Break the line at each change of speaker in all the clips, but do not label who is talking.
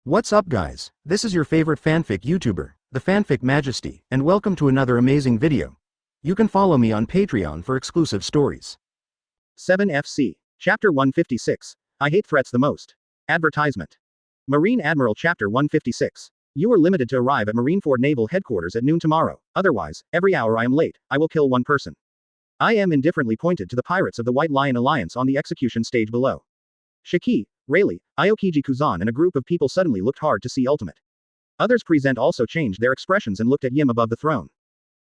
What's up guys, this is your favorite fanfic YouTuber, the Fanfic Majesty, and welcome to another amazing video. You can follow me on Patreon for exclusive stories. 7FC. Chapter 156. I hate threats the most. Advertisement. Marine Admiral Chapter 156. You are limited to arrive at Marineford Naval Headquarters at noon tomorrow, otherwise, every hour I am late, I will kill one person. I am indifferently pointed to the pirates of the White Lion Alliance on the execution stage below. Shiki, Rayleigh, Aokiji Kuzan and a group of people suddenly looked hard to see ultimate. Others present also changed their expressions and looked at Yim above the throne.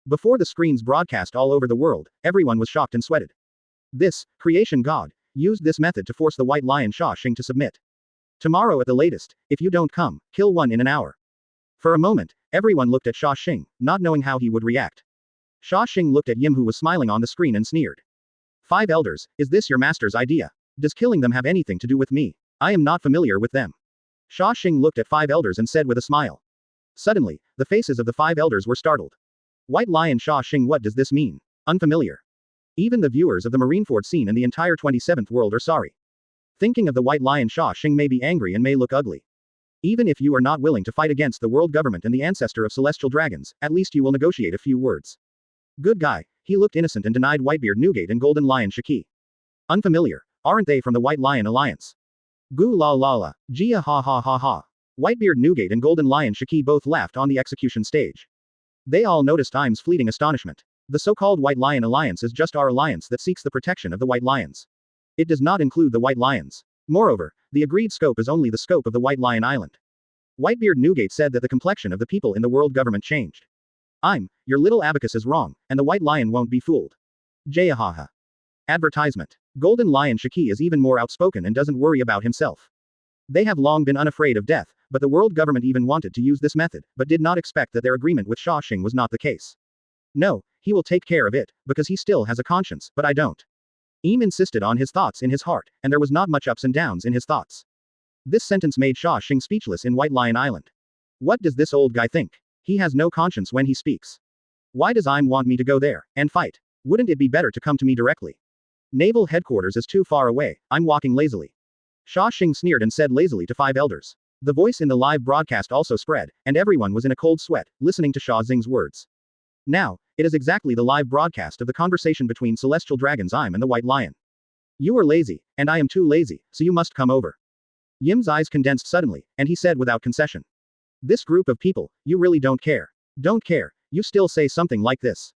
Before the screens broadcast all over the world, everyone was shocked and sweated. This, creation god, used this method to force the White Lion Xia Xing to submit. Tomorrow at the latest, if you don't come, kill one in an hour. For a moment, everyone looked at Xia Xing, not knowing how he would react. Xia Xing looked at Yim who was smiling on the screen and sneered. 5 elders, is this your master's idea? Does killing them have anything to do with me? I am not familiar with them. Xia Xing looked at 5 elders and said with a smile. Suddenly, the faces of the 5 elders were startled. White Lion Xia Xing, what does this mean? Unfamiliar. Even the viewers of the Marineford scene and the entire 27th world are sorry. Thinking of the White Lion Xia Xing may be angry and may look ugly. Even if you are not willing to fight against the world government and the ancestor of celestial dragons, at least you will negotiate a few words. Good guy, he looked innocent and denied Whitebeard Newgate and Golden Lion Shiki. Unfamiliar, aren't they from the White Lion Alliance? Goo la la la, Gia ha ha ha ha. Whitebeard Newgate and Golden Lion Shiki both laughed on the execution stage. They all noticed Im's fleeting astonishment. The so-called White Lion Alliance is just our alliance that seeks the protection of the White Lions. It does not include the White Lions. Moreover, the agreed scope is only the scope of the White Lion Island. Whitebeard Newgate said that the complexion of the people in the world government changed. Your little abacus is wrong, and the White Lion won't be fooled. Jayahaha. Advertisement. Golden Lion Shiki is even more outspoken and doesn't worry about himself. They have long been unafraid of death, but the world government even wanted to use this method, but did not expect that their agreement with Xia Xing was not the case. No, he will take care of it, because he still has a conscience, but I don't. Im insisted on his thoughts in his heart, and there was not much ups and downs in his thoughts. This sentence made Xia Xing speechless in White Lion Island. What does this old guy think? He has no conscience when he speaks. Why does Im want me to go there and fight? Wouldn't it be better to come to me directly? Naval headquarters is too far away, I'm walking lazily. Xia Xing sneered and said lazily to 5 elders. The voice in the live broadcast also spread, and everyone was in a cold sweat, listening to Xia Xing's words. Now, it is exactly the live broadcast of the conversation between celestial dragons Im and the White Lion. You are lazy, and I am too lazy, so you must come over. Yim's eyes condensed suddenly, and he said without concession. This group of people, you really don't care. Don't care, you still say something like this.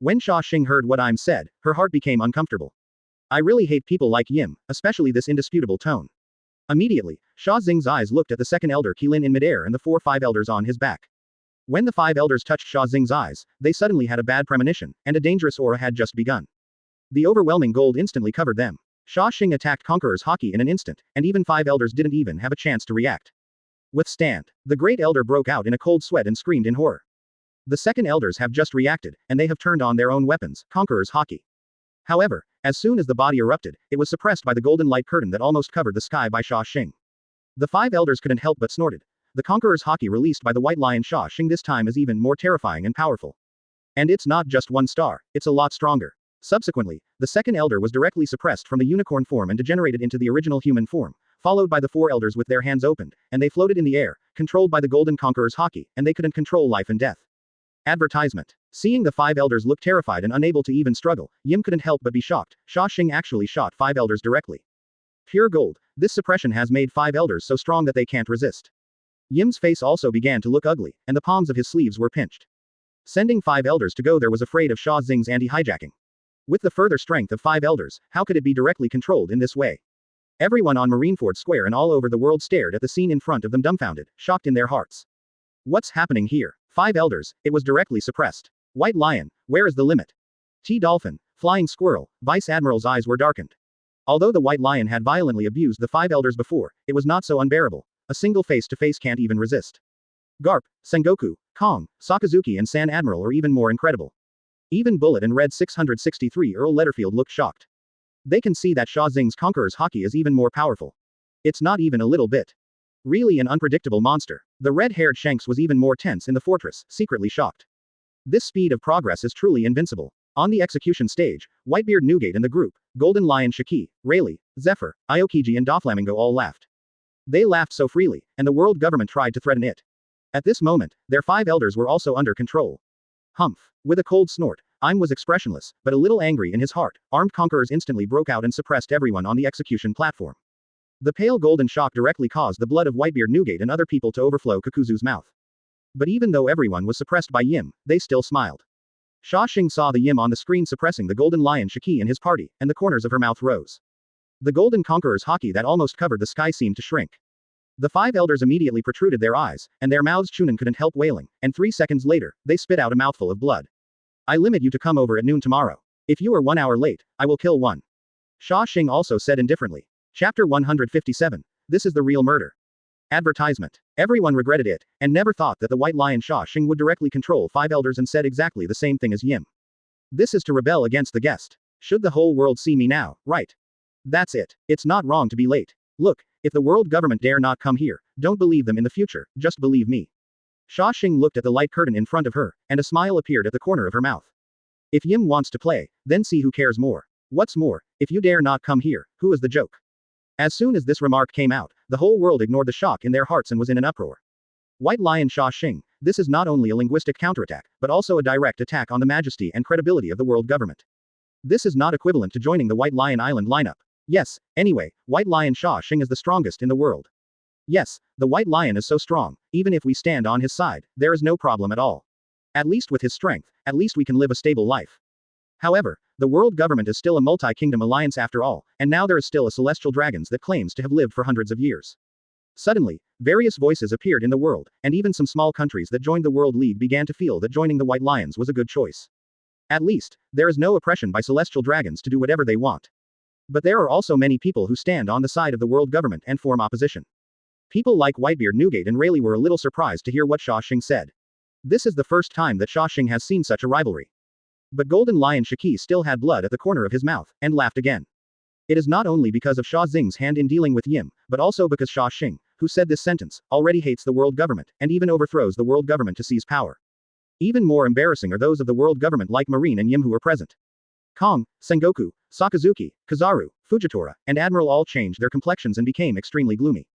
When Xia Xing heard what Im said, her heart became uncomfortable. I really hate people like Yim, especially this indisputable tone. Immediately, Xia Xing's eyes looked at the second elder Qilin in midair and the 5 elders on his back. When the 5 elders touched Xia Xing's eyes, they suddenly had a bad premonition, and a dangerous aura had just begun. The overwhelming gold instantly covered them. Xia Xing attacked Conqueror's Haki in an instant, and even 5 elders didn't even have a chance to react. Withstand. The great elder broke out in a cold sweat and screamed in horror. The second elders have just reacted, and they have turned on their own weapons, Conqueror's Haki. However, as soon as the body erupted, it was suppressed by the golden light curtain that almost covered the sky by Xia Xing. The 5 elders couldn't help but snorted. The Conqueror's Haki released by the White Lion Xia Xing this time is even more terrifying and powerful. And it's not just 1 star, it's a lot stronger. Subsequently, the second elder was directly suppressed from the unicorn form and degenerated into the original human form, followed by the 4 elders with their hands opened, and they floated in the air, controlled by the golden Conqueror's Haki, and they couldn't control life and death. Advertisement. Seeing the 5 elders look terrified and unable to even struggle, Yim couldn't help but be shocked. Xia Xing actually shot 5 elders directly. Pure gold. This suppression has made 5 elders so strong that they can't resist. Yim's face also began to look ugly, and the palms of his sleeves were pinched. Sending 5 elders to go there was afraid of Xia Xing's anti-hijacking. With the further strength of 5 elders, how could it be directly controlled in this way? Everyone on Marineford Square and all over the world stared at the scene in front of them dumbfounded, shocked in their hearts. What's happening here? 5 elders, it was directly suppressed. White Lion, where is the limit? T-Dolphin, Flying Squirrel, Vice Admiral's eyes were darkened. Although the White Lion had violently abused the 5 elders before, it was not so unbearable. A single face-to-face can't even resist. Garp, Sengoku, Kong, Sakazuki and San Admiral are even more incredible. Even Bullet and Red 663 Earl Letterfield looked shocked. They can see that Xia Xing's Conqueror's Haki is even more powerful. It's not even a little bit. Really an unpredictable monster. The red-haired Shanks was even more tense in the fortress, secretly shocked. This speed of progress is truly invincible. On the execution stage, Whitebeard Newgate and the group, Golden Lion Shiki, Rayleigh, Zephyr, Aokiji and Doflamingo all laughed. They laughed so freely, and the world government tried to threaten it. At this moment, their 5 elders were also under control. Humph. With a cold snort, Im was expressionless, but a little angry in his heart. Armed conquerors instantly broke out and suppressed everyone on the execution platform. The pale golden shock directly caused the blood of Whitebeard Newgate and other people to overflow Kakuzu's mouth. But even though everyone was suppressed by Yim, they still smiled. Xia Xing saw the Yim on the screen suppressing the golden lion Shiki and his party, and the corners of her mouth rose. The golden conqueror's haki that almost covered the sky seemed to shrink. The 5 elders immediately protruded their eyes, and their mouths Chunin couldn't help wailing, and 3 seconds later, they spit out a mouthful of blood. I limit you to come over at noon tomorrow. If you are 1 hour late, I will kill one. Xia Xing also said indifferently. Chapter 157. This is the real murder. Advertisement. Everyone regretted it, and never thought that the White Lion Xia Xing would directly control 5 elders and said exactly the same thing as Yim. This is to rebel against the guest. Should the whole world see me now, right? That's it. It's not wrong to be late. Look, if the world government dare not come here, don't believe them in the future, just believe me. Xia Xing looked at the light curtain in front of her, and a smile appeared at the corner of her mouth. If Yim wants to play, then see who cares more. What's more, if you dare not come here, who is the joke? As soon as this remark came out, the whole world ignored the shock in their hearts and was in an uproar. White Lion Xia Xing, this is not only a linguistic counterattack, but also a direct attack on the majesty and credibility of the world government. This is not equivalent to joining the White Lion Island lineup. Yes, anyway, White Lion Xia Xing is the strongest in the world. Yes, the White Lion is so strong, even if we stand on his side, there is no problem at all. At least with his strength, at least we can live a stable life. However, the world government is still a multi-kingdom alliance after all, and now there is still a celestial dragons that claims to have lived for hundreds of years. Suddenly, various voices appeared in the world, and even some small countries that joined the World League began to feel that joining the White Lions was a good choice. At least, there is no oppression by celestial dragons to do whatever they want. But there are also many people who stand on the side of the world government and form opposition. People like Whitebeard Newgate and Rayleigh were a little surprised to hear what Xia Xing said. This is the first time that Xia Xing has seen such a rivalry. But Golden Lion Shiki still had blood at the corner of his mouth, and laughed again. It is not only because of Xia Xing's hand in dealing with Yim, but also because Xia Xing, who said this sentence, already hates the world government, and even overthrows the world government to seize power. Even more embarrassing are those of the world government like Marine and Yim who were present. Kong, Sengoku, Sakazuki, Kizaru, Fujitora, and Admiral all changed their complexions and became extremely gloomy.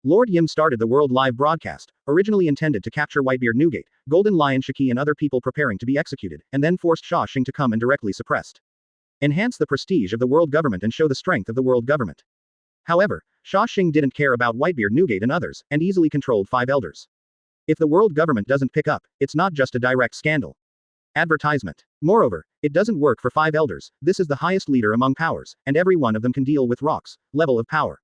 Lord Yim started the world live broadcast, originally intended to capture Whitebeard Newgate, Golden Lion Shiki and other people preparing to be executed, and then forced Xia Xing to come and directly suppressed. Enhance the prestige of the world government and show the strength of the world government. However, Xia Xing didn't care about Whitebeard Newgate and others, and easily controlled 5 elders. If the world government doesn't pick up, it's not just a direct scandal. Advertisement. Moreover, it doesn't work for 5 elders, this is the highest leader among powers, and every one of them can deal with rocks, level of power.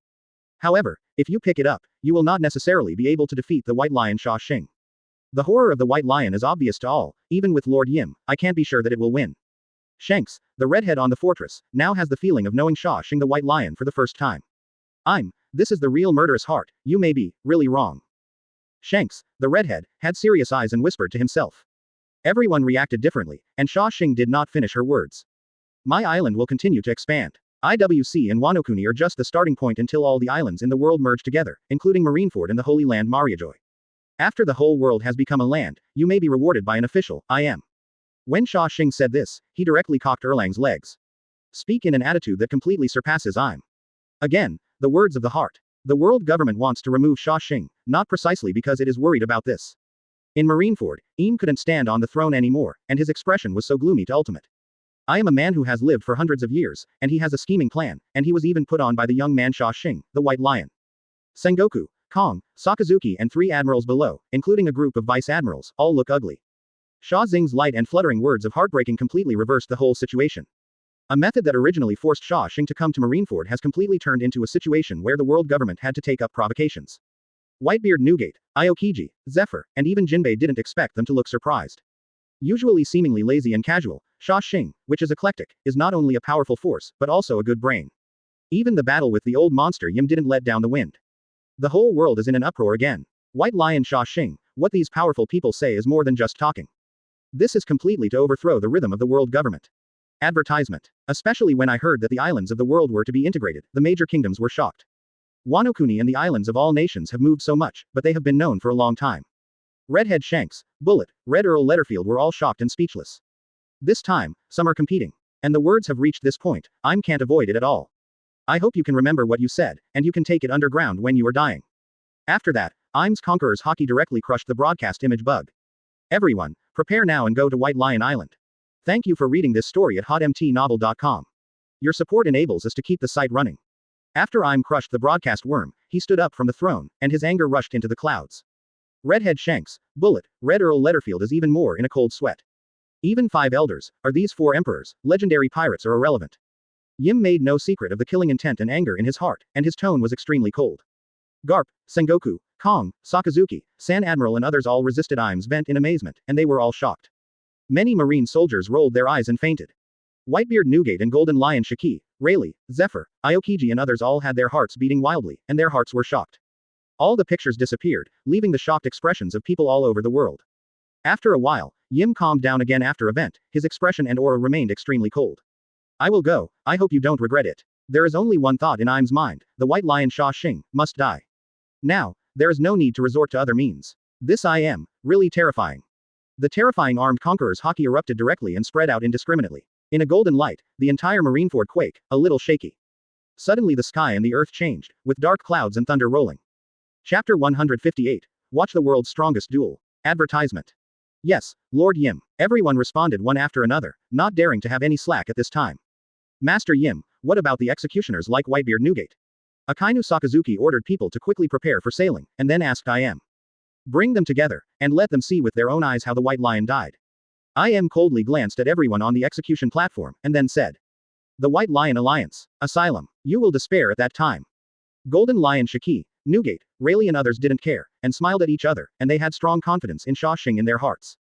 However, if you pick it up, you will not necessarily be able to defeat the White Lion Xia Xing. The horror of the White Lion is obvious to all, even with Lord Yim, I can't be sure that it will win. Shanks, the redhead on the fortress, now has the feeling of knowing Xia Xing the White Lion for the first time. This is the real murderous heart, you may be, really wrong. Shanks, the redhead, had serious eyes and whispered to himself. Everyone reacted differently, and Xia Xing did not finish her words. My island will continue to expand. IWC and Wanokuni are just the starting point until all the islands in the world merge together, including Marineford and the Holy Land Mariajoy. After the whole world has become a land, you may be rewarded by an official, I am. When Xia Xing said this, he directly cocked Erlang's legs. Speak in an attitude that completely surpasses I'm. Again, the words of the heart. The world government wants to remove Xia Xing, not precisely because it is worried about this. In Marineford, couldn't stand on the throne anymore, and his expression was so gloomy to ultimate. I am a man who has lived for hundreds of years, and he has a scheming plan, and he was even put on by the young man Xia Xing, the White Lion. Sengoku, Kong, Sakazuki and 3 admirals below, including a group of vice admirals, all look ugly. Xia Xing's light and fluttering words of heartbreaking completely reversed the whole situation. A method that originally forced Xia Xing to come to Marineford has completely turned into a situation where the world government had to take up provocations. Whitebeard Newgate, Aokiji, Zephyr, and even Jinbei didn't expect them to look surprised. Usually seemingly lazy and casual, Xia Xing, which is eclectic, is not only a powerful force, but also a good brain. Even the battle with the old monster Yim didn't let down the wind. The whole world is in an uproar again. White Lion Xia Xing, what these powerful people say is more than just talking. This is completely to overthrow the rhythm of the world government. Advertisement. Especially when I heard that the islands of the world were to be integrated, the major kingdoms were shocked. Wanokuni and the islands of all nations have moved so much, but they have been known for a long time. Redhead Shanks, Bullet, Red Earl Letterfield were all shocked and speechless. This time, some are competing. And the words have reached this point, I can't avoid it at all. I hope you can remember what you said, and you can take it underground when you are dying. After that, IM's Conqueror's Haki directly crushed the broadcast image bug. Everyone, prepare now and go to White Lion Island. Thank you for reading this story at hotmtnovel.com. Your support enables us to keep the site running. After IM crushed the broadcast worm, he stood up from the throne, and his anger rushed into the clouds. Redhead Shanks, Bullet, Red Earl Letterfield is even more in a cold sweat. Even 5 elders, are these 4 emperors, legendary pirates are irrelevant. Yim made no secret of the killing intent and anger in his heart, and his tone was extremely cold. Garp, Sengoku, Kong, Sakazuki, San Admiral and others all resisted IM's vent in amazement, and they were all shocked. Many marine soldiers rolled their eyes and fainted. Whitebeard Newgate and Golden Lion Shiki, Rayleigh, Zephyr, Aokiji and others all had their hearts beating wildly, and their hearts were shocked. All the pictures disappeared, leaving the shocked expressions of people all over the world. After a while, Yim calmed down again after event, his expression and aura remained extremely cold. I will go, I hope you don't regret it. There is only one thought in IM's mind, the White Lion Xia Xing, must die. Now, there is no need to resort to other means. This I am, really terrifying. The terrifying armed conqueror's haki erupted directly and spread out indiscriminately. In a golden light, the entire Marineford quaked, a little shaky. Suddenly the sky and the earth changed, with dark clouds and thunder rolling. Chapter 158. Watch the world's strongest duel. Advertisement. Yes, Lord Yim. Everyone responded one after another, not daring to have any slack at this time. Master Yim, what about the executioners like Whitebeard Newgate? Akainu Sakazuki ordered people to quickly prepare for sailing, and then asked IM. Bring them together, and let them see with their own eyes how the White Lion died. IM coldly glanced at everyone on the execution platform, and then said. The White Lion Alliance. Asylum. You will despair at that time. Golden Lion Shiki, Newgate, Rayleigh and others didn't care, and smiled at each other, and they had strong confidence in Xia Xing in their hearts.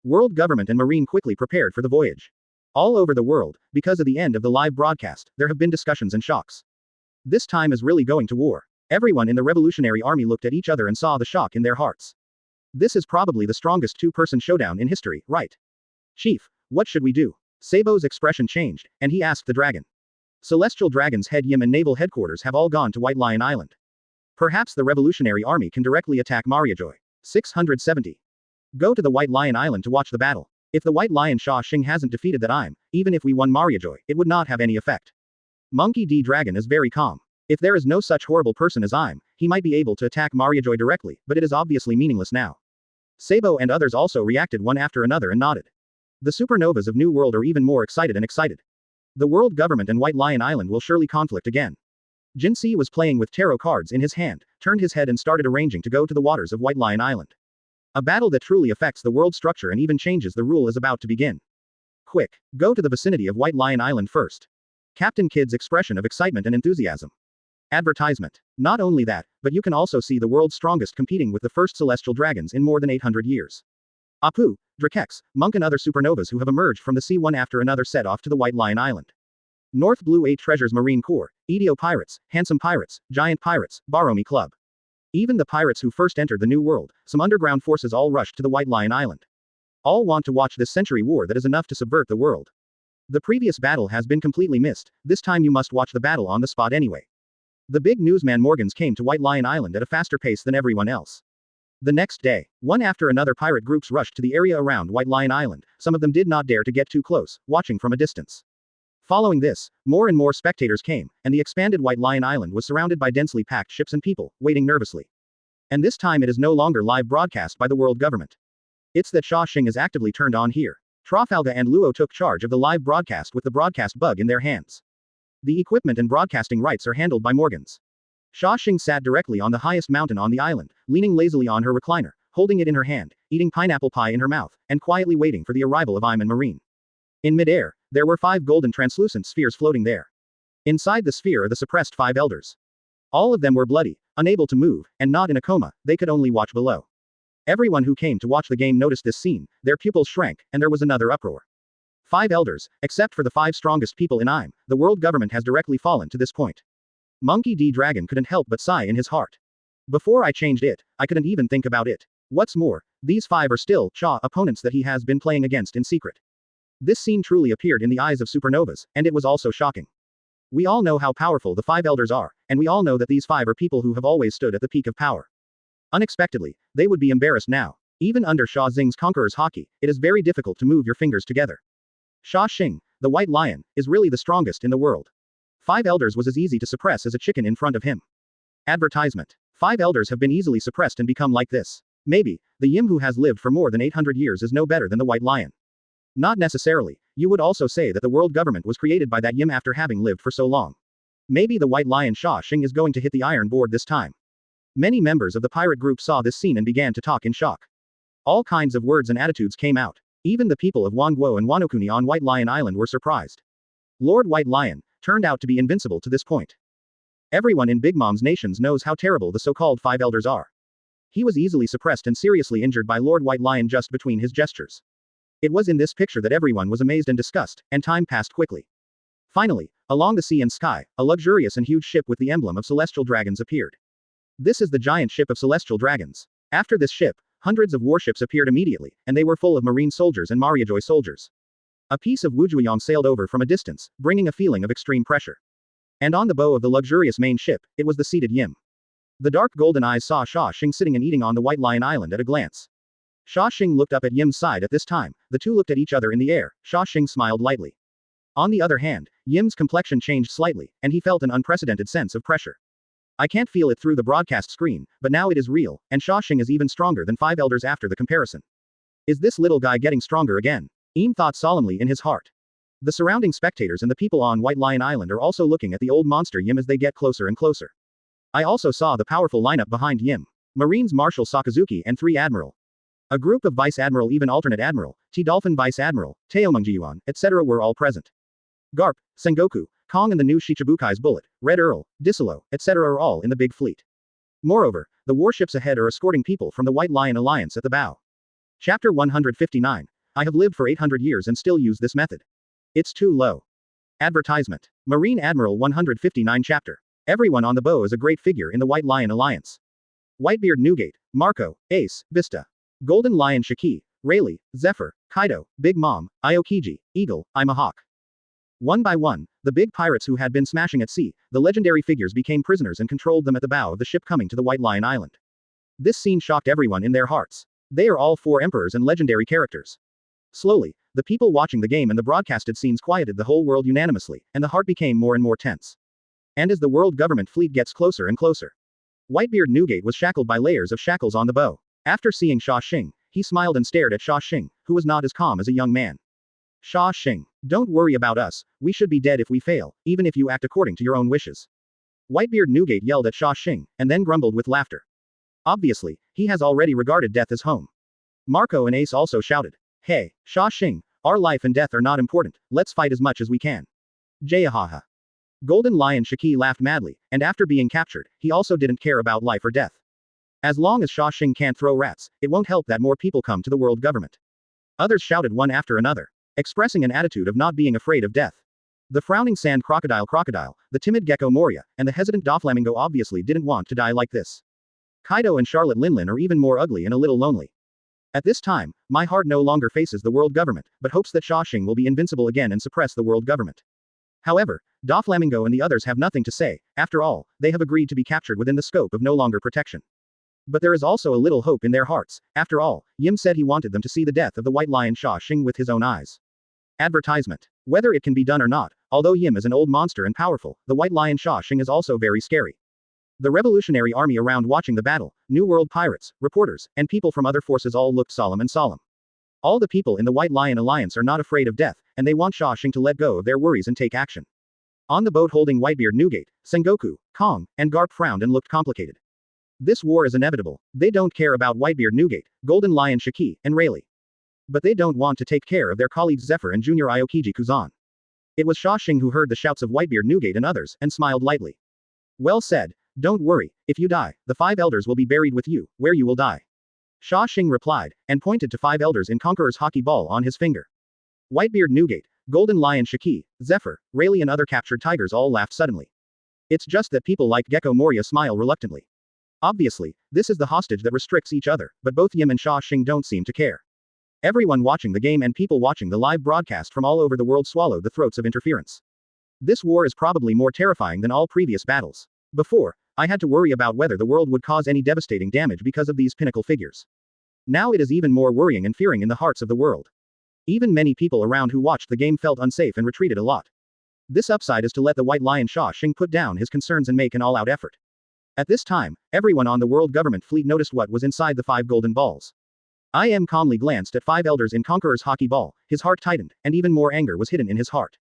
World government and marine quickly prepared for the voyage. All over the world, because of the end of the live broadcast, there have been discussions and shocks. This time is really going to war. Everyone in the Revolutionary Army looked at each other and saw the shock in their hearts. This is probably the strongest two-person showdown in history, right? Chief, what should we do? Sabo's expression changed, and he asked the dragon. Celestial Dragon's head Yim and naval headquarters have all gone to White Lion Island. Perhaps the Revolutionary Army can directly attack Mariajoy. 670. Go to the White Lion Island to watch the battle. If the White Lion Xia Xing hasn't defeated that IM, even if we won Mariajoy, it would not have any effect. Monkey D. Dragon is very calm. If there is no such horrible person as IM, he might be able to attack Mariajoy directly, but it is obviously meaningless now. Sabo and others also reacted one after another and nodded. The supernovas of New World are even more excited and excited. The world government and White Lion Island will surely conflict again. Jinsi was playing with tarot cards in his hand, turned his head and started arranging to go to the waters of White Lion Island. A battle that truly affects the world structure and even changes the rule is about to begin. Quick, go to the vicinity of White Lion Island first. Captain Kidd's expression of excitement and enthusiasm. Advertisement. Not only that, but you can also see the world's strongest competing with the first celestial dragons in more than 800 years. Apu, Drakex, Monk and other supernovas who have emerged from the sea one after another set off to the White Lion Island. North Blue 8 Treasures Marine Corps, Edio Pirates, Handsome Pirates, Giant Pirates, Baromi Club. Even the pirates who first entered the New World, some underground forces all rushed to the White Lion Island. All want to watch this century war that is enough to subvert the world. The previous battle has been completely missed, this time you must watch the battle on the spot anyway. The big newsman Morgans came to White Lion Island at a faster pace than everyone else. The next day, one after another pirate groups rushed to the area around White Lion Island, some of them did not dare to get too close, watching from a distance. Following this, more and more spectators came, and the expanded White Lion Island was surrounded by densely packed ships and people, waiting nervously. And this time it is no longer live broadcast by the world government. It's that Xia Xing is actively turned on here. Trafalgar and Luo took charge of the live broadcast with the broadcast bug in their hands. The equipment and broadcasting rights are handled by Morgans. Xia Xing sat directly on the highest mountain on the island, leaning lazily on her recliner, holding it in her hand, eating pineapple pie in her mouth, and quietly waiting for the arrival of Im and Marine. In midair, there were 5 golden translucent spheres floating there. Inside the sphere are the suppressed 5 elders. All of them were bloody, unable to move, and not in a coma, they could only watch below. Everyone who came to watch the game noticed this scene, their pupils shrank, and there was another uproar. 5 elders, except for the 5 strongest people in IM, the world government has directly fallen to this point. Monkey D. Dragon couldn't help but sigh in his heart. Before I changed it, I couldn't even think about it. What's more, these 5 are still Xia opponents that he has been playing against in secret. This scene truly appeared in the eyes of supernovas, and it was also shocking. We all know how powerful the 5 elders are, and we all know that these 5 are people who have always stood at the peak of power. Unexpectedly, they would be embarrassed now. Even under Xia Xing's Conqueror's Haki, it is very difficult to move your fingers together. Xia Xing, the White Lion, is really the strongest in the world. 5 elders was as easy to suppress as a chicken in front of him. Advertisement. 5 elders have been easily suppressed and become like this. Maybe, the Yim who has lived for more than 800 years is no better than the White Lion. Not necessarily. You would also say that the world government was created by that Yim after having lived for so long. Maybe the White Lion Xia Xing is going to hit the iron board this time. Many members of the pirate group saw this scene and began to talk in shock. All kinds of words and attitudes came out. Even the people of Wanguo and Wanokuni on White Lion Island were surprised. Lord White Lion turned out to be invincible to this point. Everyone in Big Mom's nations knows how terrible the so-called 5 elders are. He was easily suppressed and seriously injured by Lord White Lion just between his gestures. It was in this picture that everyone was amazed and disgusted, and time passed quickly. Finally, along the sea and sky, a luxurious and huge ship with the emblem of celestial dragons appeared. This is the giant ship of celestial dragons. After this ship, hundreds of warships appeared immediately, and they were full of marine soldiers and Mariajoy soldiers. A piece of Wuzhuiyang sailed over from a distance, bringing a feeling of extreme pressure. And on the bow of the luxurious main ship, it was the seated Yim. The dark golden eyes saw Xia Xing sitting and eating on the White Lion Island at a glance. Xia Xing looked up at Yim's side at this time, the two looked at each other in the air. Xia Xing smiled lightly. On the other hand, Yim's complexion changed slightly, and he felt an unprecedented sense of pressure. I can't feel it through the broadcast screen, but now it is real, and Xia Xing is even stronger than 5 elders after the comparison. Is this little guy getting stronger again? Im thought solemnly in his heart. The surrounding spectators and the people on White Lion Island are also looking at the old monster Yim as they get closer and closer. I also saw the powerful lineup behind Yim. Marines Marshal Sakazuki and 3 Admiral. A group of Vice Admiral, even Alternate Admiral, T-Dolphin Vice Admiral, Teomungjiuan, etc. were all present. Garp, Sengoku, Kong and the new Shichibukai's Bullet, Red Earl, Disolo, etc. are all in the big fleet. Moreover, the warships ahead are escorting people from the White Lion Alliance at the bow. Chapter 159. I have lived for 800 years and still use this method. It's too low. Advertisement. Marine Admiral 159 Chapter. Everyone on the bow is a great figure in the White Lion Alliance. Whitebeard Newgate, Marco, Ace, Vista. Golden Lion Shiki, Rayleigh, Zephyr, Kaido, Big Mom, Aokiji, Eagle, Imahawk. One by one, the big pirates who had been smashing at sea, the legendary figures became prisoners and controlled them at the bow of the ship coming to the White Lion Island. This scene shocked everyone in their hearts. They are all 4 emperors and legendary characters. Slowly, the people watching the game and the broadcasted scenes quieted the whole world unanimously, and the heart became more and more tense. And as the world government fleet gets closer and closer, Whitebeard Newgate was shackled by layers of shackles on the bow. After seeing Xia Xing, he smiled and stared at Xia Xing, who was not as calm as a young man. Xia Xing, don't worry about us, we should be dead if we fail, even if you act according to your own wishes. Whitebeard Newgate yelled at Xia Xing, and then grumbled with laughter. Obviously, he has already regarded death as home. Marco and Ace also shouted. Hey, Xia Xing, our life and death are not important, let's fight as much as we can. Jayahaha. Golden Lion Shiki laughed madly, and after being captured, he also didn't care about life or death. As long as Xia Xing can't throw rats, it won't help that more people come to the world government. Others shouted one after another, expressing an attitude of not being afraid of death. The frowning sand crocodile, the timid gecko Moria, and the hesitant Doflamingo obviously didn't want to die like this. Kaido and Charlotte Linlin are even more ugly and a little lonely. At this time, my heart no longer faces the world government, but hopes that Xia Xing will be invincible again and suppress the world government. However, Doflamingo and the others have nothing to say, after all, they have agreed to be captured within the scope of no longer protection. But there is also a little hope in their hearts. After all, Yim said he wanted them to see the death of the White Lion Xia Xing with his own eyes. Advertisement. Whether it can be done or not, although Yim is an old monster and powerful, the White Lion Xia Xing is also very scary. The revolutionary army around watching the battle, New World pirates, reporters, and people from other forces all looked solemn and solemn. All the people in the White Lion Alliance are not afraid of death, and they want Xia Xing to let go of their worries and take action. On the boat holding Whitebeard Newgate, Sengoku, Kong, and Garp frowned and looked complicated. This war is inevitable. They don't care about Whitebeard Newgate, Golden Lion Shiki, and Rayleigh. But they don't want to take care of their colleagues Zephyr and Junior Aokiji Kuzan. It was Xia Xing who heard the shouts of Whitebeard Newgate and others, and smiled lightly. Well said. Don't worry, if you die, the 5 elders will be buried with you, where you will die. Xia Xing replied, and pointed to 5 elders in Conqueror's hockey ball on his finger. Whitebeard Newgate, Golden Lion Shiki, Zephyr, Rayleigh and other captured tigers all laughed suddenly. It's just that people like Gecko Moria smile reluctantly. Obviously, this is the hostage that restricts each other, but both Yim and Xia Xing don't seem to care. Everyone watching the game and people watching the live broadcast from all over the world swallowed the throats of interference. This war is probably more terrifying than all previous battles. Before, I had to worry about whether the world would cause any devastating damage because of these pinnacle figures. Now it is even more worrying and fearing in the hearts of the world. Even many people around who watched the game felt unsafe and retreated a lot. This upside is to let the White Lion Xia Xing put down his concerns and make an all-out effort. At this time, everyone on the world government fleet noticed what was inside the 5 golden balls. I am calmly glanced at 5 elders in Conqueror's Haki ball, his heart tightened, and even more anger was hidden in his heart.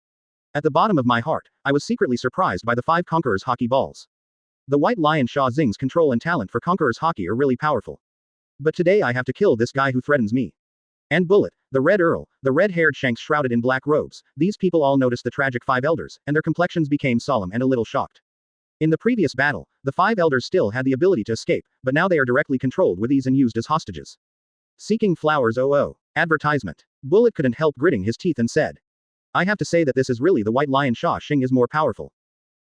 At the bottom of my heart, I was secretly surprised by the 5 Conqueror's Haki balls. The White Lion Xia Xing's control and talent for Conqueror's Haki are really powerful. But today I have to kill this guy who threatens me. And Bullet, the Red Earl, the red-haired Shanks shrouded in black robes, these people all noticed the tragic 5 elders, and their complexions became solemn and a little shocked. In the previous battle, the 5 elders still had the ability to escape, but now they are directly controlled with ease and used as hostages. Seeking flowers. Advertisement. Bullet couldn't help gritting his teeth and said, I have to say that this is really the White Lion. Xia Xing is more powerful.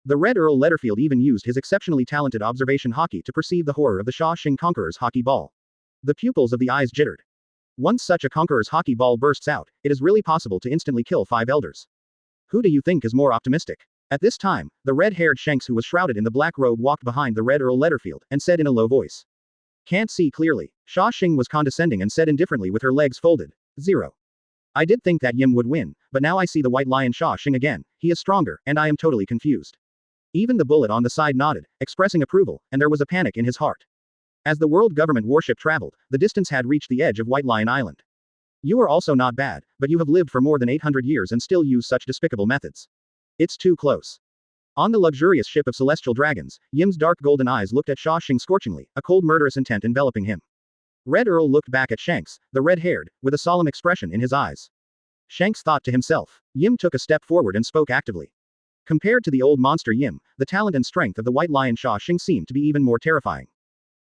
The Red Earl Letterfield even used his exceptionally talented observation Haki to perceive the horror of the Xia Xing Conqueror's Haki ball. The pupils of the eyes jittered. Once such a Conqueror's Haki ball bursts out, it is really possible to instantly kill 5 elders. Who do you think is more optimistic? At this time, the red-haired Shanks who was shrouded in the black robe walked behind the Red Earl Letterfield, and said in a low voice. Can't see clearly. Xia Xing was condescending and said indifferently with her legs folded. 0. I did think that Yim would win, but now I see the White Lion Xia Xing again, he is stronger, and I am totally confused. Even the Bullet on the side nodded, expressing approval, and there was a panic in his heart. As the world government warship traveled, the distance had reached the edge of White Lion Island. You are also not bad, but you have lived for more than 800 years and still use such despicable methods. It's too close. On the luxurious ship of celestial dragons, Yim's dark golden eyes looked at Xia Xing scorchingly, a cold murderous intent enveloping him. Red Earl looked back at Shanks, the red-haired, with a solemn expression in his eyes. Shanks thought to himself. Yim took a step forward and spoke actively. Compared to the old monster Yim, the talent and strength of the White Lion Xia Xing seemed to be even more terrifying.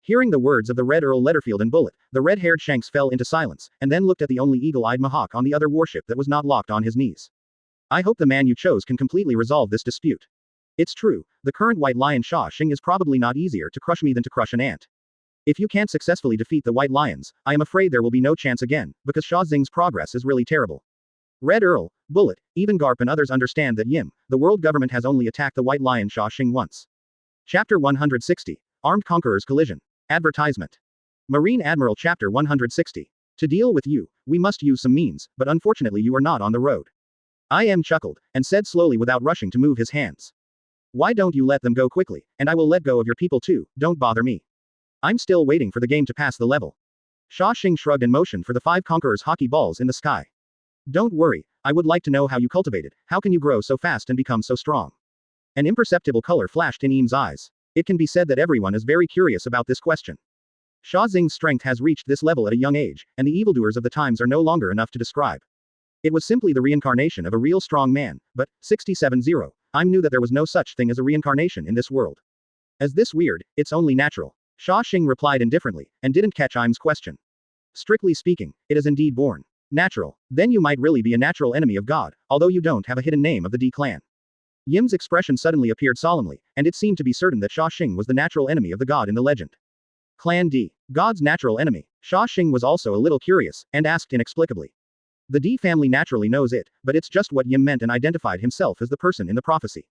Hearing the words of the Red Earl Letterfield and Bullet, the red-haired Shanks fell into silence, and then looked at the only eagle-eyed Mohawk on the other warship that was not locked on his knees. I hope the man you chose can completely resolve this dispute. It's true, the current White Lion Xia Xing is probably not easier to crush me than to crush an ant. If you can't successfully defeat the White Lions, I am afraid there will be no chance again, because Xia Xing's progress is really terrible. Red Earl, Bullet, even Garp and others understand that Yim, the world government has only attacked the White Lion Xia Xing once. Chapter 160. Armed Conquerors Collision. Advertisement. Marine Admiral Chapter 160. To deal with you, we must use some means, but unfortunately you are not on the road. I am chuckled, and said slowly without rushing to move his hands. Why don't you let them go quickly, and I will let go of your people too, don't bother me. I'm still waiting for the game to pass the level. Xia Xing shrugged and motioned for the 5 Conquerors Haki balls in the sky. Don't worry, I would like to know how you cultivated, how can you grow so fast and become so strong? An imperceptible color flashed in Yim's eyes. It can be said that everyone is very curious about this question. Xia Xing's strength has reached this level at a young age, and the evildoers of the times are no longer enough to describe. It was simply the reincarnation of a real strong man, but, 67-0, I knew that there was no such thing as a reincarnation in this world. Is this weird? It's only natural. Xia Xing replied indifferently, and didn't catch Yim's question. Strictly speaking, it is indeed born. Natural. Then you might really be a natural enemy of God, although you don't have a hidden name of the D clan. Yim's expression suddenly appeared solemnly, and it seemed to be certain that Xia Xing was the natural enemy of the god in the legend. Clan D. God's natural enemy. Xia Xing was also a little curious, and asked inexplicably. The D family naturally knows it, but it's just what Yim meant and identified himself as the person in the prophecy.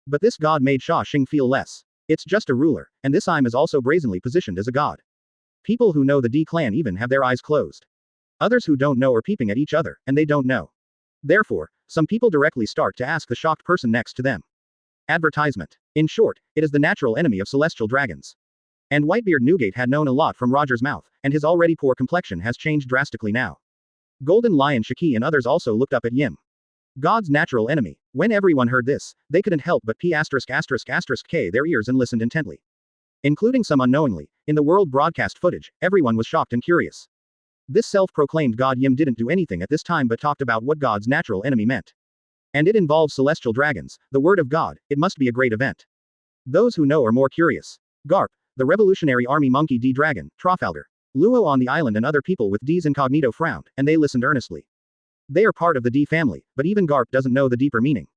But this god made Xia Xing feel less. It's just a ruler, and this Im is also brazenly positioned as a god. People who know the D clan even have their eyes closed. Others who don't know are peeping at each other, and they don't know. Therefore, some people directly start to ask the shocked person next to them. Advertisement. In short, it is the natural enemy of celestial dragons. And Whitebeard Newgate had known a lot from Roger's mouth, and his already poor complexion has changed drastically now. Golden Lion Shiki and others also looked up at Yim. God's natural enemy. When everyone heard this, they couldn't help but K their ears and listened intently. Including some unknowingly, in the world broadcast footage, everyone was shocked and curious. This self-proclaimed god Yim didn't do anything at this time but talked about what God's natural enemy meant. And it involves celestial dragons, the word of God, it must be a great event. Those who know are more curious. Garp, the Revolutionary Army Monkey D Dragon, Trafalgar. Luo on the island and other people with D's incognito frowned, and they listened earnestly. They are part of the D family, but even Garp doesn't know the deeper meaning.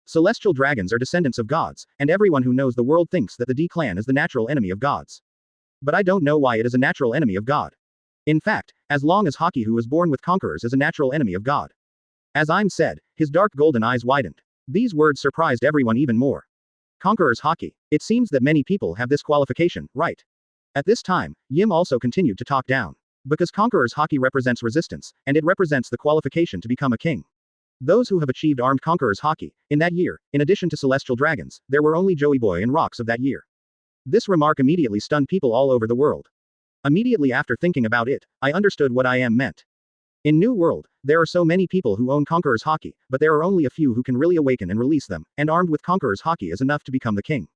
Celestial dragons are descendants of gods, and everyone who knows the world thinks that the D clan is the natural enemy of gods. But I don't know why it is a natural enemy of God. In fact, as long as Haki who was born with conquerors is a natural enemy of God. As Im said, his dark golden eyes widened. These words surprised everyone even more. Conquerors Haki. It seems that many people have this qualification, right? At this time, Yim also continued to talk down. Because Conquerors Haki represents resistance, and it represents the qualification to become a king. Those who have achieved armed Conquerors Haki, in that year, in addition to celestial dragons, there were only Joey Boy and Rocks of that year. This remark immediately stunned people all over the world. Immediately after thinking about it, I understood what I am meant. In New World, there are so many people who own Conqueror's Haki, but there are only a few who can really awaken and release them, and armed with Conqueror's Haki is enough to become the king.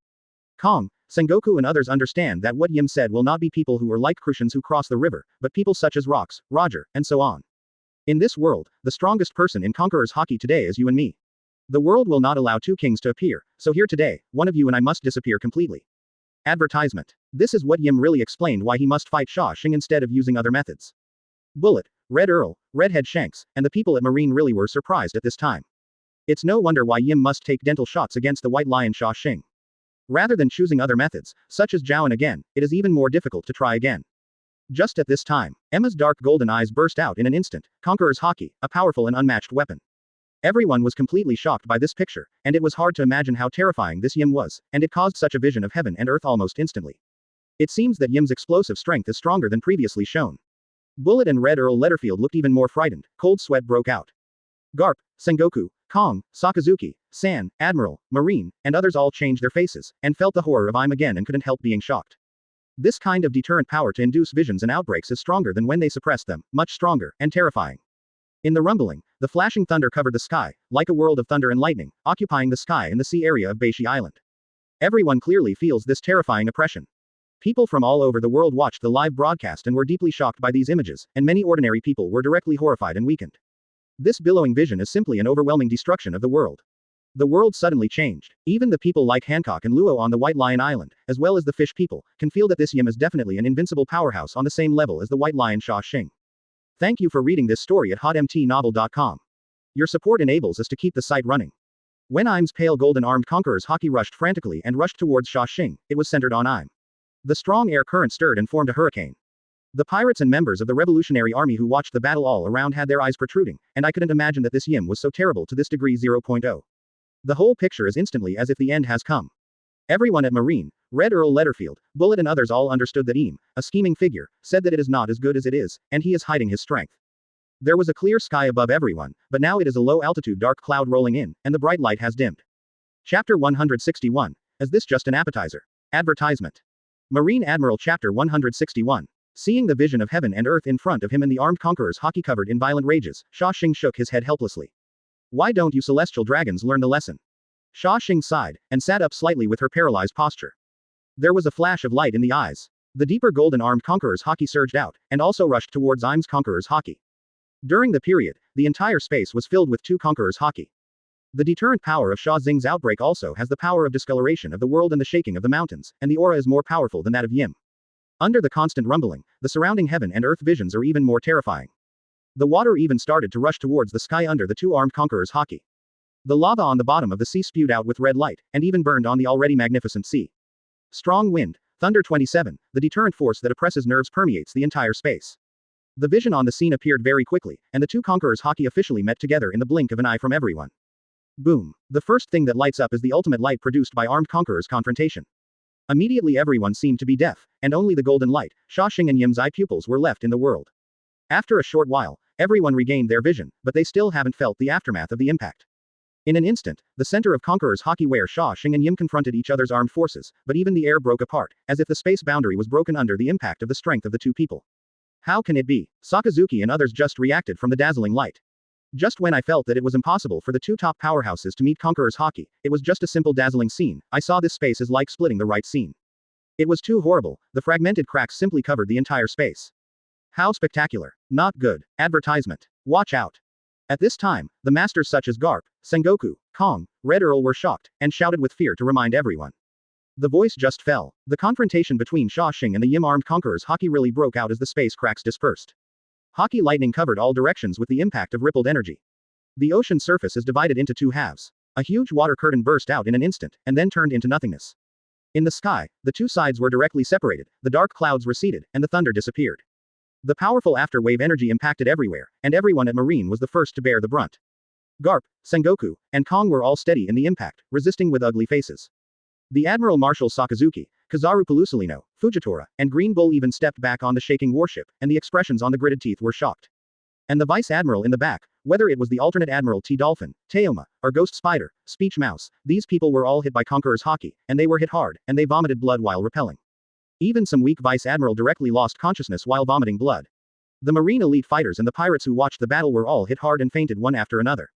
Kong, Sengoku and others understand that what Yim said will not be people who are like Crucians who cross the river, but people such as Rocks, Roger, and so on. In this world, the strongest person in Conqueror's Haki today is you and me. The world will not allow two kings to appear, so here today, one of you and I must disappear completely. Advertisement. This is what Yim really explained why he must fight Xia Xing instead of using other methods. Bullet, Red Earl, Redhead Shanks, and the people at Marine really were surprised at this time. It's no wonder why Yim must take dental shots against the White Lion Xia Xing. Rather than choosing other methods, such as Jowan again, it is even more difficult to try again. Just at this time, Emma's dark golden eyes burst out in an instant. Conqueror's Haki, a powerful and unmatched weapon. Everyone was completely shocked by this picture, and it was hard to imagine how terrifying this Yim was, and it caused such a vision of heaven and earth almost instantly. It seems that Yim's explosive strength is stronger than previously shown. Bullet and Red Earl Letterfield looked even more frightened. Cold sweat broke out. Garp, Sengoku, Kong, Sakazuki, San, Admiral, Marine, and others all changed their faces, and felt the horror of I'm again and couldn't help being shocked. This kind of deterrent power to induce visions and outbreaks is stronger than when they suppress them, much stronger, and terrifying. In the rumbling, the flashing thunder covered the sky, like a world of thunder and lightning, occupying the sky and the sea area of Beishi Island. Everyone clearly feels this terrifying oppression. People from all over the world watched the live broadcast and were deeply shocked by these images, and many ordinary people were directly horrified and weakened. This billowing vision is simply an overwhelming destruction of the world. The world suddenly changed. Even the people like Hancock and Luo on the White Lion Island, as well as the fish people, can feel that this Yim is definitely an invincible powerhouse on the same level as the White Lion Xia Xing. Thank you for reading this story at hotmtnovel.com. Your support enables us to keep the site running. When Im's pale golden armed Conqueror's Haki rushed frantically and rushed towards Xia Xing, it was centered on Im. The strong air current stirred and formed a hurricane. The pirates and members of the Revolutionary Army who watched the battle all around had their eyes protruding, and I couldn't imagine that this Yim was so terrible to this degree 0.0. The whole picture is instantly as if the end has come. Everyone at Marine, Red Earl Letterfield, Bullet and others all understood that Im, a scheming figure, said that it is not as good as it is, and he is hiding his strength. There was a clear sky above everyone, but now it is a low-altitude dark cloud rolling in, and the bright light has dimmed. Chapter 161. Is this just an appetizer? Advertisement. Marine Admiral Chapter 161. Seeing the vision of heaven and earth in front of him and the armed conquerors Haki covered in violent rages, Xia Xing shook his head helplessly. Why don't you celestial dragons learn the lesson? Xia Xing sighed, and sat up slightly with her paralyzed posture. There was a flash of light in the eyes. The deeper golden armed conquerors Haki surged out, and also rushed towards Im's conquerors Haki. During the period, the entire space was filled with two conquerors Haki. The deterrent power of Xia Xing's outbreak also has the power of discoloration of the world and the shaking of the mountains, and the aura is more powerful than that of Yim. Under the constant rumbling, the surrounding heaven and earth visions are even more terrifying. The water even started to rush towards the sky under the two armed conquerors Haki. The lava on the bottom of the sea spewed out with red light, and even burned on the already magnificent sea. Strong wind, thunder 27, the deterrent force that oppresses nerves permeates the entire space. The vision on the scene appeared very quickly, and the two conquerors Haki officially met together in the blink of an eye from everyone. Boom. The first thing that lights up is the ultimate light produced by armed conquerors' confrontation. Immediately everyone seemed to be deaf, and only the golden light, Xia Xing and Yim's eye pupils were left in the world. After a short while, everyone regained their vision, but they still haven't felt the aftermath of the impact. In an instant, the center of conquerors Haki where Xia Xing and Yim confronted each other's armed forces, but even the air broke apart, as if the space boundary was broken under the impact of the strength of the two people. How can it be? Sakazuki and others just reacted from the dazzling light. Just when I felt that it was impossible for the two top powerhouses to meet Conqueror's Haki, it was just a simple dazzling scene, I saw this space as like splitting the right scene. It was too horrible, the fragmented cracks simply covered the entire space. How spectacular. Not good. Advertisement. Watch out. At this time, the masters such as Garp, Sengoku, Kong, Red Earl were shocked, and shouted with fear to remind everyone. The voice just fell. The confrontation between Xia Xing and the Yim armed conquerors Haki really broke out as the space cracks dispersed. Haki lightning covered all directions with the impact of rippled energy. The ocean surface is divided into two halves. A huge water curtain burst out in an instant, and then turned into nothingness. In the sky, the two sides were directly separated, the dark clouds receded, and the thunder disappeared. The powerful afterwave energy impacted everywhere, and everyone at Marine was the first to bear the brunt. Garp, Sengoku, and Kong were all steady in the impact, resisting with ugly faces. The Admiral Marshal Sakazuki, Kazaru Pelusalino, Fujitora, and Green Bull even stepped back on the shaking warship, and the expressions on the gritted teeth were shocked. And the Vice Admiral in the back, Whether it was the alternate Admiral T. Dolphin, Teoma, or Ghost Spider, Speech Mouse, these people were all hit by Conqueror's Haki, and they were hit hard, and they vomited blood while repelling. Even some weak Vice Admiral directly lost consciousness while vomiting blood. The Marine elite fighters and the pirates who watched the battle were all hit hard and fainted one after another.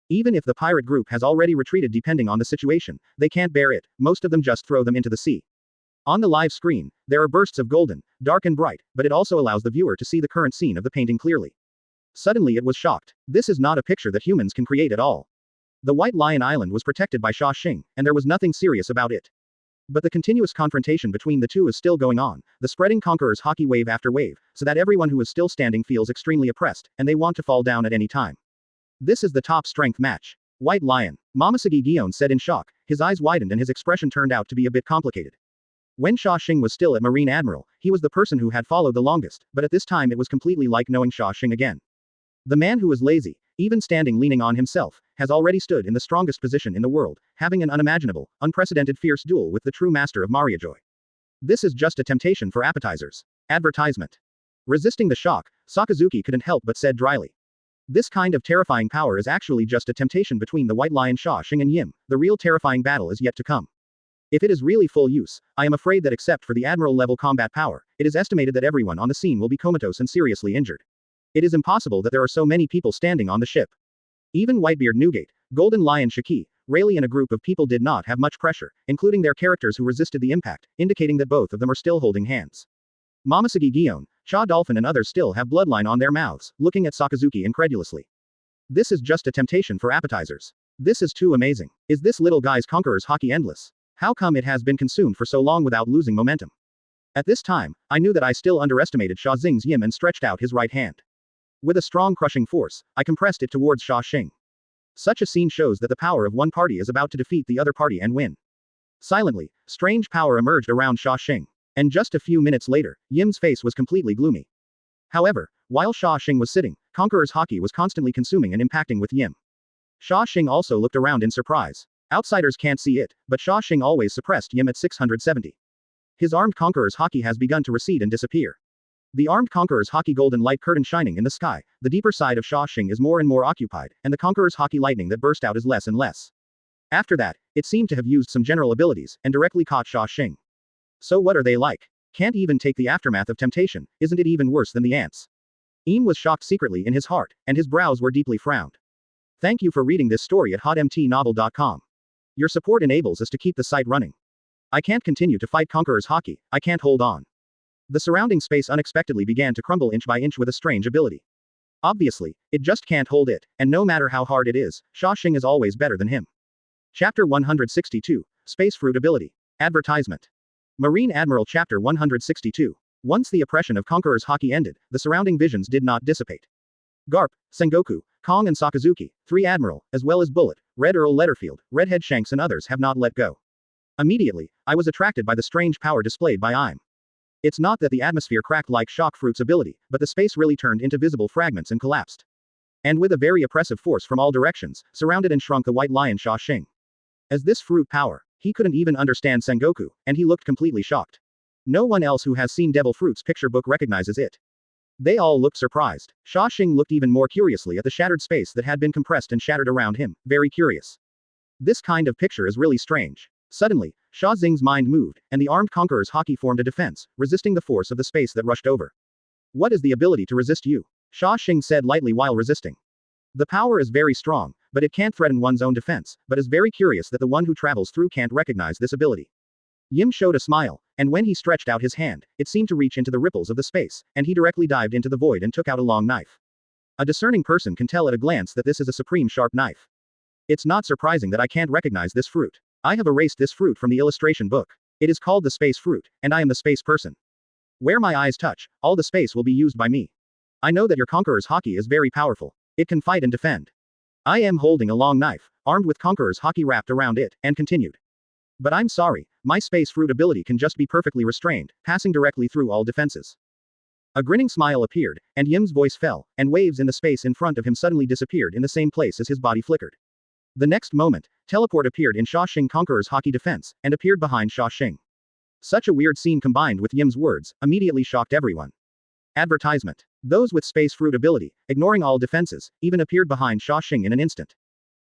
Even if the pirate group has already retreated depending on the situation, they can't bear it, most of them just throw them into the sea. On the live screen, there are bursts of golden, dark and bright, but it also allows the viewer to see the current scene of the painting clearly. Suddenly it was shocked. This is not a picture that humans can create at all. The White Lion Island was protected by Xia Xing, and there was nothing serious about it. But the continuous confrontation between the two is still going on, the spreading Conqueror's Haki wave after wave, so that everyone who is still standing feels extremely oppressed, and they want to fall down at any time. This is the top strength match. White Lion. Momoshiki Gion said in shock, his eyes widened and his expression turned out to be a bit complicated. When Xia Xing was still at Marine Admiral, he was the person who had followed the longest, but at this time it was completely like knowing Xia Xing again. The man who is lazy, even standing leaning on himself, has already stood in the strongest position in the world, having an unimaginable, unprecedented fierce duel with the true master of Mariajoy. This is just a temptation for appetizers. Advertisement. Resisting the shock, Sakazuki couldn't help but said dryly. This kind of terrifying power is actually just a temptation between the White Lion Xia Xing and Yim, the real terrifying battle is yet to come. If it is really full use, I am afraid that except for the Admiral-level combat power, it is estimated that everyone on the scene will be comatose and seriously injured. It is impossible that there are so many people standing on the ship. Even Whitebeard Newgate, Golden Lion Shiki, Rayleigh and a group of people did not have much pressure, including their characters who resisted the impact, indicating that both of them are still holding hands. Momoshiki Gion, Cha Dolphin and others still have bloodline on their mouths, looking at Sakazuki incredulously. This is just a temptation for appetizers. This is too amazing. Is this little guy's Conqueror's Haki endless? How come it has been consumed for so long without losing momentum? At this time, I knew that I still underestimated Xia Xing's Yim and stretched out his right hand. With a strong crushing force, I compressed it towards Xia Xing. Such a scene shows that the power of one party is about to defeat the other party and win. Silently, strange power emerged around Xia Xing. And just a few minutes later, Yim's face was completely gloomy. However, while Xia Xing was sitting, Conqueror's Haki was constantly consuming and impacting with Yim. Xia Xing also looked around in surprise. Outsiders can't see it, but Xia Xing always suppressed Yim at 670. His armed Conqueror's Haki has begun to recede and disappear. The armed Conqueror's Haki golden light curtain shining in the sky, the deeper side of Xia Xing is more and more occupied, and the Conqueror's Haki lightning that burst out is less and less. After that, it seemed to have used some general abilities, and directly caught Xia Xing. So what are they like? Can't even take the aftermath of temptation, isn't it even worse than the ants? Eam was shocked secretly in his heart, and his brows were deeply frowned. Thank you for reading this story at hotmtnovel.com. Your support enables us to keep the site running. I can't continue to fight Conqueror's Haki, I can't hold on. The surrounding space unexpectedly began to crumble inch by inch with a strange ability. Obviously, it just can't hold it, and no matter how hard it is, Xia Xing is always better than him. Chapter 162, Space Fruit Ability. Advertisement. Marine Admiral Chapter 162. Once the oppression of Conqueror's Haki ended, the surrounding visions did not dissipate. Garp, Sengoku, Kong and Sakazuki, 3 Admiral, as well as Bullet, Red Earl Letterfield, Redhead Shanks and others have not let go. Immediately, I was attracted by the strange power displayed by Im. It's not that the atmosphere cracked like Shock Fruit's ability, but the space really turned into visible fragments and collapsed. And with a very oppressive force from all directions, surrounded and shrunk the White Lion Xia Xing. As this fruit power, he couldn't even understand Sengoku, and he looked completely shocked. No one else who has seen Devil Fruit's picture book recognizes it. They all looked surprised. Xia Xing looked even more curiously at the shattered space that had been compressed and shattered around him, very curious. This kind of picture is really strange. Suddenly, Xia Xing's mind moved, and the armed Conqueror's Haki formed a defense, resisting the force of the space that rushed over. What is the ability to resist you? Xia Xing said lightly while resisting. The power is very strong, but it can't threaten one's own defense, but is very curious that the one who travels through can't recognize this ability. Yim showed a smile, and when he stretched out his hand, it seemed to reach into the ripples of the space, and he directly dived into the void and took out a long knife. A discerning person can tell at a glance that this is a supreme sharp knife. It's not surprising that I can't recognize this fruit. I have erased this fruit from the illustration book. It is called the space fruit, and I am the space person. Where my eyes touch, all the space will be used by me. I know that your Conqueror's Haki is very powerful. It can fight and defend. I am holding a long knife, armed with Conqueror's Haki wrapped around it, and continued. But I'm sorry, my space fruit ability can just be perfectly restrained, passing directly through all defenses. A grinning smile appeared, and Yim's voice fell, and waves in the space in front of him suddenly disappeared in the same place as his body flickered. The next moment, teleport appeared in Xia Xing Conqueror's Haki defense, and appeared behind Xia Xing. Such a weird scene combined with Yim's words, immediately shocked everyone. Advertisement. Those with space fruit ability, ignoring all defenses, even appeared behind Xia Xing in an instant.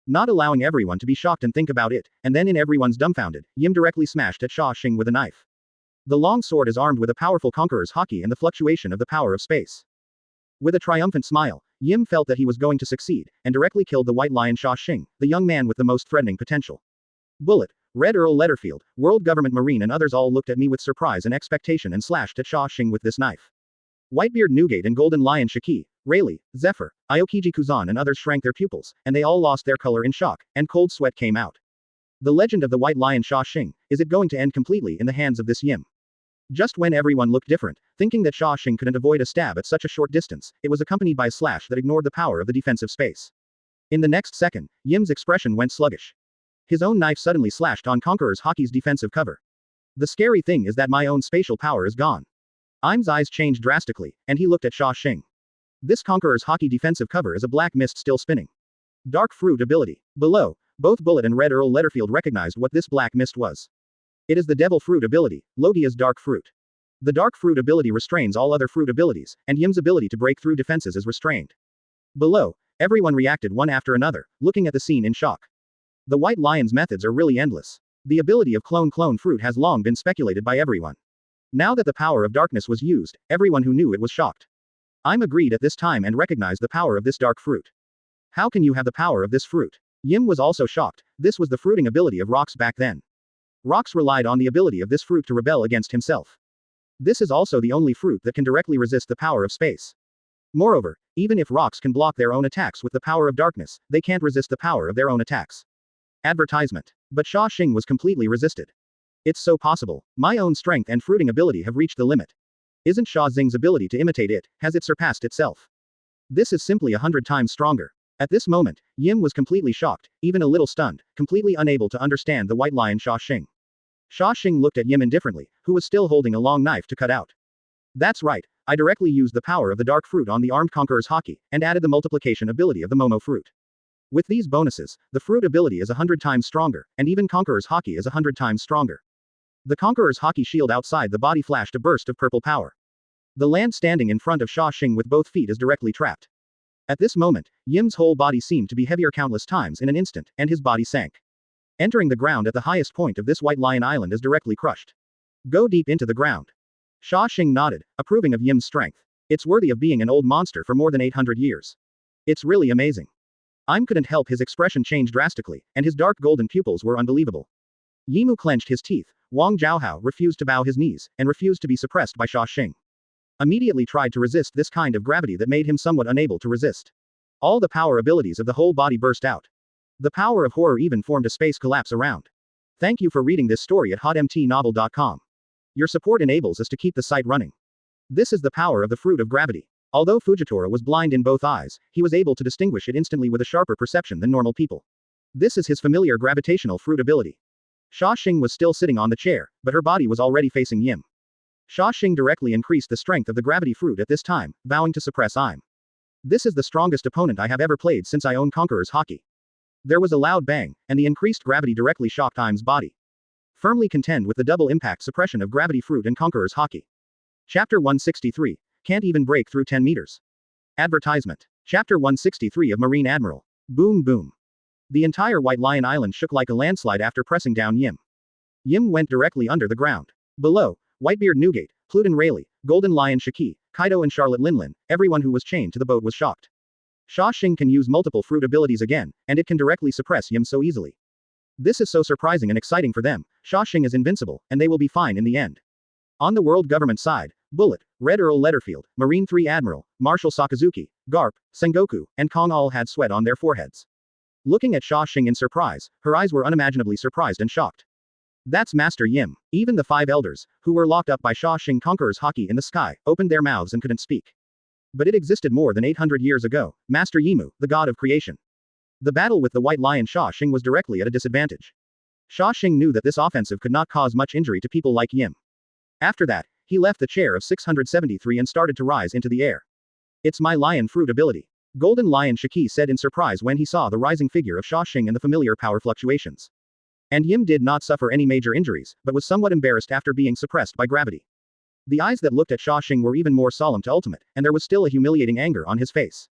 Not allowing everyone to be shocked and think about it, and then in everyone's dumbfounded, Yim directly smashed at Xia Xing with a knife. The long sword is armed with a powerful Conqueror's Haki and the fluctuation of the power of space. With a triumphant smile, Yim felt that he was going to succeed, and directly killed the White Lion Xia Xing, the young man with the most threatening potential. Bullet, Red Earl Letterfield, World Government Marine and others all looked at me with surprise and expectation and slashed at Xia Xing with this knife. Whitebeard Newgate and Golden Lion Shiki, Rayleigh, Zephyr, Aokiji Kuzan and others shrank their pupils, and they all lost their color in shock, and cold sweat came out. The legend of the White Lion Xia Xing, is it going to end completely in the hands of this Yim? Just when everyone looked different, thinking that Xia Xing couldn't avoid a stab at such a short distance, it was accompanied by a slash that ignored the power of the defensive space. In the next second, Yim's expression went sluggish. His own knife suddenly slashed on Conqueror's Haki's defensive cover. The scary thing is that my own spatial power is gone. Im's eyes changed drastically, and he looked at Xia Xing. This Conqueror's Haki defensive cover is a black mist still spinning. Dark Fruit ability. Below, both Bullet and Red Earl Letterfield recognized what this black mist was. It is the Devil Fruit ability, Logia's Dark Fruit. The Dark Fruit ability restrains all other fruit abilities, and Yim's ability to break through defenses is restrained. Below, everyone reacted one after another, looking at the scene in shock. The White Lion's methods are really endless. The ability of Clone Fruit has long been speculated by everyone. Now that the power of darkness was used, everyone who knew it was shocked. Im agreed at this time and recognized the power of this dark fruit. How can you have the power of this fruit? Yim was also shocked. This was the fruiting ability of rocks back then. Rocks relied on the ability of this fruit to rebel against himself. This is also the only fruit that can directly resist the power of space. Moreover, even if rocks can block their own attacks with the power of darkness, they can't resist the power of their own attacks. Advertisement. But Xia Xing was completely resisted. It's so possible. My own strength and fruiting ability have reached the limit. Isn't Xia Xing's ability to imitate it, has it surpassed itself? This is simply 100 times stronger. At this moment, Yim was completely shocked, even a little stunned, completely unable to understand the White Lion Xia Xing. Xia Xing looked at Yim indifferently, who was still holding a long knife to cut out. That's right, I directly used the power of the dark fruit on the armed Conqueror's Haki, and added the multiplication ability of the Momo fruit. With these bonuses, the fruit ability is 100 times stronger, and even Conqueror's Haki is 100 times stronger. The Conqueror's Haki shield outside the body flashed a burst of purple power. The land standing in front of Xia Xing with both feet is directly trapped. At this moment, Yim's whole body seemed to be heavier countless times in an instant, and his body sank. Entering the ground at the highest point of this White Lion Island is directly crushed. Go deep into the ground. Xia Xing nodded, approving of Yim's strength. It's worthy of being an old monster for more than 800 years. It's really amazing. Im couldn't help his expression change drastically, and his dark golden pupils were unbelievable. Yimu clenched his teeth. Wang Zhaohao refused to bow his knees, and refused to be suppressed by Xia Xing. Immediately tried to resist this kind of gravity that made him somewhat unable to resist. All the power abilities of the whole body burst out. The power of horror even formed a space collapse around. Thank you for reading this story at hotmtnovel.com. Your support enables us to keep the site running. This is the power of the fruit of gravity. Although Fujitora was blind in both eyes, he was able to distinguish it instantly with a sharper perception than normal people. This is his familiar gravitational fruit ability. Xia Xing was still sitting on the chair, but her body was already facing Yim. Xia Xing directly increased the strength of the gravity fruit at this time, vowing to suppress Im. This is the strongest opponent I have ever played since I own Conqueror's Haki. There was a loud bang, and the increased gravity directly shocked Im's body. Firmly contend with the double impact suppression of gravity fruit and Conqueror's Haki. Chapter 163. Can't even break through 10 meters. Advertisement. Chapter 163 of Marine Admiral. Boom boom. The entire White Lion Island shook like a landslide after pressing down Yim. Yim went directly under the ground. Below, Whitebeard Newgate, Pluton Rayleigh, Golden Lion Shiki, Kaido and Charlotte Linlin, everyone who was chained to the boat was shocked. Xia Xing can use multiple fruit abilities again, and it can directly suppress Yim so easily. This is so surprising and exciting for them. Xia Xing is invincible, and they will be fine in the end. On the world government side, Bullet, Red Earl Letterfield, Marine 3 Admiral, Marshal Sakazuki, Garp, Sengoku, and Kong all had sweat on their foreheads. Looking at Xia Xing in surprise, her eyes were unimaginably surprised and shocked. That's Master Yim. Even the 5 elders, who were locked up by Xia Xing Conqueror's Haki in the sky, opened their mouths and couldn't speak. But it existed more than 800 years ago, Master Yimu, the god of creation. The battle with the White Lion Xia Xing was directly at a disadvantage. Xia Xing knew that this offensive could not cause much injury to people like Yim. After that, he left the chair of 673 and started to rise into the air. It's my lion fruit ability. Golden Lion Shiki said in surprise when he saw the rising figure of Xia Xing and the familiar power fluctuations. And Yim did not suffer any major injuries, but was somewhat embarrassed after being suppressed by gravity. The eyes that looked at Xia Xing were even more solemn to ultimate, and there was still a humiliating anger on his face.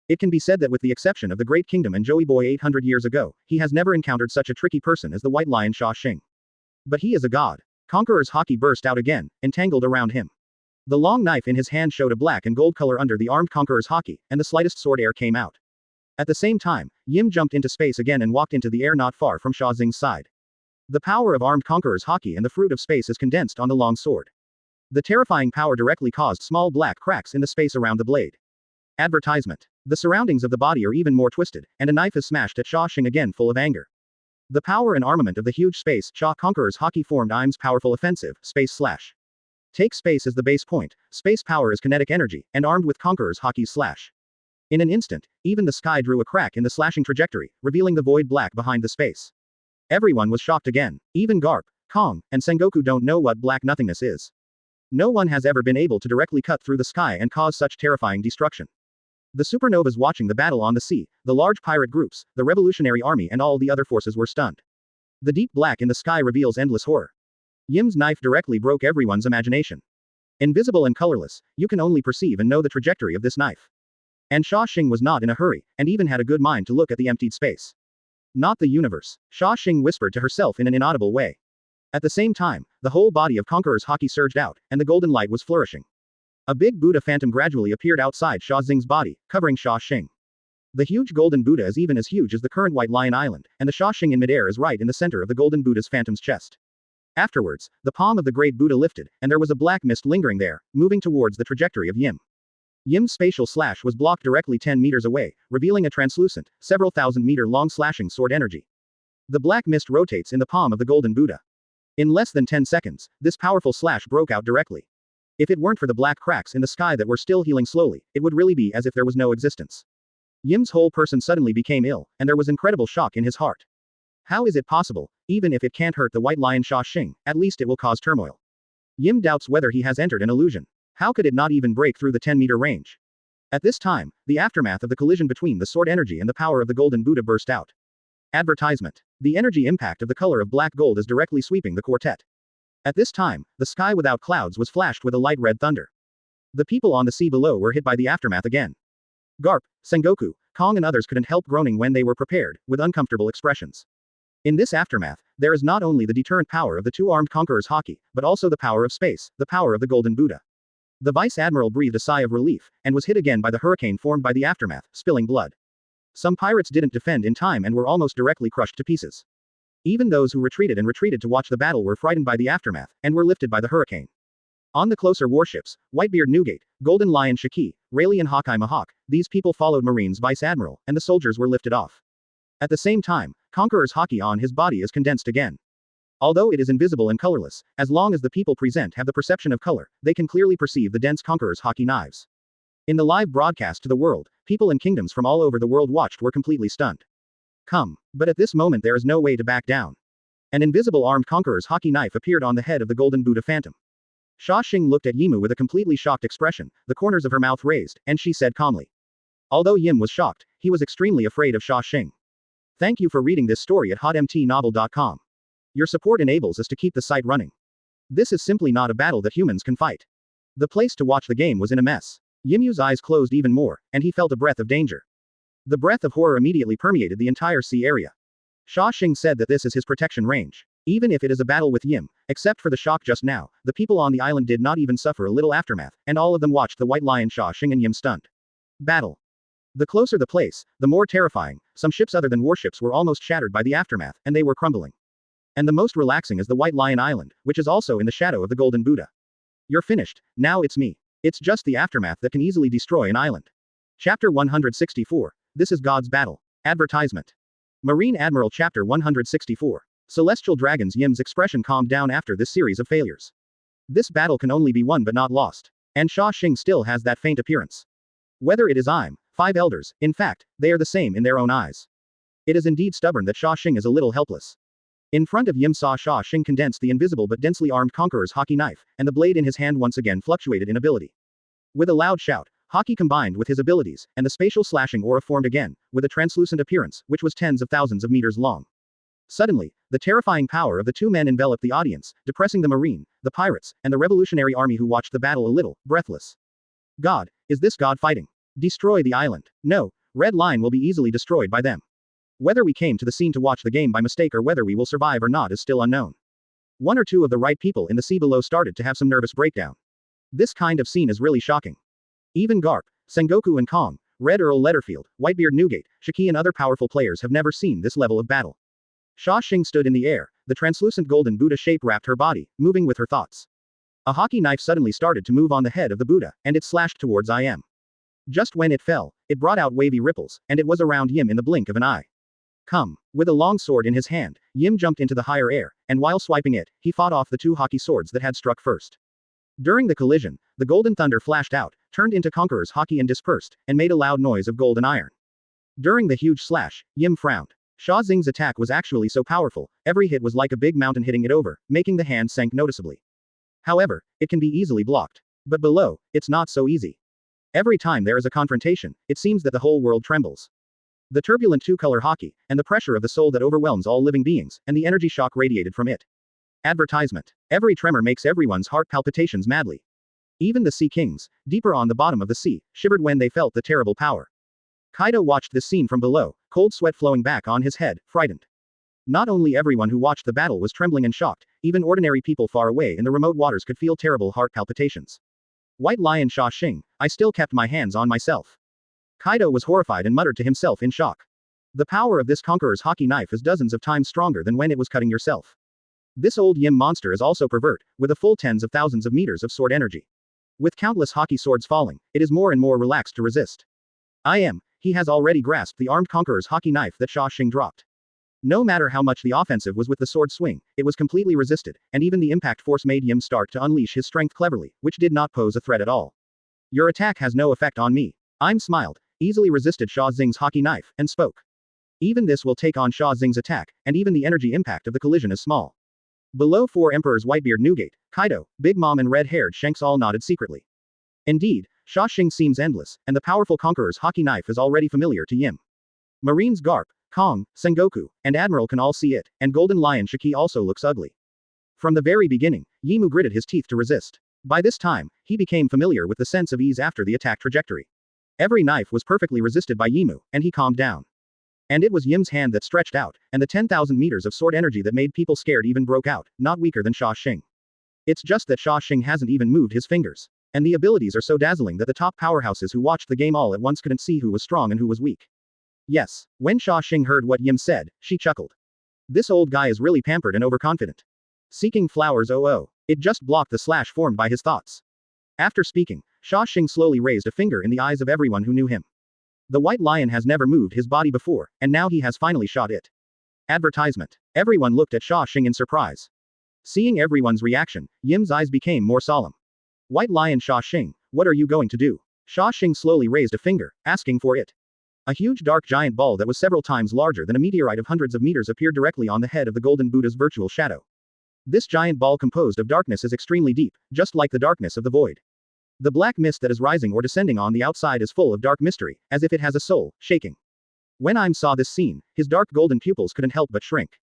It can be said that with the exception of the Great Kingdom and Joey Boy 800 years ago, he has never encountered such a tricky person as the White Lion Xia Xing. But he is a god. Conqueror's Haki burst out again, entangled around him. The long knife in his hand showed a black and gold color under the armed Conqueror's Haki, and the slightest sword air came out. At the same time, Yim jumped into space again and walked into the air not far from Xia Xing's side. The power of armed Conqueror's Haki and the fruit of space is condensed on the long sword. The terrifying power directly caused small black cracks in the space around the blade. Advertisement. The surroundings of the body are even more twisted, and a knife is smashed at Xia Xing again full of anger. The power and armament of the huge space Xia Conqueror's Haki formed Im's powerful offensive, space slash. Take space as the base point, space power is kinetic energy, and armed with Conqueror's Haki's slash. In an instant, even the sky drew a crack in the slashing trajectory, revealing the void black behind the space. Everyone was shocked again. Even Garp, Kong, and Sengoku don't know what black nothingness is. No one has ever been able to directly cut through the sky and cause such terrifying destruction. The supernovas watching the battle on the sea, the large pirate groups, the revolutionary army and all the other forces were stunned. The deep black in the sky reveals endless horror. Yim's knife directly broke everyone's imagination. Invisible and colorless, you can only perceive and know the trajectory of this knife. And Xia Xing was not in a hurry, and even had a good mind to look at the emptied space. Not the universe, Xia Xing whispered to herself in an inaudible way. At the same time, the whole body of Conqueror's Haki surged out, and the golden light was flourishing. A big Buddha phantom gradually appeared outside Xia Xing's body, covering Xia Xing. The huge golden Buddha is even as huge as the current White Lion Island, and the Xia Xing in midair is right in the center of the golden Buddha's phantom's chest. Afterwards, the palm of the great Buddha lifted, and there was a black mist lingering there, moving towards the trajectory of Yim. Yim's spatial slash was blocked directly 10 meters away, revealing a translucent, several thousand-meter-long slashing sword energy. The black mist rotates in the palm of the golden Buddha. In less than 10 seconds, this powerful slash broke out directly. If it weren't for the black cracks in the sky that were still healing slowly, it would really be as if there was no existence. Yim's whole person suddenly became ill, and there was incredible shock in his heart. How is it possible? Even if it can't hurt the White Lion Xia Xing, at least it will cause turmoil. Yim doubts whether he has entered an illusion. How could it not even break through the 10-meter range? At this time, the aftermath of the collision between the sword energy and the power of the golden Buddha burst out. Advertisement. The energy impact of the color of black gold is directly sweeping the quartet. At this time, the sky without clouds was flashed with a light red thunder. The people on the sea below were hit by the aftermath again. Garp, Sengoku, Kong and others couldn't help groaning when they were prepared, with uncomfortable expressions. In this aftermath, there is not only the deterrent power of the two armed Conqueror's Haki, but also the power of space, the power of the golden Buddha. The Vice Admiral breathed a sigh of relief, and was hit again by the hurricane formed by the aftermath, spilling blood. Some pirates didn't defend in time and were almost directly crushed to pieces. Even those who retreated to watch the battle were frightened by the aftermath, and were lifted by the hurricane. On the closer warships, Whitebeard Newgate, Golden Lion Shiki, Rayleigh and Hawkeye Mahawk, these people followed Marine's Vice Admiral, and the soldiers were lifted off. At the same time, Conqueror's Haki on his body is condensed again. Although it is invisible and colorless, as long as the people present have the perception of color, they can clearly perceive the dense Conqueror's Haki knives. In the live broadcast to the world, people and kingdoms from all over the world watched were completely stunned. Come. But at this moment there is no way to back down. An invisible armed Conqueror's Haki knife appeared on the head of the golden Buddha phantom. Xia Xing looked at Yimu with a completely shocked expression, the corners of her mouth raised, and she said calmly. Although Yim was shocked, he was extremely afraid of Xia Xing. Thank you for reading this story at hotmtnovel.com. Your support enables us to keep the site running. This is simply not a battle that humans can fight. The place to watch the game was in a mess. Yimu's eyes closed even more, and he felt a breath of danger. The breath of horror immediately permeated the entire sea area. Xia Xing said that this is his protection range. Even if it is a battle with Yim, except for the shock just now, the people on the island did not even suffer a little aftermath, and all of them watched the White Lion Xia Xing and Yim stunned. Battle. The closer the place, the more terrifying. Some ships other than warships were almost shattered by the aftermath, and they were crumbling. And the most relaxing is the White Lion Island, which is also in the shadow of the golden Buddha. You're finished, now it's me. It's just the aftermath that can easily destroy an island. Chapter 164. This is God's Battle. Advertisement. Marine Admiral Chapter 164. Celestial Dragons. Yim's expression calmed down after this series of failures. This battle can only be won but not lost. And Xia Xing still has that faint appearance. Whether it is I'm, 5 elders, in fact, they are the same in their own eyes. It is indeed stubborn that Xia Xing is a little helpless. In front of Yim saw Xia Xing condensed the invisible but densely armed Conqueror's Haki knife, and the blade in his hand once again fluctuated in ability. With a loud shout, Haki combined with his abilities, and the spatial slashing aura formed again, with a translucent appearance, which was tens of thousands of meters long. Suddenly, The terrifying power of the two men enveloped the audience, depressing the marine, the pirates, and the revolutionary army who watched the battle a little, breathless. God, is this God fighting? Destroy the island. No, Red Line will be easily destroyed by them. Whether we came to the scene to watch the game by mistake or whether we will survive or not is still unknown. One or two of the right people in the sea below started to have some nervous breakdown. This kind of scene is really shocking. Even Garp, Sengoku and Kong, Red Earl Letterfield, Whitebeard Newgate, Shiki and other powerful players have never seen this level of battle. Xia Xing stood in the air, the translucent golden Buddha shape wrapped her body, moving with her thoughts. A hockey knife suddenly started to move on the head of the Buddha, and it slashed towards Im. Just when it fell, it brought out wavy ripples, and it was around Yim in the blink of an eye. Come. With a long sword in his hand, Yim jumped into the higher air, and while swiping it, he fought off the two hockey swords that had struck first. During the collision, the golden thunder flashed out, turned into Conqueror's Haki and dispersed, and made a loud noise of gold and iron. During the huge slash, Yim frowned. Xia Xing's attack was actually so powerful, every hit was like a big mountain hitting it over, making the hand sink noticeably. However, it can be easily blocked. But below, it's not so easy. Every time there is a confrontation, it seems that the whole world trembles. The turbulent two-color Haki, and the pressure of the soul that overwhelms all living beings, and the energy shock radiated from it. Advertisement. Every tremor makes everyone's heart palpitations madly. Even the Sea Kings, deeper on the bottom of the sea, shivered when they felt the terrible power. Kaido watched this scene from below, cold sweat flowing back on his head, frightened. Not only everyone who watched the battle was trembling and shocked, even ordinary people far away in the remote waters could feel terrible heart palpitations. White Lion Xia Xing, I still kept my hands on myself. Kaido was horrified and muttered to himself in shock. The power of this Conqueror's Haki knife is dozens of times stronger than when it was cutting yourself. This old Yim monster is also pervert, with a full tens of thousands of meters of sword energy. With countless Haki swords falling, it is more and more relaxed to resist. He has already grasped the armed Conqueror's Haki knife that Xia Xing dropped. No matter how much the offensive was with the sword swing, it was completely resisted, and even the impact force made Yim start to unleash his strength cleverly, which did not pose a threat at all. Your attack has no effect on me. Im smiled, easily resisted Xia Xing's Haki knife, and spoke. Even this will take on Xia Xing's attack, and even the energy impact of the collision is small. Below four emperors Whitebeard Newgate, Kaido, Big Mom and red-haired Shanks all nodded secretly. Indeed, Xia Xing seems endless, and the powerful Conqueror's Haki knife is already familiar to Yim. Marines Garp, Kong, Sengoku, and Admiral can all see it, and Golden Lion Shiki also looks ugly. From the very beginning, Yimu gritted his teeth to resist. By this time, he became familiar with the sense of ease after the attack trajectory. Every knife was perfectly resisted by Yimu, and he calmed down. And it was Yim's hand that stretched out, and the 10,000 meters of sword energy that made people scared even broke out, not weaker than Xia Xing. It's just that Xia Xing hasn't even moved his fingers. And the abilities are so dazzling that the top powerhouses who watched the game all at once couldn't see who was strong and who was weak. Yes, when Xia Xing heard what Yim said, she chuckled. This old guy is really pampered and overconfident. Seeking flowers it just blocked the slash formed by his thoughts. After speaking, Xia Xing slowly raised a finger in the eyes of everyone who knew him. The White Lion has never moved his body before, and now he has finally shot it. Advertisement. Everyone looked at Xia Xing in surprise. Seeing everyone's reaction, Yim's eyes became more solemn. White Lion Xia Xing, what are you going to do? Xia Xing slowly raised a finger, asking for it. A huge dark giant ball that was several times larger than a meteorite of hundreds of meters appeared directly on the head of the Golden Buddha's virtual shadow. This giant ball composed of darkness is extremely deep, just like the darkness of the void. The black mist that is rising or descending on the outside is full of dark mystery, as if it has a soul, shaking. When Im saw this scene, his dark golden pupils couldn't help but shrink.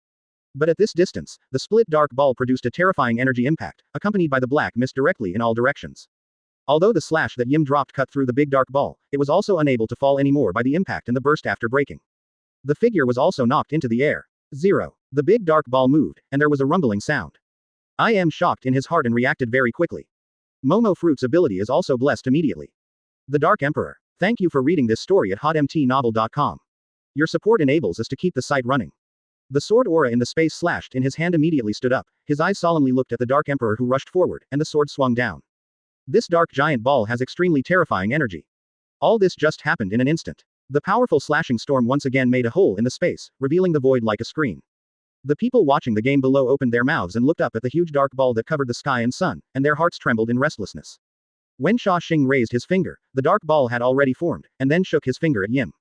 But at this distance, the split dark ball produced a terrifying energy impact, accompanied by the black mist directly in all directions. Although the slash that Yim dropped cut through the big dark ball, it was also unable to fall anymore by the impact and the burst after breaking. The figure was also knocked into the air. 0. The big dark ball moved, and there was a rumbling sound. I am shocked in his heart and reacted very quickly. Momo Fruit's ability is also blessed immediately. The Dark Emperor. Thank you for reading this story at hotmtnovel.com. Your support enables us to keep the site running. The sword aura in the space slashed in his hand immediately stood up, his eyes solemnly looked at the Dark Emperor who rushed forward, and the sword swung down. This dark giant ball has extremely terrifying energy. All this just happened in an instant. The powerful slashing storm once again made a hole in the space, revealing the void like a screen. The people watching the game below opened their mouths and looked up at the huge dark ball that covered the sky and sun, and their hearts trembled in restlessness. When Xia Xing raised his finger, the dark ball had already formed, and then shook his finger at Yim.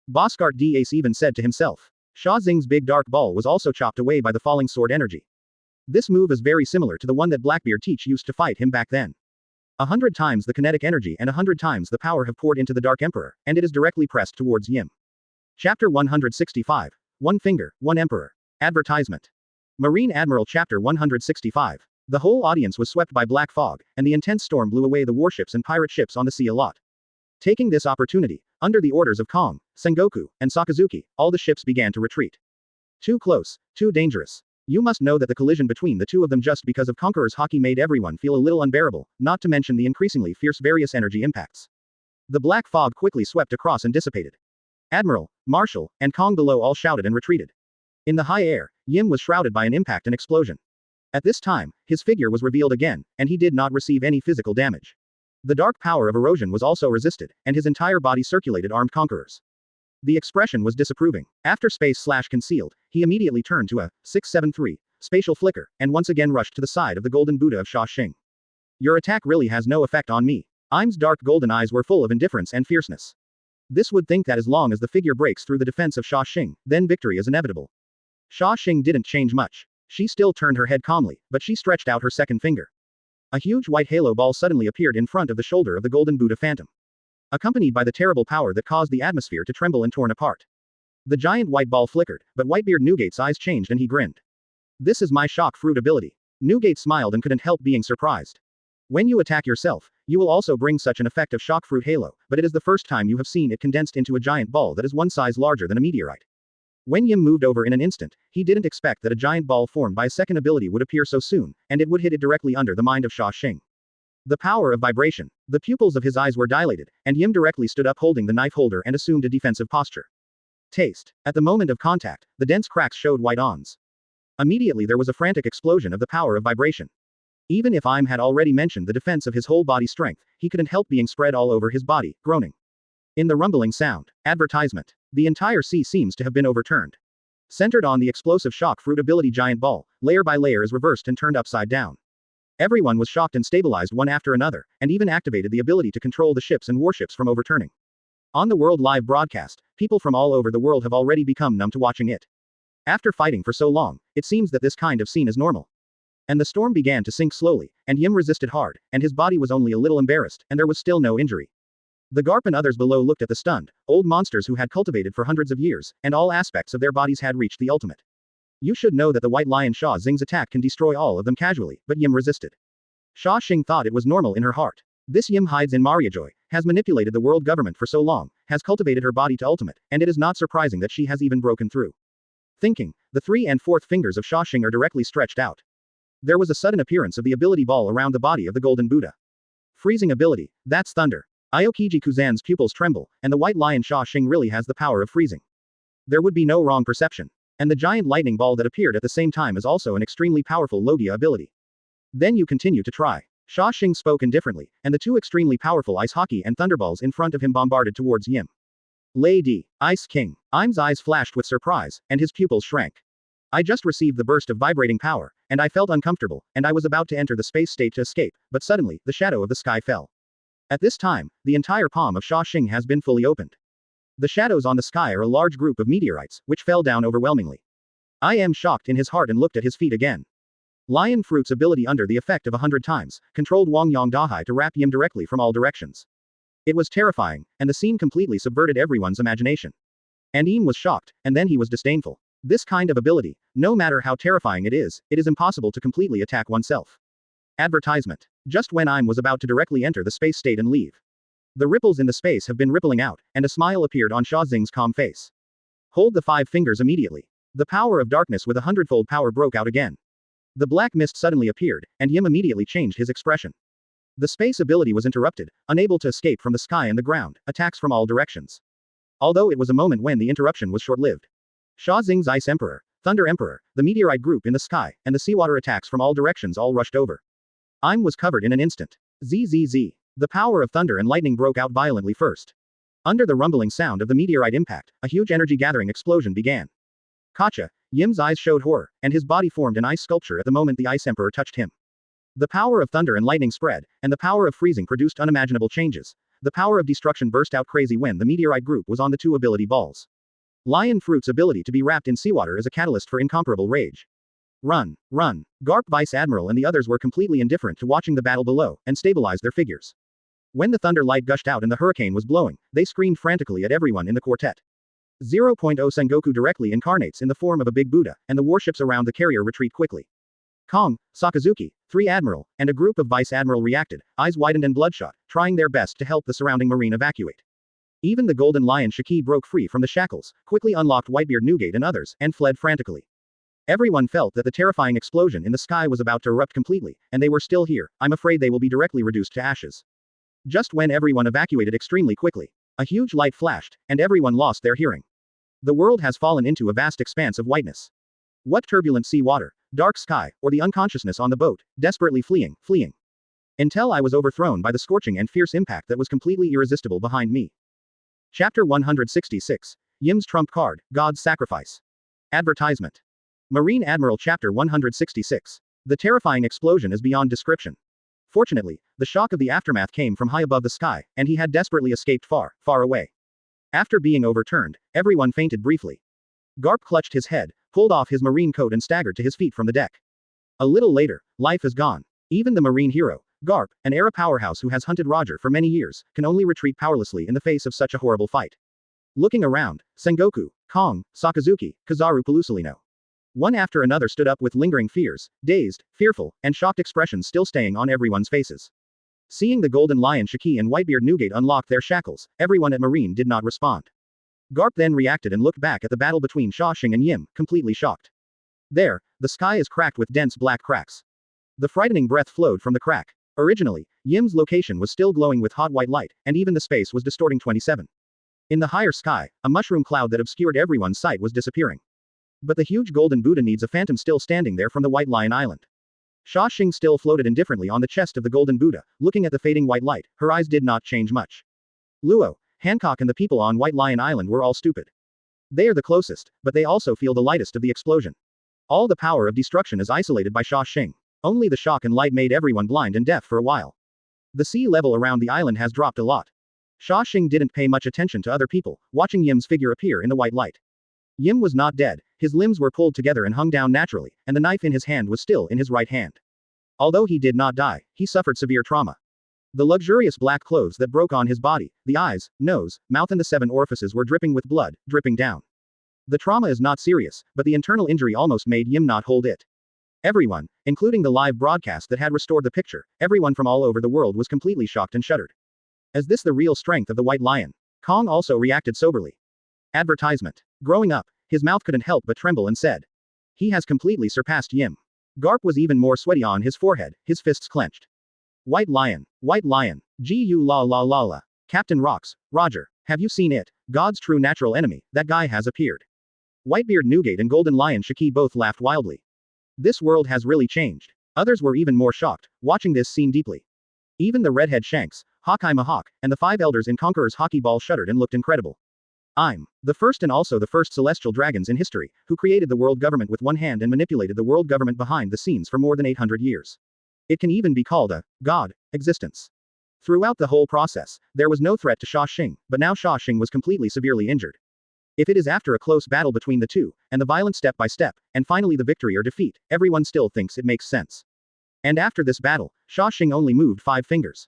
Boskart d'Ace even said to himself. Xia Xing's big dark ball was also chopped away by the falling sword energy. This move is very similar to the one that Blackbeard Teach used to fight him back then. 100 times the kinetic energy and 100 times the power have poured into the Dark Emperor, and it is directly pressed towards Yim. Chapter 165. One Finger, One Emperor. Advertisement. Marine Admiral Chapter 165. The whole audience was swept by black fog, and the intense storm blew away the warships and pirate ships on the sea a lot. Taking this opportunity, under the orders of Kong, Sengoku, and Sakazuki, all the ships began to retreat. Too close, too dangerous. You must know that the collision between the two of them just because of Conqueror's Haki made everyone feel a little unbearable, not to mention the increasingly fierce various energy impacts. The black fog quickly swept across and dissipated. Admiral, Marshal, and Kong below all shouted and retreated. In the high air, Yim was shrouded by an impact and explosion. At this time, his figure was revealed again, and he did not receive any physical damage. The dark power of erosion was also resisted, and his entire body circulated armed conquerors. The expression was disapproving. After space/concealed, he immediately turned to a 673 spatial flicker, and once again rushed to the side of the golden Buddha of Xia Xing. Your attack really has no effect on me. Im's dark golden eyes were full of indifference and fierceness. This would think that as long as the figure breaks through the defense of Xia Xing, then victory is inevitable. Xia Xing didn't change much. She still turned her head calmly, but she stretched out her second finger. A huge white halo ball suddenly appeared in front of the shoulder of the golden Buddha phantom, accompanied by the terrible power that caused the atmosphere to tremble and torn apart. The giant white ball flickered, but Whitebeard Newgate's eyes changed and he grinned. This is my shock fruit ability. Newgate smiled and couldn't help being surprised. When you attack yourself, you will also bring such an effect of shock fruit halo, but it is the first time you have seen it condensed into a giant ball that is one size larger than a meteorite. When Yim moved over in an instant, he didn't expect that a giant ball formed by a second ability would appear so soon, and it would hit it directly under the mind of Xia Xing. The power of vibration. The pupils of his eyes were dilated, and Yim directly stood up holding the knife holder and assumed a defensive posture. Taste. At the moment of contact, the dense cracks showed white ons. Immediately there was a frantic explosion of the power of vibration. Even if Im had already mentioned the defense of his whole body strength, he couldn't help being spread all over his body, groaning. In the rumbling sound. Advertisement. The entire sea seems to have been overturned. Centered on the explosive shock fruit ability giant ball, layer by layer is reversed and turned upside down. Everyone was shocked and stabilized one after another, and even activated the ability to control the ships and warships from overturning. On the world live broadcast, people from all over the world have already become numb to watching it. After fighting for so long, it seems that this kind of scene is normal. And the storm began to sink slowly, and Yim resisted hard, and his body was only a little embarrassed, and there was still no injury. The Garp and others below looked at the stunned, old monsters who had cultivated for hundreds of years, and all aspects of their bodies had reached the ultimate. You should know that the White Lion Xia Xing's attack can destroy all of them casually, but Yim resisted. Xia Xing thought it was normal in her heart. This Yim hides in Mariajoy, has manipulated the world government for so long, has cultivated her body to ultimate, and it is not surprising that she has even broken through. Thinking, the 3 and 4th fingers of Xia Xing are directly stretched out. There was a sudden appearance of the ability ball around the body of the golden Buddha. Freezing ability, that's thunder. Aokiji Kuzan's pupils tremble, and the White Lion Xia Xing really has the power of freezing. There would be no wrong perception. And the giant lightning ball that appeared at the same time is also an extremely powerful Logia ability. Then you continue to try. Xia Xing spoke indifferently, and the 2 extremely powerful ice hockey and thunderballs in front of him bombarded towards Yim. Lady, Ice King. Im's eyes flashed with surprise, and his pupils shrank. I just received the burst of vibrating power, and I felt uncomfortable, and I was about to enter the space state to escape, but suddenly, the shadow of the sky fell. At this time, the entire palm of Xia Xing has been fully opened. The shadows on the sky are a large group of meteorites, which fell down overwhelmingly. I am shocked in his heart and looked at his feet again. Lion Fruit's ability under the effect of 100 times, controlled Wang Yang Dahai to wrap Yim directly from all directions. It was terrifying, and the scene completely subverted everyone's imagination. And Im was shocked, and then he was disdainful. This kind of ability, no matter how terrifying it is impossible to completely attack oneself. Advertisement. Just when Im was about to directly enter the space state and leave. The ripples in the space have been rippling out, and a smile appeared on Xia Xing's calm face. Hold the 5 fingers immediately. The power of darkness with 100-fold power broke out again. The black mist suddenly appeared, and Yim immediately changed his expression. The space ability was interrupted, unable to escape from the sky and the ground, attacks from all directions. Although it was a moment when the interruption was short-lived. Xia Xing's Ice Emperor, Thunder Emperor, the meteorite group in the sky, and the seawater attacks from all directions all rushed over. Im was covered in an instant. ZZZ. The power of thunder and lightning broke out violently first. Under the rumbling sound of the meteorite impact, a huge energy-gathering explosion began. Kacha, Yim's eyes showed horror, and his body formed an ice sculpture at the moment the Ice Emperor touched him. The power of thunder and lightning spread, and the power of freezing produced unimaginable changes. The power of destruction burst out crazy when the meteorite group was on the 2 ability balls. Lion Fruit's ability to be wrapped in seawater is a catalyst for incomparable rage. Run, run. Garp Vice Admiral and the others were completely indifferent to watching the battle below, and stabilized their figures. When the thunder light gushed out and the hurricane was blowing, they screamed frantically at everyone in the quartet. 0.0 Sengoku directly incarnates in the form of a big Buddha, and the warships around the carrier retreat quickly. Kong, Sakazuki, 3 Admiral, and a group of Vice Admiral reacted, eyes widened and bloodshot, trying their best to help the surrounding marine evacuate. Even the Golden Lion Shiki broke free from the shackles, quickly unlocked Whitebeard Newgate and others, and fled frantically. Everyone felt that the terrifying explosion in the sky was about to erupt completely, and they were still here. I'm afraid they will be directly reduced to ashes. Just when everyone evacuated extremely quickly, a huge light flashed, and everyone lost their hearing. The world has fallen into a vast expanse of whiteness. What turbulent sea water, dark sky, or the unconsciousness on the boat, desperately fleeing. Until I was overthrown by the scorching and fierce impact that was completely irresistible behind me. Chapter 166. Yim's Trump Card, God's Sacrifice. Advertisement. Marine Admiral Chapter 166. The terrifying explosion is beyond description. Fortunately, the shock of the aftermath came from high above the sky, and he had desperately escaped far, far away. After being overturned, everyone fainted briefly. Garp clutched his head, pulled off his marine coat and staggered to his feet from the deck. A little later, life is gone. Even the marine hero, Garp, an era powerhouse who has hunted Roger for many years, can only retreat powerlessly in the face of such a horrible fight. Looking around, Sengoku, Kong, Sakazuki, Kizaru Pelusalino. One after another stood up with lingering fears, dazed, fearful, and shocked expressions still staying on everyone's faces. Seeing the Golden Lion Shiki and Whitebeard Newgate unlock their shackles, everyone at Marine did not respond. Garp then reacted and looked back at the battle between Xia Xing and Yim, completely shocked. There, the sky is cracked with dense black cracks. The frightening breath flowed from the crack. Originally, Yim's location was still glowing with hot white light, and even the space was distorting 27. In the higher sky, a mushroom cloud that obscured everyone's sight was disappearing. But the huge golden Buddha needs a phantom still standing there from the White Lion Island. Xia Xing still floated indifferently on the chest of the golden Buddha, looking at the fading white light. Her eyes did not change much. Luo, Hancock and the people on White Lion Island were all stupid. They are the closest, but they also feel the lightest of the explosion. All the power of destruction is isolated by Xia Xing. Only the shock and light made everyone blind and deaf for a while. The sea level around the island has dropped a lot. Xia Xing didn't pay much attention to other people, watching Yim's figure appear in the white light. Yim was not dead, his limbs were pulled together and hung down naturally, and the knife in his hand was still in his right hand. Although he did not die, he suffered severe trauma. The luxurious black clothes that broke on his body, the eyes, nose, mouth and the 7 orifices were dripping with blood, dripping down. The trauma is not serious, but the internal injury almost made Yim not hold it. Everyone, including the live broadcast that had restored the picture, everyone from all over the world was completely shocked and shuddered. Is this the real strength of the White Lion? Kong also reacted soberly. Advertisement. Growing up, his mouth couldn't help but tremble and said. He has completely surpassed Yim. Garp was even more sweaty on his forehead, his fists clenched. White Lion, Gu la la la la. Captain Rocks, Roger, have you seen it? God's true natural enemy, that guy has appeared. Whitebeard Newgate and Golden Lion Shiki both laughed wildly. This world has really changed. Others were even more shocked, watching this scene deeply. Even the redhead Shanks, Hawkeye Mahawk, and the 5 elders in Conqueror's hockey ball shuddered and looked incredible. I'm the first and also the first celestial dragons in history, who created the world government with one hand and manipulated the world government behind the scenes for more than 800 years. It can even be called a god existence. Throughout the whole process, there was no threat to Xia Xing, but now Xia Xing was completely severely injured. If it is after a close battle between the two, and the violent step by step, and finally the victory or defeat, everyone still thinks it makes sense. And after this battle, Xia Xing only moved 5 fingers.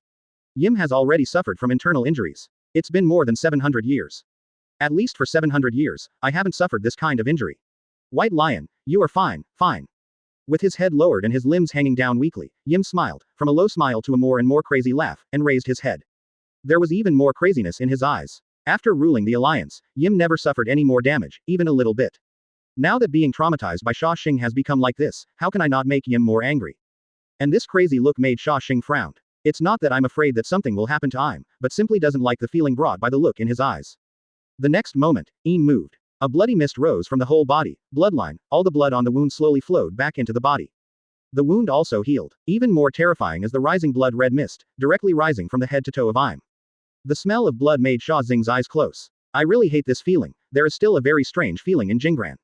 Yim has already suffered from internal injuries. It's been more than 700 years. At least for 700 years, I haven't suffered this kind of injury. White Lion, you are fine. With his head lowered and his limbs hanging down weakly, Yim smiled, from a low smile to a more and more crazy laugh, and raised his head. There was even more craziness in his eyes. After ruling the alliance, Yim never suffered any more damage, even a little bit. Now that being traumatized by Xia Xing has become like this, how can I not make Yim more angry? And this crazy look made Xia Xing frown. It's not that I'm afraid that something will happen to Im, but simply doesn't like the feeling brought by the look in his eyes. The next moment, Im moved. A bloody mist rose from the whole body, bloodline, all the blood on the wound slowly flowed back into the body. The wound also healed. Even more terrifying is the rising blood-red mist, directly rising from the head to toe of Im. The smell of blood made Xia Xing's eyes close. I really hate this feeling. There is still a very strange feeling in Jingran.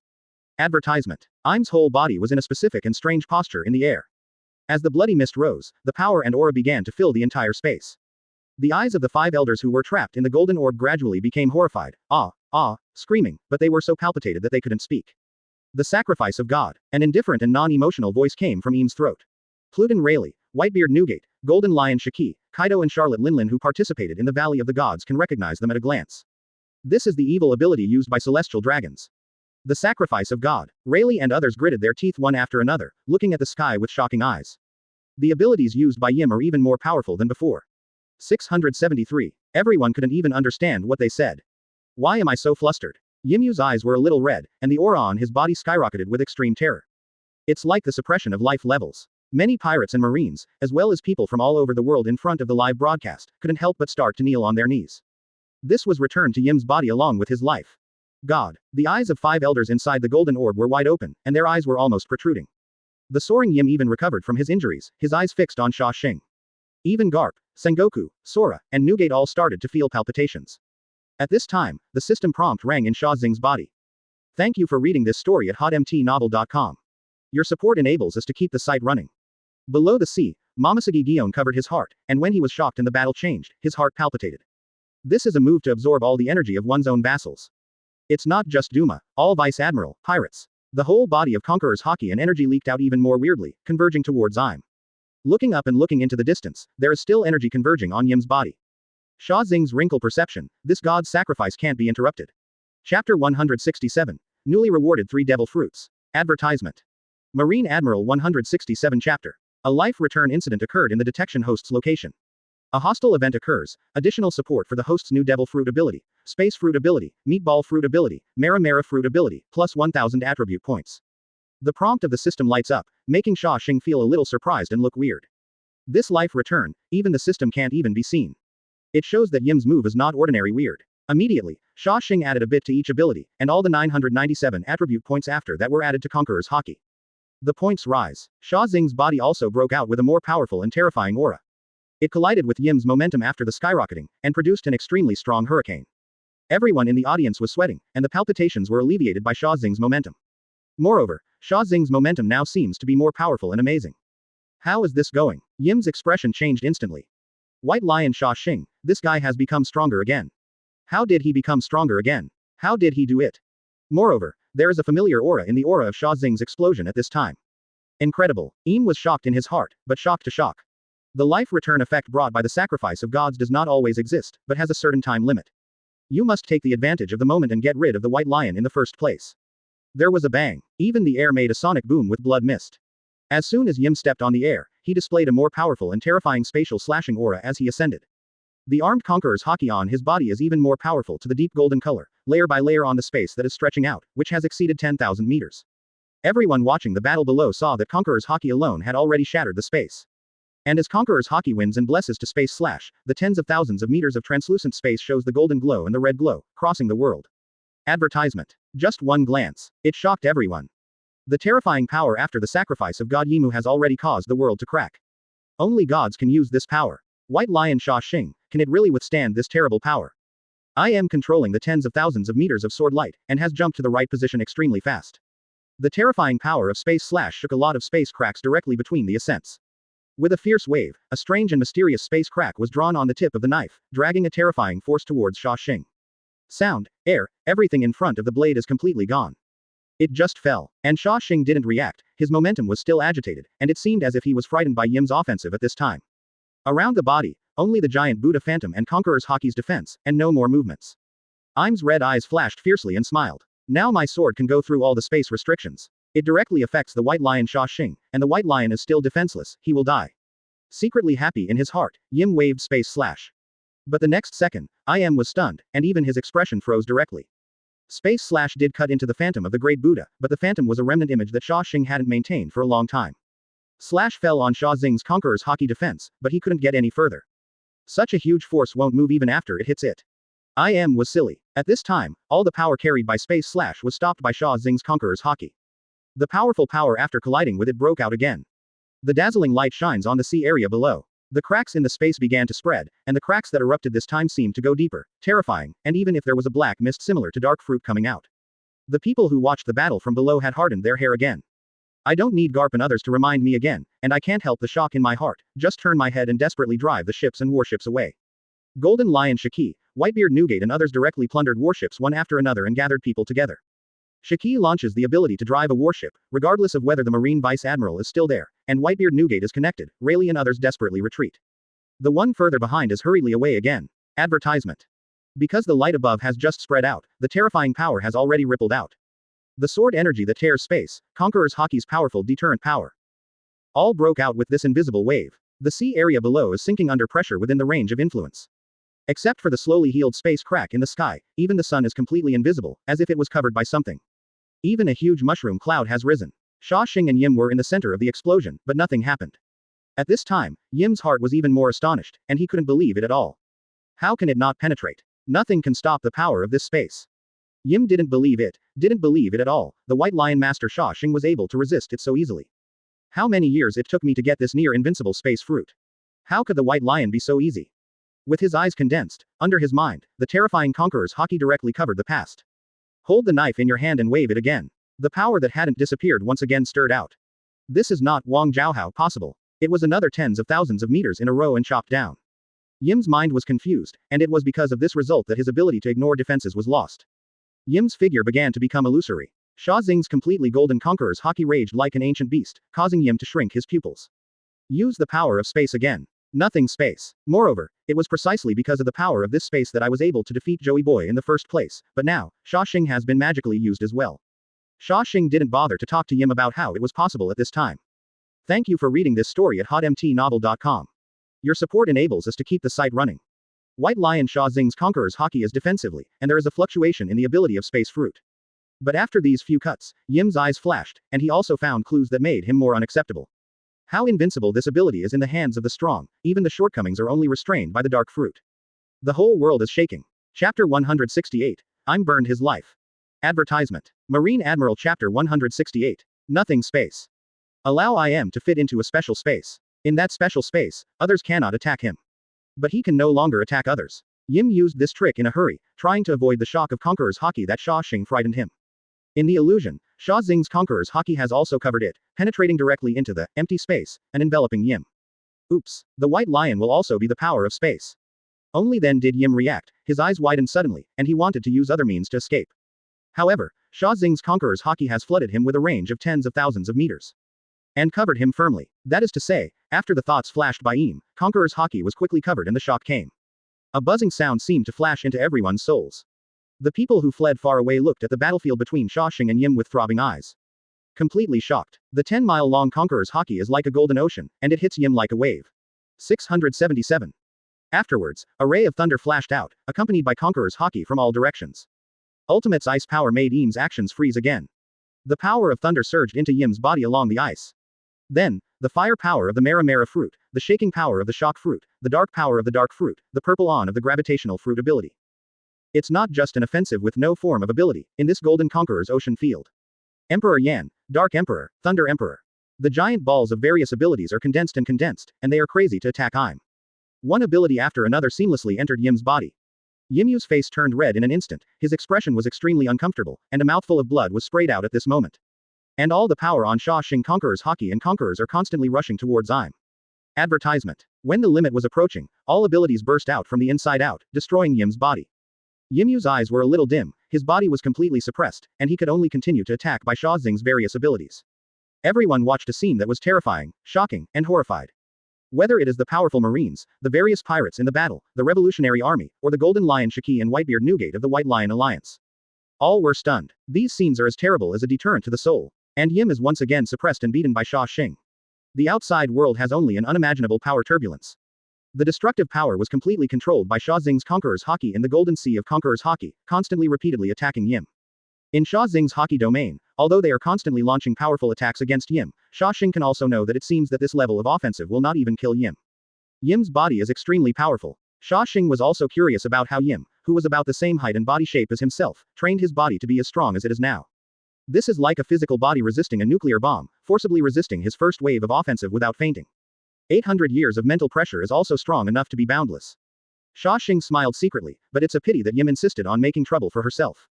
Advertisement. Im's whole body was in a specific and strange posture in the air. As the bloody mist rose, the power and aura began to fill the entire space. The eyes of the 5 elders who were trapped in the golden orb gradually became horrified, screaming, but they were so palpitated that they couldn't speak. The sacrifice of God. An indifferent and non-emotional voice came from Im's throat. Pluton Rayleigh, Whitebeard Newgate, Golden Lion Shiki, Kaido and Charlotte Linlin who participated in the Valley of the Gods can recognize them at a glance. This is the evil ability used by celestial dragons. The sacrifice of God. Rayleigh and others gritted their teeth one after another, looking at the sky with shocking eyes. The abilities used by Yim are even more powerful than before. 673. Everyone couldn't even understand what they said. Why am I so flustered? Yimyu's eyes were a little red, and the aura on his body skyrocketed with extreme terror. It's like the suppression of life levels. Many pirates and marines, as well as people from all over the world in front of the live broadcast, couldn't help but start to kneel on their knees. This was returned to Yim's body along with his life. God. The eyes of 5 elders inside the golden orb were wide open, and their eyes were almost protruding. The soaring Yim even recovered from his injuries, his eyes fixed on Xia Xing. Even Garp, Sengoku, Sora, and Newgate all started to feel palpitations. At this time, the system prompt rang in Xia Xing's body. Thank you for reading this story at hotmtnovel.com. Your support enables us to keep the site running. Below the sea, Momosuke Gion covered his heart, and when he was shocked and the battle changed, his heart palpitated. This is a move to absorb all the energy of one's own vassals. It's not just Duma, all Vice Admiral, pirates. The whole body of Conqueror's Haki and energy leaked out even more weirdly, converging towards Im. Looking up and looking into the distance, there is still energy converging on Yim's body. Xia Xing's wrinkle perception, this god's sacrifice can't be interrupted. Chapter 167. Newly rewarded 3 devil fruits. Advertisement. Marine Admiral 167 Chapter. A life return incident occurred in the detection host's location. A hostile event occurs, additional support for the host's new devil fruit ability, space fruit ability, meatball fruit ability, Mara fruit ability, plus 1000 attribute points. The prompt of the system lights up, making Xia Xing feel a little surprised and look weird. This life return, even the system can't even be seen. It shows that Yim's move is not ordinary weird. Immediately, Xia Xing added a bit to each ability, and all the 997 attribute points after that were added to Conqueror's Haki. The points rise. Xia Xing's body also broke out with a more powerful and terrifying aura. It collided with Yim's momentum after the skyrocketing, and produced an extremely strong hurricane. Everyone in the audience was sweating, and the palpitations were alleviated by Xia Xing's momentum. Moreover, Xia Xing's momentum now seems to be more powerful and amazing. How is this going? Yim's expression changed instantly. White Lion Xia Xing, this guy has become stronger again. How did he become stronger again? How did he do it? Moreover, there is a familiar aura in the aura of Xia Xing's explosion at this time. Incredible. Im was shocked in his heart, but shocked to shock. The life return effect brought by the sacrifice of gods does not always exist, but has a certain time limit. You must take the advantage of the moment and get rid of the white lion in the first place. There was a bang. Even the air made a sonic boom with blood mist. As soon as Yim stepped on the air, he displayed a more powerful and terrifying spatial slashing aura as he ascended. The armed Conqueror's Haki on his body is even more powerful to the deep golden color, layer by layer on the space that is stretching out, which has exceeded 10,000 meters. Everyone watching the battle below saw that Conqueror's Haki alone had already shattered the space. And as Conqueror's Haki wins and blesses to space slash, the tens of thousands of meters of translucent space shows the golden glow and the red glow, crossing the world. Advertisement. Just one glance. It shocked everyone. The terrifying power after the sacrifice of God Yimu has already caused the world to crack. Only gods can use this power. White Lion Xia Xing, can it really withstand this terrible power? I am controlling the tens of thousands of meters of sword light, and has jumped to the right position extremely fast. The terrifying power of space slash shook a lot of space cracks directly between the ascents. With a fierce wave, a strange and mysterious space crack was drawn on the tip of the knife, dragging a terrifying force towards Xia Xing. Sound, air, everything in front of the blade is completely gone. It just fell. And Xia Xing didn't react, his momentum was still agitated, and it seemed as if he was frightened by Yim's offensive at this time. Around the body, only the giant Buddha Phantom and Conqueror's Haki's defense, and no more movements. Im's red eyes flashed fiercely and smiled. Now my sword can go through all the space restrictions. It directly affects the white lion Xia Xing, and the white lion is still defenseless, he will die. Secretly happy in his heart, Yim waved space slash. But the next second, Im was stunned, and even his expression froze directly. Space slash did cut into the phantom of the great Buddha, but the phantom was a remnant image that Xia Xing hadn't maintained for a long time. Slash fell on Xia Xing's Conqueror's Haki defense, but he couldn't get any further. Such a huge force won't move even after it hits it. Im was silly. At this time, all the power carried by space slash was stopped by Xia Xing's Conqueror's Haki. The powerful power after colliding with it broke out again. The dazzling light shines on the sea area below. The cracks in the space began to spread, and the cracks that erupted this time seemed to go deeper, terrifying, and even if there was a black mist similar to dark fruit coming out. The people who watched the battle from below had hardened their hair again. I don't need Garp and others to remind me again, and I can't help the shock in my heart, just turn my head and desperately drive the ships and warships away. Golden Lion Shiki, Whitebeard Newgate and others directly plundered warships one after another and gathered people together. Shiki launches the ability to drive a warship, regardless of whether the Marine Vice Admiral is still there, and Whitebeard Newgate is connected, Rayleigh and others desperately retreat. The one further behind is hurriedly away again. Advertisement. Because the light above has just spread out, the terrifying power has already rippled out. The sword energy that tears space, Conqueror's Haki's powerful deterrent power. All broke out with this invisible wave. The sea area below is sinking under pressure within the range of influence. Except for the slowly healed space crack in the sky, even the sun is completely invisible, as if it was covered by something. Even a huge mushroom cloud has risen. Xia Xing and Yim were in the center of the explosion, but nothing happened. At this time, Yim's heart was even more astonished, and he couldn't believe it at all. How can it not penetrate? Nothing can stop the power of this space. Yim didn't believe it at all. The White Lion Master Xia Xing was able to resist it so easily. How many years it took me to get this near-invincible space fruit? How could the White Lion be so easy? With his eyes condensed, under his mind, the terrifying Conqueror's Haki directly covered the past. Hold the knife in your hand and wave it again. The power that hadn't disappeared once again stirred out. This is not Wang Zhaohao possible. It was another tens of thousands of meters in a row and chopped down. Yim's mind was confused, and it was because of this result that his ability to ignore defenses was lost. Yim's figure began to become illusory. Xia Xing's completely golden Conqueror's Haki raged like an ancient beast, causing Yim to shrink his pupils. Use the power of space again. Nothing space. Moreover, it was precisely because of the power of this space that I was able to defeat Joey Boy in the first place, but now, Xia Xing has been magically used as well. Xia Xing didn't bother to talk to Yim about how it was possible at this time. Thank you for reading this story at hotmtnovel.com. Your support enables us to keep the site running. White Lion Xia Xing's Conqueror's Haki is defensively, and there is a fluctuation in the ability of Space Fruit. But after these few cuts, Yim's eyes flashed, and he also found clues that made him more unacceptable. How invincible this ability is in the hands of the strong, even the shortcomings are only restrained by the dark fruit. The whole world is shaking. Chapter 168. I'm burned his life. Advertisement. Marine Admiral Chapter 168. Nothing space. Allow IM to fit into a special space. In that special space, others cannot attack him. But he can no longer attack others. Yim used this trick in a hurry, trying to avoid the shock of Conqueror's Haki that Xia Xing frightened him. In the illusion, Xia Xing's Conqueror's Haki has also covered it, penetrating directly into the empty space and enveloping Yim. Oops, the White Lion will also be the power of space. Only then did Yim react, his eyes widened suddenly, and he wanted to use other means to escape. However, Xia Xing's Conqueror's Haki has flooded him with a range of tens of thousands of meters. And covered him firmly. That is to say, after the thoughts flashed by Yim, Conqueror's Haki was quickly covered and the shock came. A buzzing sound seemed to flash into everyone's souls. The people who fled far away looked at the battlefield between Xia Xing and Yim with throbbing eyes. Completely shocked. The 10-mile-long Conqueror's Haki is like a golden ocean, and it hits Yim like a wave. 677. Afterwards, a ray of thunder flashed out, accompanied by Conqueror's Haki from all directions. Ultimate's ice power made Yim's actions freeze again. The power of thunder surged into Yim's body along the ice. Then, the fire power of the Mara fruit, the shaking power of the shock fruit, the dark power of the dark fruit, the purple on of the gravitational fruit ability. It's not just an offensive with no form of ability, in this golden Conqueror's ocean field. Emperor Yan, Dark Emperor, Thunder Emperor. The giant balls of various abilities are condensed, and they are crazy to attack Im. One ability after another seamlessly entered Yim's body. Yim's face turned red in an instant, his expression was extremely uncomfortable, and a mouthful of blood was sprayed out at this moment. And all the power on Xia Xing Conqueror's Haki and Conquerors are constantly rushing towards Im. Advertisement. When the limit was approaching, all abilities burst out from the inside out, destroying Yim's body. Yim's eyes were a little dim, his body was completely suppressed, and he could only continue to attack by Xia Xing's various abilities. Everyone watched a scene that was terrifying, shocking, and horrified. Whether it is the powerful Marines, the various pirates in the battle, the Revolutionary Army, or the Golden Lion Shiki and Whitebeard Newgate of the White Lion Alliance. All were stunned. These scenes are as terrible as a deterrent to the soul. And Yim is once again suppressed and beaten by Xia Xing. The outside world has only an unimaginable power turbulence. The destructive power was completely controlled by Xia Xing's Conqueror's Haki in the Golden Sea of Conqueror's Haki, constantly repeatedly attacking Yim. In Xia Xing's Haki domain, although they are constantly launching powerful attacks against Yim, Xia Xing can also know that it seems that this level of offensive will not even kill Yim. Yim's body is extremely powerful. Xia Xing was also curious about how Yim, who was about the same height and body shape as himself, trained his body to be as strong as it is now. This is like a physical body resisting a nuclear bomb, forcibly resisting his first wave of offensive without fainting. 800 years of mental pressure is also strong enough to be boundless. Xia Xing smiled secretly, but it's a pity that Yim insisted on making trouble for herself.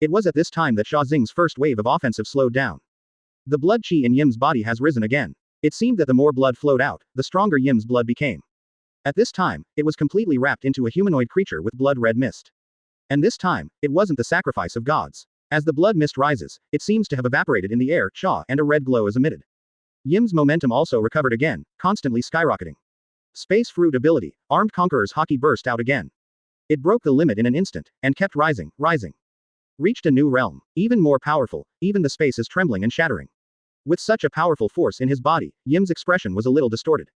It was at this time that Xia Xing's first wave of offensive slowed down. The blood chi in Yim's body has risen again. It seemed that the more blood flowed out, the stronger Yim's blood became. At this time, it was completely wrapped into a humanoid creature with blood-red mist. And this time, it wasn't the sacrifice of gods. As the blood mist rises, it seems to have evaporated in the air, and a red glow is emitted. Yim's momentum also recovered again, constantly skyrocketing. Space Fruit ability, Armed Conqueror's Haki burst out again. It broke the limit in an instant, and kept rising, rising. Reached a new realm, even more powerful, even the space is trembling and shattering. With such a powerful force in his body, Yim's expression was a little distorted.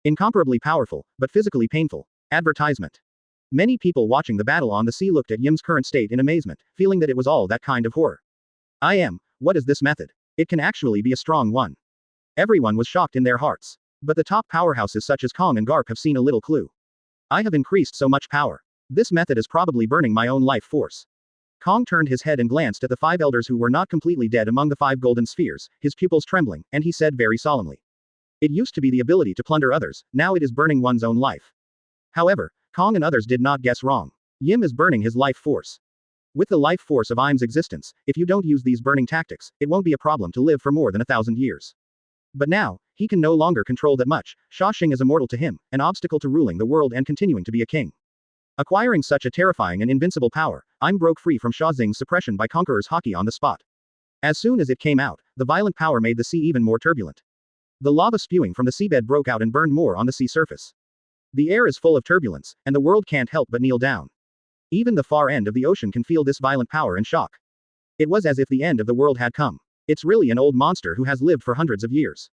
Incomparably powerful, but physically painful. Advertisement. Many people watching the battle on the sea looked at Yim's current state in amazement, feeling that it was all that kind of horror. What is this method? It can actually be a strong one. Everyone was shocked in their hearts. But the top powerhouses such as Kong and Garp have seen a little clue. I have increased so much power. This method is probably burning my own life force. Kong turned his head and glanced at the 5 elders who were not completely dead among the 5 golden spheres, his pupils trembling, and he said very solemnly. It used to be the ability to plunder others, now it is burning one's own life. However, Kong and others did not guess wrong. Yim is burning his life force. With the life force of Im's existence, if you don't use these burning tactics, it won't be a problem to live for more than 1,000 years. But now, he can no longer control that much. Xia Xing is immortal to him, an obstacle to ruling the world and continuing to be a king. Acquiring such a terrifying and invincible power, Im broke free from Xia Xing's suppression by Conqueror's Haki on the spot. As soon as it came out, the violent power made the sea even more turbulent. The lava spewing from the seabed broke out and burned more on the sea surface. The air is full of turbulence, and the world can't help but kneel down. Even the far end of the ocean can feel this violent power and shock. It was as if the end of the world had come. It's really an old monster who has lived for hundreds of years.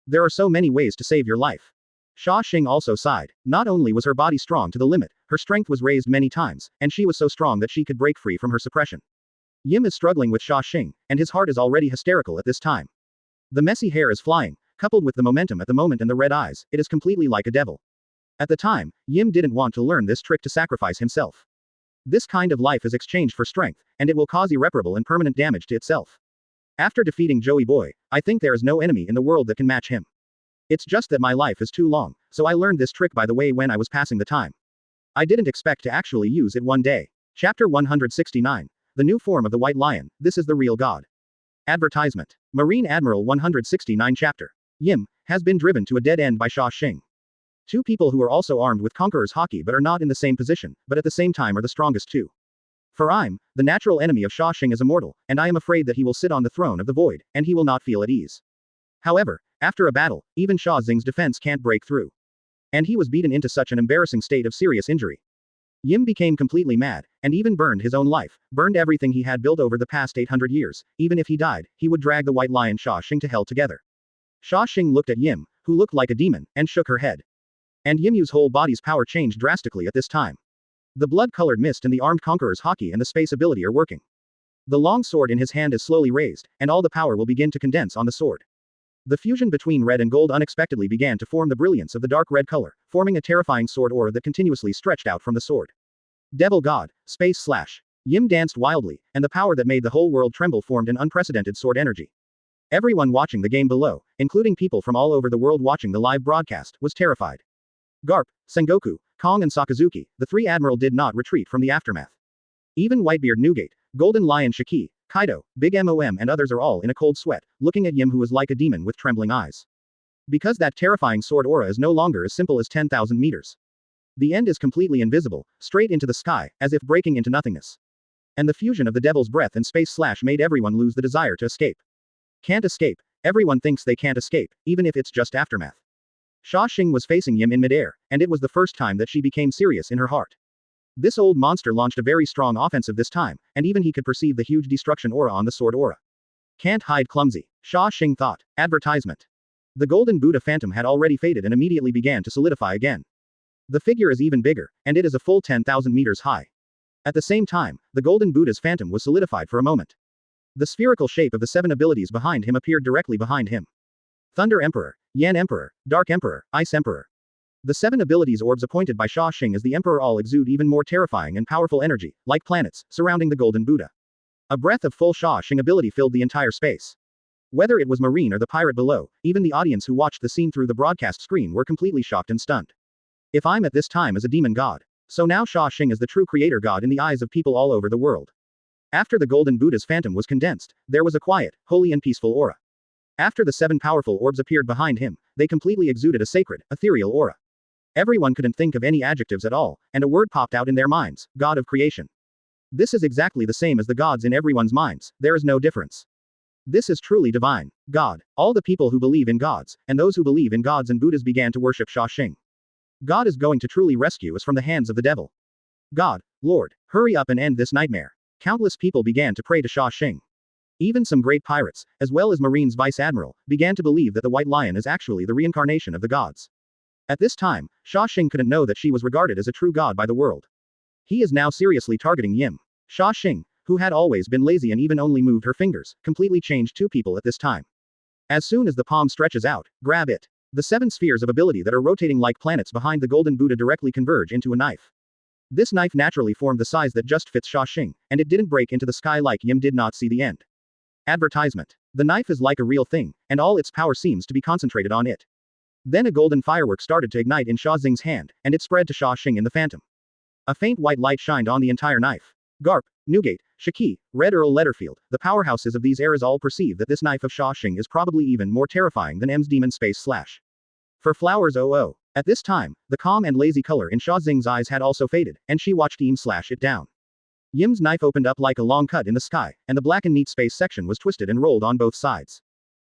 There are so many ways to save your life. Xia Xing also sighed. Not only was her body strong to the limit, her strength was raised many times, and she was so strong that she could break free from her suppression. Yim is struggling with Xia Xing, and his heart is already hysterical at this time. The messy hair is flying, coupled with the momentum at the moment and the red eyes, it is completely like a devil. At the time, Yim didn't want to learn this trick to sacrifice himself. This kind of life is exchanged for strength, and it will cause irreparable and permanent damage to itself. After defeating Joey Boy, I think there is no enemy in the world that can match him. It's just that my life is too long, so I learned this trick by the way when I was passing the time. I didn't expect to actually use it one day. Chapter 169. The new form of the White Lion, this is the real god. Advertisement. Marine Admiral 169 Chapter. Yim has been driven to a dead end by Xia Xing. 2 people who are also armed with Conqueror's Haki but are not in the same position, but at the same time are the strongest too. For Im, the natural enemy of Xia Xing is immortal, and I am afraid that he will sit on the throne of the void, and he will not feel at ease. However, after a battle, even Xia Xing's defense can't break through. And he was beaten into such an embarrassing state of serious injury. Yim became completely mad, and even burned his own life, burned everything he had built over the past 800 years, even if he died, he would drag the White Lion Xia Xing to hell together. Xia Xing looked at Yim, who looked like a demon, and shook her head. And Yim's whole body's power changed drastically at this time. The blood-colored mist and the armed Conqueror's Haki and the space ability are working. The long sword in his hand is slowly raised, and all the power will begin to condense on the sword. The fusion between red and gold unexpectedly began to form the brilliance of the dark red color, forming a terrifying sword aura that continuously stretched out from the sword. Devil God, space slash. Yim danced wildly, and the power that made the whole world tremble formed an unprecedented sword energy. Everyone watching the game below, including people from all over the world watching the live broadcast, was terrified. Garp, Sengoku, Kong and Sakazuki, the 3 Admiral did not retreat from the aftermath. Even Whitebeard Newgate, Golden Lion Shiki, Kaido, Big Mom and others are all in a cold sweat, looking at Yim who was like a demon with trembling eyes. Because that terrifying sword aura is no longer as simple as 10,000 meters. The end is completely invisible, straight into the sky, as if breaking into nothingness. And the fusion of the devil's breath and space slash made everyone lose the desire to escape. Can't escape. Everyone thinks they can't escape, even if it's just aftermath. Xia Xing was facing Yim in midair, and it was the first time that she became serious in her heart. This old monster launched a very strong offensive this time, and even he could perceive the huge destruction aura on the sword aura. Can't hide clumsy. Xia Xing thought. Advertisement. The golden Buddha phantom had already faded and immediately began to solidify again. The figure is even bigger, and it is a full 10,000 meters high. At the same time, the golden Buddha's phantom was solidified for a moment. The spherical shape of the 7 abilities behind him appeared directly behind him. Thunder Emperor, Yan Emperor, Dark Emperor, Ice Emperor. The 7 abilities orbs appointed by Xia Xing as the Emperor all exude even more terrifying and powerful energy, like planets, surrounding the golden Buddha. A breath of full Xia Xing ability filled the entire space. Whether it was Marine or the pirate below, even the audience who watched the scene through the broadcast screen were completely shocked and stunned. If I'm at this time as a demon god, so now Xia Xing is the true creator god in the eyes of people all over the world. After the golden Buddha's phantom was condensed, there was a quiet, holy and peaceful aura. After the 7 powerful orbs appeared behind him, they completely exuded a sacred, ethereal aura. Everyone couldn't think of any adjectives at all, and a word popped out in their minds, God of creation. This is exactly the same as the gods in everyone's minds, there is no difference. This is truly divine. God. All the people who believe in gods, and those who believe in gods and Buddhas began to worship Xia Xing. God is going to truly rescue us from the hands of the devil. God, Lord, hurry up and end this nightmare. Countless people began to pray to Xia Xing. Even some great pirates, as well as Marine's Vice Admiral, began to believe that the White Lion is actually the reincarnation of the gods. At this time, Xia Xing couldn't know that she was regarded as a true god by the world. He is now seriously targeting Yim. Xia Xing, who had always been lazy and even only moved her fingers, completely changed two people at this time. As soon as the palm stretches out, grab it. The 7 spheres of ability that are rotating like planets behind the golden Buddha directly converge into a knife. This knife naturally formed the size that just fits Xia Xing, and it didn't break into the sky like Yim did not see the end. Advertisement. The knife is like a real thing, and all its power seems to be concentrated on it. Then a golden firework started to ignite in Xia Xing's hand, and it spread to Xia Xing in the phantom. A faint white light shined on the entire knife. Garp, Newgate, Shiki, Red Earl Letterfield, the powerhouses of these eras all perceive that this knife of Xia Xing is probably even more terrifying than M's demon space slash. For flowers oh. At this time, the calm and lazy color in Xia Xing's eyes had also faded, and she watched Yim slash it down. Yim's knife opened up like a long cut in the sky, and the black and neat space section was twisted and rolled on both sides.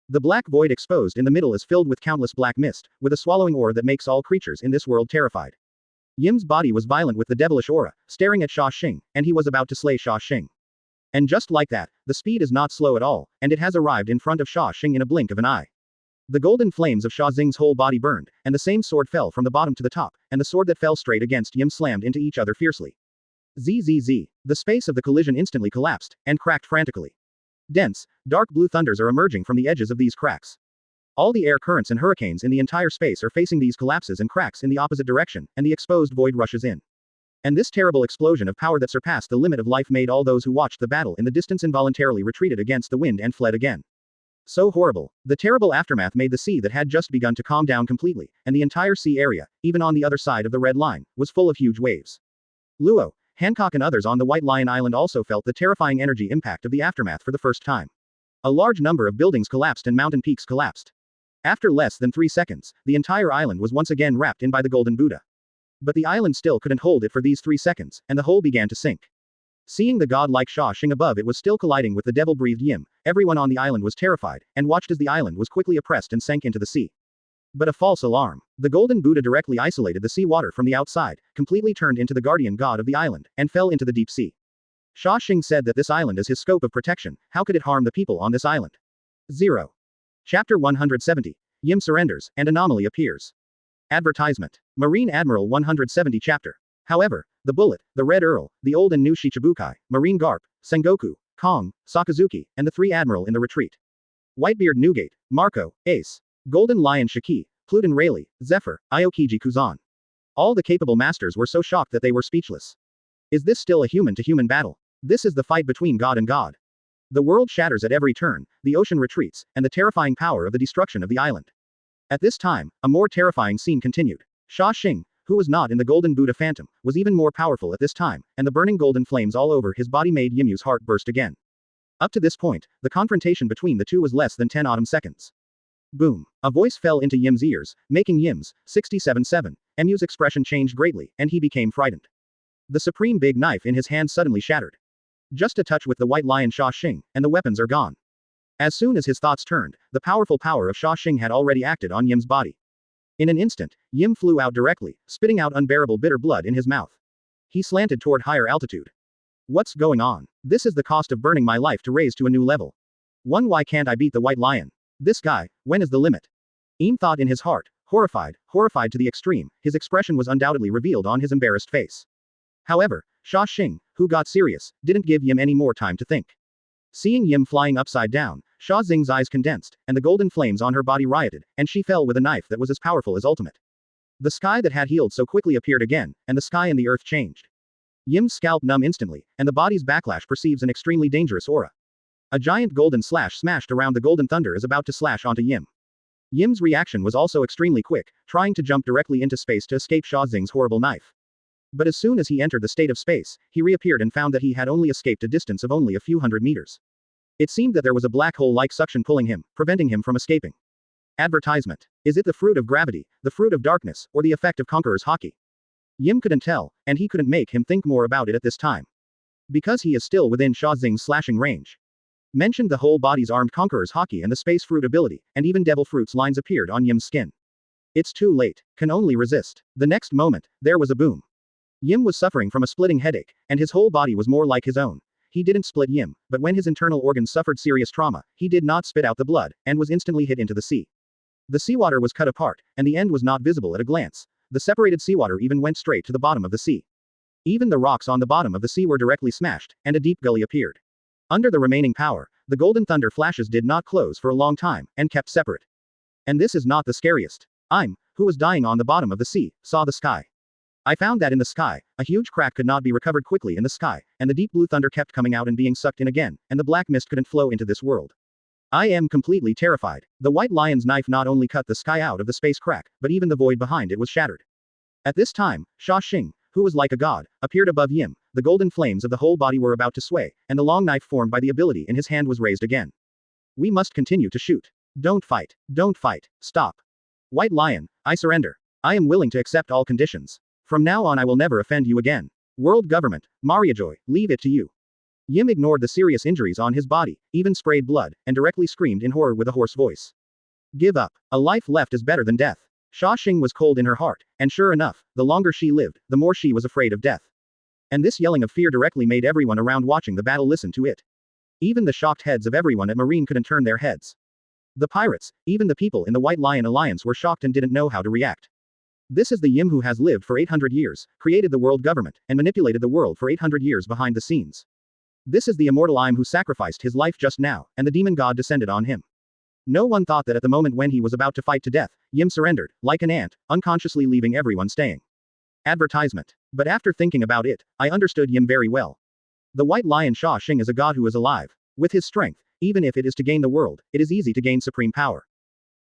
The black void exposed in the middle is filled with countless black mist, with a swallowing aura that makes all creatures in this world terrified. Yim's body was violent with the devilish aura, staring at Xia Xing, and he was about to slay Xia Xing. And just like that, the speed is not slow at all, and it has arrived in front of Xia Xing in a blink of an eye. The golden flames of Xia Xing's whole body burned, and the same sword fell from the bottom to the top, and the sword that fell straight against Yim slammed into each other fiercely. Zzz. The space of the collision instantly collapsed, and cracked frantically. Dense, dark blue thunders are emerging from the edges of these cracks. All the air currents and hurricanes in the entire space are facing these collapses and cracks in the opposite direction, and the exposed void rushes in. And this terrible explosion of power that surpassed the limit of life made all those who watched the battle in the distance involuntarily retreated against the wind and fled again. So horrible. The terrible aftermath made the sea that had just begun to calm down completely, and the entire sea area, even on the other side of the red line, was full of huge waves. Luo, Hancock and others on the White Lion Island also felt the terrifying energy impact of the aftermath for the first time. A large number of buildings collapsed and mountain peaks collapsed. After less than 3 seconds, the entire island was once again wrapped in by the golden Buddha. But the island still couldn't hold it for these 3 seconds, and the whole began to sink. Seeing the god-like Xia Xing above it was still colliding with the devil-breathed Yim, everyone on the island was terrified, and watched as the island was quickly oppressed and sank into the sea. But a false alarm. The golden Buddha directly isolated the sea water from the outside, completely turned into the guardian god of the island, and fell into the deep sea. Xia Xing said that this island is his scope of protection, how could it harm the people on this island? 0. Chapter 170. Yim surrenders, and anomaly appears. Advertisement. Marine Admiral 170 Chapter. However, the Bullet, the Red Earl, the Old and New Shichibukai, Marine Garp, Sengoku, Kong, Sakazuki, and the 3 Admiral in the retreat. Whitebeard Newgate, Marco, Ace, Golden Lion Shiki, Pluton Rayleigh, Zephyr, Aokiji Kuzan. All the capable masters were so shocked that they were speechless. Is this still a human-to-human battle? This is the fight between God and God. The world shatters at every turn, the ocean retreats, and the terrifying power of the destruction of the island. At this time, a more terrifying scene continued. Xia Xing, who was not in the golden Buddha phantom, was even more powerful at this time, and the burning golden flames all over his body made Yimyu's heart burst again. Up to this point, the confrontation between the two was less than 10 autumn seconds. Boom. A voice fell into Yim's ears, making Yim's 67-7 Mu's expression change greatly, and he became frightened. The supreme big knife in his hand suddenly shattered. Just a touch with the White Lion Xia Xing, and the weapons are gone. As soon as his thoughts turned, the powerful power of Xia Xing had already acted on Yim's body. In an instant, Yim flew out directly, spitting out unbearable bitter blood in his mouth. He slanted toward higher altitude. What's going on? This is the cost of burning my life to raise to a new level. Why can't I beat the White Lion? This guy, when is the limit? Yim thought in his heart, horrified to the extreme, his expression was undoubtedly revealed on his embarrassed face. However, Xia Xing, who got serious, didn't give Yim any more time to think. Seeing Yim flying upside down, Xia Xing's eyes condensed, and the golden flames on her body rioted, and she fell with a knife that was as powerful as ultimate. The sky that had healed so quickly appeared again, and the sky and the earth changed. Yim's scalp numb instantly, and the body's backlash perceives an extremely dangerous aura. A giant golden slash smashed around the golden thunder is about to slash onto Yim. Yim's reaction was also extremely quick, trying to jump directly into space to escape Xia Xing's horrible knife. But as soon as he entered the state of space, he reappeared and found that he had only escaped a distance of only a few hundred meters. It seemed that there was a black hole-like suction pulling him, preventing him from escaping. Advertisement. Is it the fruit of gravity, the fruit of darkness, or the effect of Conqueror's Haki? Yim couldn't tell, and he couldn't make him think more about it at this time. Because he is still within Xia Xing's slashing range. Mentioned the whole body's armed Conqueror's Haki and the space fruit ability, and even devil fruits lines appeared on Yim's skin. It's too late. Can only resist. The next moment, there was a boom. Yim was suffering from a splitting headache, and his whole body was more like his own. He didn't split Yim, but when his internal organs suffered serious trauma, he did not spit out the blood, and was instantly hit into the sea. The seawater was cut apart, and the end was not visible at a glance. The separated seawater even went straight to the bottom of the sea. Even the rocks on the bottom of the sea were directly smashed, and a deep gully appeared. Under the remaining power, the golden thunder flashes did not close for a long time, and kept separate. And this is not the scariest. Who was dying on the bottom of the sea, saw the sky. I found that in the sky, a huge crack could not be recovered quickly in the sky, and the deep blue thunder kept coming out and being sucked in again, and the black mist couldn't flow into this world. I am completely terrified. The white lion's knife not only cut the sky out of the space crack, but even the void behind it was shattered. At this time, Xia Xing, who was like a god, appeared above Yim. The golden flames of the whole body were about to sway, and the long knife formed by the ability in his hand was raised again. We must continue to shoot. Don't fight. Don't fight. Stop. White lion, I surrender. I am willing to accept all conditions. From now on I will never offend you again. World government, Mariajoy, leave it to you. Yim ignored the serious injuries on his body, even sprayed blood, and directly screamed in horror with a hoarse voice. Give up. A life left is better than death. Xia Xing was cold in her heart, and sure enough, the longer she lived, the more she was afraid of death. And this yelling of fear directly made everyone around watching the battle listen to it. Even the shocked heads of everyone at Marine couldn't turn their heads. The pirates, even the people in the White Lion Alliance were shocked and didn't know how to react. This is the Yim who has lived for 800 years, created the world government, and manipulated the world for 800 years behind the scenes. This is the immortal Im who sacrificed his life just now, and the demon god descended on him. No one thought that at the moment when he was about to fight to death, Yim surrendered, like an ant, unconsciously leaving everyone staying. Advertisement. But after thinking about it, I understood Yim very well. The White Lion Xia Xing is a god who is alive. With his strength, even if it is to gain the world, it is easy to gain supreme power.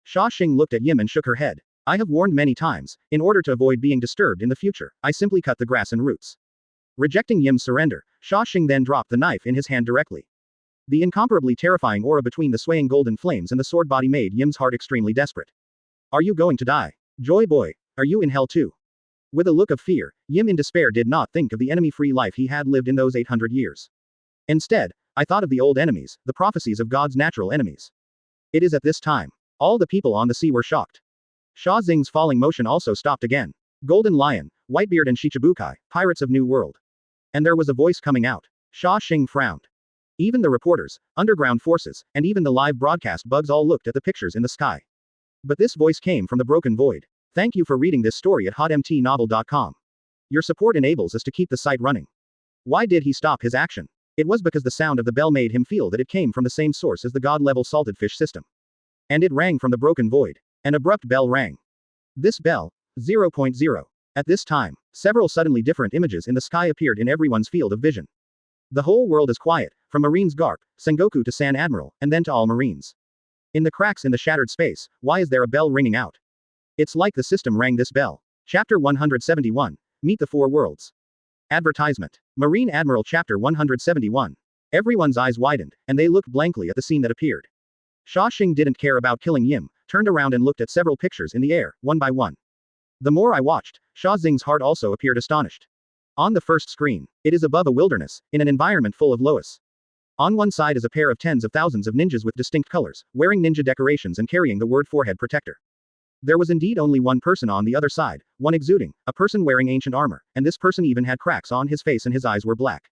Xia Xing looked at Yim and shook her head. I have warned many times, in order to avoid being disturbed in the future, I simply cut the grass and roots. Rejecting Yim's surrender, Xia Xing then dropped the knife in his hand directly. The incomparably terrifying aura between the swaying golden flames and the sword body made Yim's heart extremely desperate. Are you going to die? Joy boy, are you in hell too? With a look of fear, Yim in despair did not think of the enemy-free life he had lived in those 800 years. Instead, I thought of the old enemies, the prophecies of God's natural enemies. It is at this time. All the people on the sea were shocked. Xia Xing's falling motion also stopped again. Golden Lion, Whitebeard and Shichibukai, pirates of New World. And there was a voice coming out. Xia Xing frowned. Even the reporters, underground forces, and even the live broadcast bugs all looked at the pictures in the sky. But this voice came from the broken void. Thank you for reading this story at hotmtnovel.com. Your support enables us to keep the site running. Why did he stop his action? It was because the sound of the bell made him feel that it came from the same source as the god-level salted fish system. And it rang from the broken void. An abrupt bell rang. This bell, 0.0. At this time, several suddenly different images in the sky appeared in everyone's field of vision. The whole world is quiet, from Marine's Garp, Sengoku to San Admiral, and then to all Marines. In the cracks in the shattered space, why is there a bell ringing out? It's like the system rang this bell. Chapter 171. Meet the Four Worlds. Advertisement. Marine Admiral Chapter 171. Everyone's eyes widened, and they looked blankly at the scene that appeared. Xia Xing didn't care about killing Yim, turned around and looked at several pictures in the air, one by one. The more I watched, Xia Xing's heart also appeared astonished. On the first screen, it is above a wilderness, in an environment full of loess. On one side is a pair of tens of thousands of ninjas with distinct colors, wearing ninja decorations and carrying the word forehead protector. There was indeed only one person on the other side, one exuding, a person wearing ancient armor, and this person even had cracks on his face and his eyes were black.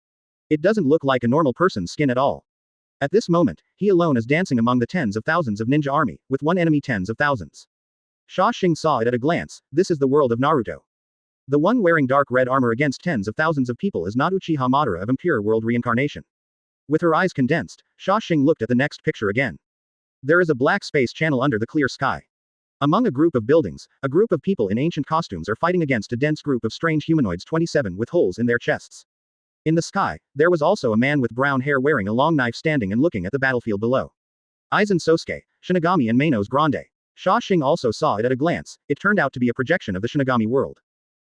It doesn't look like a normal person's skin at all. At this moment, he alone is dancing among the tens of thousands of ninja army, with one enemy tens of thousands. Xia Xing saw it at a glance. This is the world of Naruto. The one wearing dark red armor against tens of thousands of people is not Uchiha Madara of Impure World Reincarnation. With her eyes condensed, Xia Xing looked at the next picture again. There is a black space channel under the clear sky. Among a group of buildings, a group of people in ancient costumes are fighting against a dense group of strange humanoids 27 with holes in their chests. In the sky, there was also a man with brown hair wearing a long knife standing and looking at the battlefield below. Aizen Sosuke, Shinigami and Manos Grande. Xia Xing also saw it at a glance. It turned out to be a projection of the Shinigami world.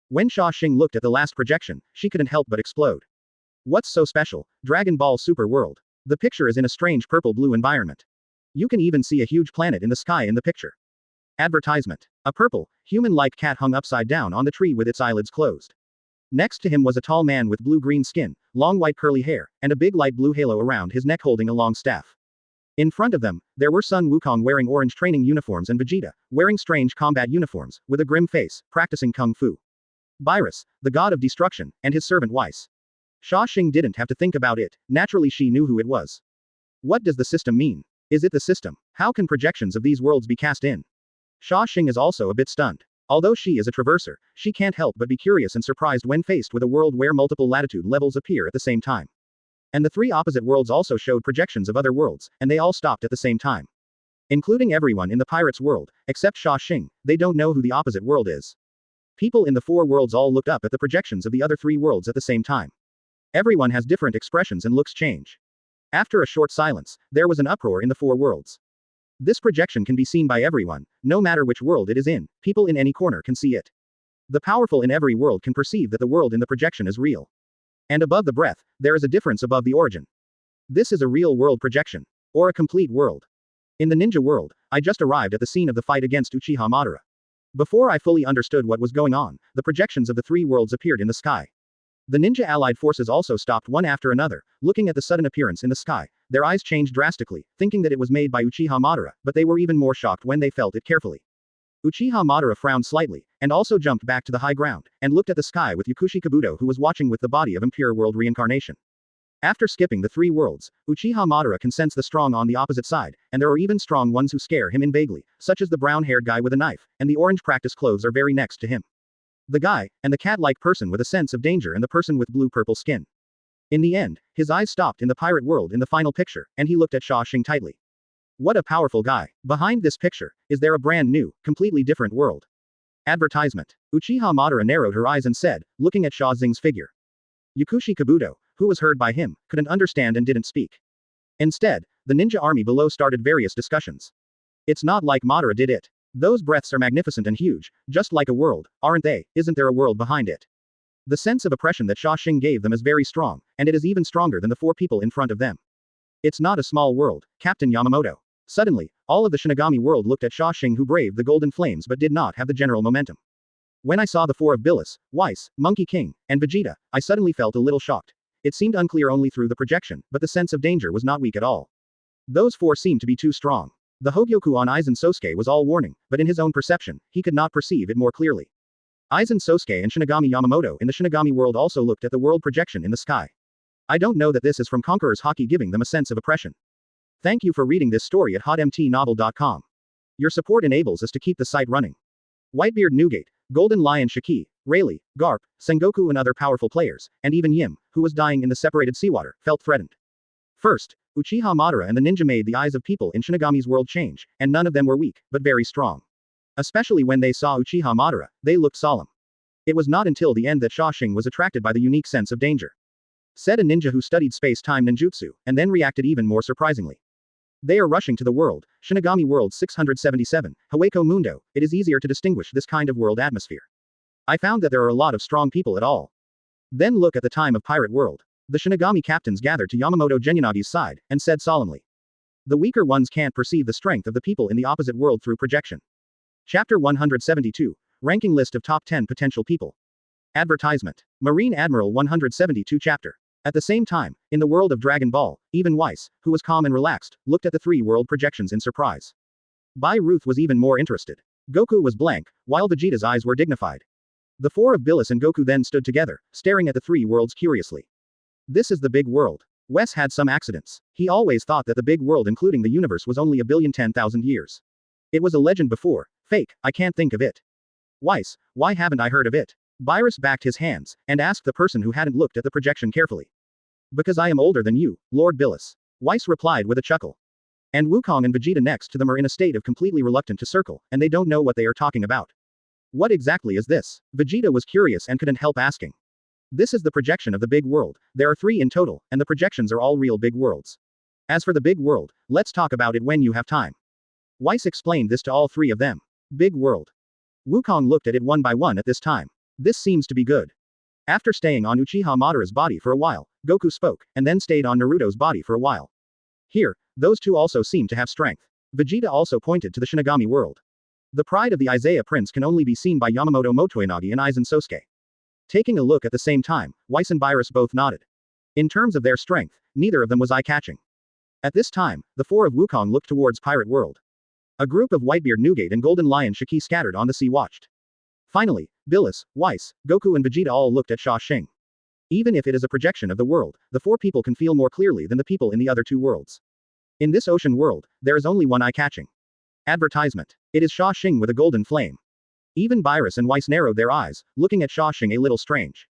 When Xia Xing looked at the last projection, she couldn't help but explode. What's so special? Dragon Ball Super World. The picture is in a strange purple-blue environment. You can even see a huge planet in the sky in the picture. Advertisement. A purple, human-like cat hung upside down on the tree with its eyelids closed. Next to him was a tall man with blue-green skin, long white curly hair, and a big light blue halo around his neck holding a long staff. In front of them, there were Sun Wukong wearing orange training uniforms and Vegeta, wearing strange combat uniforms, with a grim face, practicing kung fu. Beerus, the god of destruction, and his servant Weiss. Xia Xing didn't have to think about it, naturally she knew who it was. What does the system mean? Is it the system? How can projections of these worlds be cast in? Xia Xing is also a bit stunned. Although she is a traverser, she can't help but be curious and surprised when faced with a world where multiple latitude levels appear at the same time. And the three opposite worlds also showed projections of other worlds, and they all stopped at the same time. Including everyone in the pirates' world, except Xia Xing, they don't know who the opposite world is. People in the four worlds all looked up at the projections of the other three worlds at the same time. Everyone has different expressions and looks change. After a short silence, there was an uproar in the four worlds. This projection can be seen by everyone, no matter which world it is in, people in any corner can see it. The powerful in every world can perceive that the world in the projection is real. And above the breath, there is a difference above the origin. This is a real world projection. Or a complete world. In the ninja world, I just arrived at the scene of the fight against Uchiha Madara. Before I fully understood what was going on, the projections of the three worlds appeared in the sky. The ninja allied forces also stopped one after another, looking at the sudden appearance in the sky. Their eyes changed drastically, thinking that it was made by Uchiha Madara, but they were even more shocked when they felt it carefully. Uchiha Madara frowned slightly, and also jumped back to the high ground, and looked at the sky with Yakushi Kabuto who was watching with the body of Impure World Reincarnation. After skipping the three worlds, Uchiha Madara can sense the strong on the opposite side, and there are even strong ones who scare him in vaguely, such as the brown-haired guy with a knife, and the orange practice clothes are very next to him. The guy, and the cat-like person with a sense of danger and the person with blue-purple skin. In the end, his eyes stopped in the pirate world in the final picture, and he looked at Xia Xing tightly. What a powerful guy. Behind this picture, is there a brand new, completely different world? Advertisement. Uchiha Madara narrowed her eyes and said, looking at Xia Xing's figure. Yakushi Kabuto, who was heard by him, couldn't understand and didn't speak. Instead, the ninja army below started various discussions. It's not like Madara did it. Those breaths are magnificent and huge, just like a world, aren't they? Isn't there a world behind it? The sense of oppression that Xia Xing gave them is very strong, and it is even stronger than the four people in front of them. It's not a small world, Captain Yamamoto. Suddenly, all of the Shinigami world looked at Xia Xing who braved the golden flames but did not have the general momentum. When I saw the four of Beerus, Weiss, Monkey King, and Vegeta, I suddenly felt a little shocked. It seemed unclear only through the projection, but the sense of danger was not weak at all. Those four seemed to be too strong. The Hogyoku on Aizen Sosuke was all warning, but in his own perception, he could not perceive it more clearly. Aizen Sosuke and Shinigami Yamamoto in the Shinigami world also looked at the world projection in the sky. I don't know that this is from Conqueror's Haki giving them a sense of oppression. Thank you for reading this story at hotmtnovel.com. Your support enables us to keep the site running. Whitebeard Newgate, Golden Lion Shiki, Rayleigh, Garp, Sengoku and other powerful players, and even Yim, who was dying in the separated seawater, felt threatened. First, Uchiha Madara and the ninja made the eyes of people in Shinigami's world change, and none of them were weak, but very strong. Especially when they saw Uchiha Madara, they looked solemn. It was not until the end that Xia Xing was attracted by the unique sense of danger. Said a ninja who studied space-time ninjutsu, and then reacted even more surprisingly. They are rushing to the world, Shinigami World 677, Hueco Mundo. It is easier to distinguish this kind of world atmosphere. I found that there are a lot of strong people at all. Then look at the time of Pirate World. The Shinigami captains gathered to Yamamoto Genyanagi's side, and said solemnly. The weaker ones can't perceive the strength of the people in the opposite world through projection. Chapter 172, Ranking List of Top 10 Potential People. Advertisement. Marine Admiral 172 Chapter. At the same time, in the world of Dragon Ball, even Weiss, who was calm and relaxed, looked at the three world projections in surprise. Bai Ruth was even more interested. Goku was blank, while Vegeta's eyes were dignified. The four of Beerus and Goku then stood together, staring at the three worlds curiously. This is the big world. Wes had some accidents. He always thought that the big world including the universe was only 1,010,000 years. It was a legend before. Fake, I can't think of it. Weiss, why haven't I heard of it? Beerus backed his hands, and asked the person who hadn't looked at the projection carefully. Because I am older than you, Lord Beerus. Weiss replied with a chuckle. And Wukong and Vegeta next to them are in a state of completely reluctant to circle, and they don't know what they are talking about. What exactly is this? Vegeta was curious and couldn't help asking. This is the projection of the big world. There are 3 in total, and the projections are all real big worlds. As for the big world, let's talk about it when you have time. Weiss explained this to all 3 of them. Big world. Wukong looked at it one by one at this time. This seems to be good. After staying on Uchiha Madara's body for a while, Goku spoke, and then stayed on Naruto's body for a while. Here, those two also seem to have strength. Vegeta also pointed to the Shinigami world. The pride of the Isaiah Prince can only be seen by Yamamoto Motoinagi and Aizen Sosuke. Taking a look at the same time, Weiss and Beerus both nodded. In terms of their strength, neither of them was eye-catching. At this time, the 4 of Wukong looked towards Pirate World. A group of Whitebeard Newgate and Golden Lion Shiki scattered on the sea watched. Finally, Billis, Weiss, Goku and Vegeta all looked at Xia Xing. Even if it is a projection of the world, the four people can feel more clearly than the people in the other two worlds. In this ocean world, there is only one eye-catching advertisement. It is Xia Xing with a golden flame. Even Biris and Weiss narrowed their eyes, looking at Xia Xing a little strange.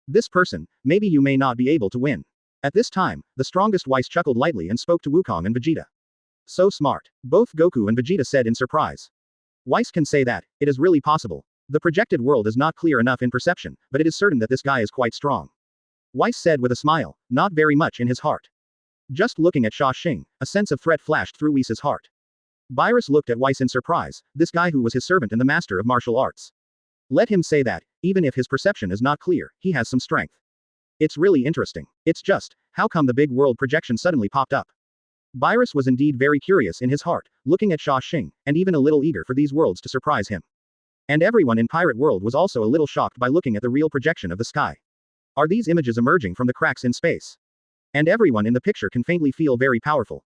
This person, maybe you may not be able to win. At this time, the strongest Weiss chuckled lightly and spoke to Wukong and Vegeta. So smart. Both Goku and Vegeta said in surprise. Weiss can say that, it is really possible. The projected world is not clear enough in perception, but it is certain that this guy is quite strong. Weiss said with a smile, not very much in his heart. Just looking at Xia Xing, a sense of threat flashed through Weiss's heart. Biris looked at Weiss in surprise, this guy who was his servant and the master of martial arts. Let him say that, even if his perception is not clear, he has some strength. It's really interesting. It's just, how come the big world projection suddenly popped up? Biris was indeed very curious in his heart, looking at Xia Xing, and even a little eager for these worlds to surprise him. And everyone in Pirate World was also a little shocked by looking at the real projection of the sky. Are these images emerging from the cracks in space? And everyone in the picture can faintly feel very powerful.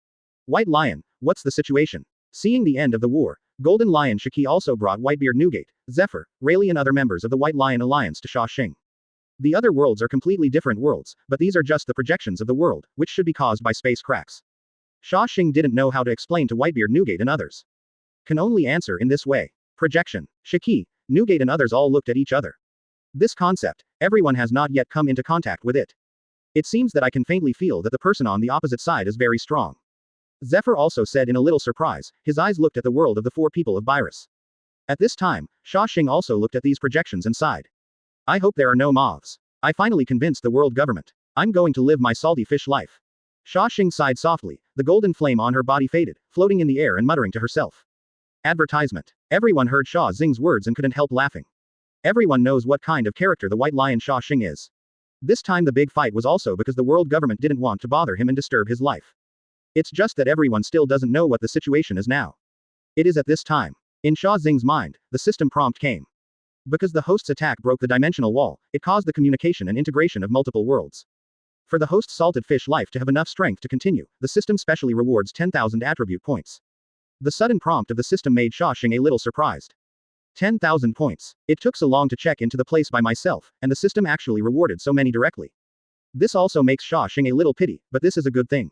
White Lion, what's the situation? Seeing the end of the war, Golden Lion Shiki also brought Whitebeard Newgate, Zephyr, Rayleigh and other members of the White Lion Alliance to Xia Xing. The other worlds are completely different worlds, but these are just the projections of the world, which should be caused by space cracks. Xia Xing didn't know how to explain to Whitebeard Newgate and others. Can only answer in this way. Projection. Shiki, Newgate and others all looked at each other. This concept, everyone has not yet come into contact with it. It seems that I can faintly feel that the person on the opposite side is very strong. Zephyr also said in a little surprise, his eyes looked at the world of the four people of Biris. At this time, Xia Xing also looked at these projections and sighed. I hope there are no moths. I finally convinced the world government. I'm going to live my salty fish life. Xia Xing sighed softly, the golden flame on her body faded, floating in the air and muttering to herself. Advertisement. Everyone heard Xia Xing's words and couldn't help laughing. Everyone knows what kind of character the White Lion Xia Xing is. This time the big fight was also because the world government didn't want to bother him and disturb his life. It's just that everyone still doesn't know what the situation is now. It is at this time. In Xia Xing's mind, the system prompt came. Because the host's attack broke the dimensional wall, it caused the communication and integration of multiple worlds. For the host's salted fish life to have enough strength to continue, the system specially rewards 10,000 attribute points. The sudden prompt of the system made Xia Xing a little surprised. 10,000 points. It took so long to check into the place by myself, and the system actually rewarded so many directly. This also makes Xia Xing a little pity, but this is a good thing.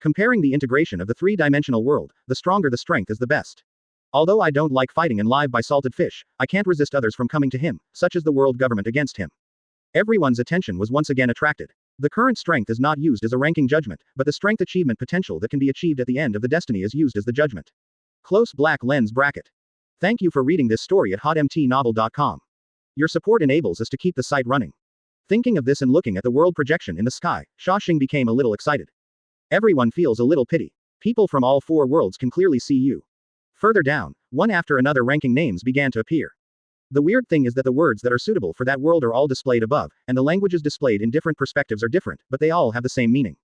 Comparing the integration of the three-dimensional world, the stronger the strength is the best. Although I don't like fighting and live by salted fish, I can't resist others from coming to him, such as the world government against him. Everyone's attention was once again attracted. The current strength is not used as a ranking judgment, but the strength achievement potential that can be achieved at the end of the destiny is used as the judgment. Close black lens bracket. Thank you for reading this story at hotmtnovel.com. Your support enables us to keep the site running. Thinking of this and looking at the world projection in the sky, Xia Xing became a little excited. Everyone feels a little pity. People from all four worlds can clearly see you. Further down, one after another ranking names began to appear. The weird thing is that the words that are suitable for that world are all displayed above, and the languages displayed in different perspectives are different, but they all have the same meaning.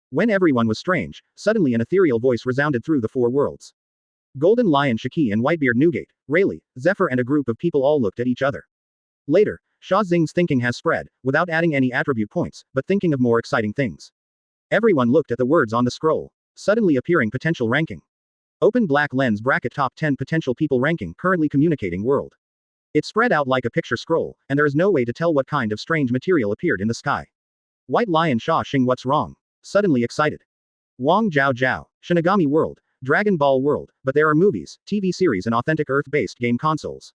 When everyone was strange, suddenly an ethereal voice resounded through the four worlds. Golden Lion Shiki and Whitebeard Newgate, Rayleigh, Zephyr and a group of people all looked at each other. Later, Xia Xing's thinking has spread, without adding any attribute points, but thinking of more exciting things. Everyone looked at the words on the scroll. Suddenly appearing potential ranking. Open black lens bracket top 10 potential people ranking currently communicating world. It spread out like a picture scroll, and there is no way to tell what kind of strange material appeared in the sky. White Lion Xia Xing, what's wrong? Suddenly excited. Wang Zhao Zhao, Shinigami World, Dragon Ball World, but there are movies, TV series and authentic Earth-based game consoles.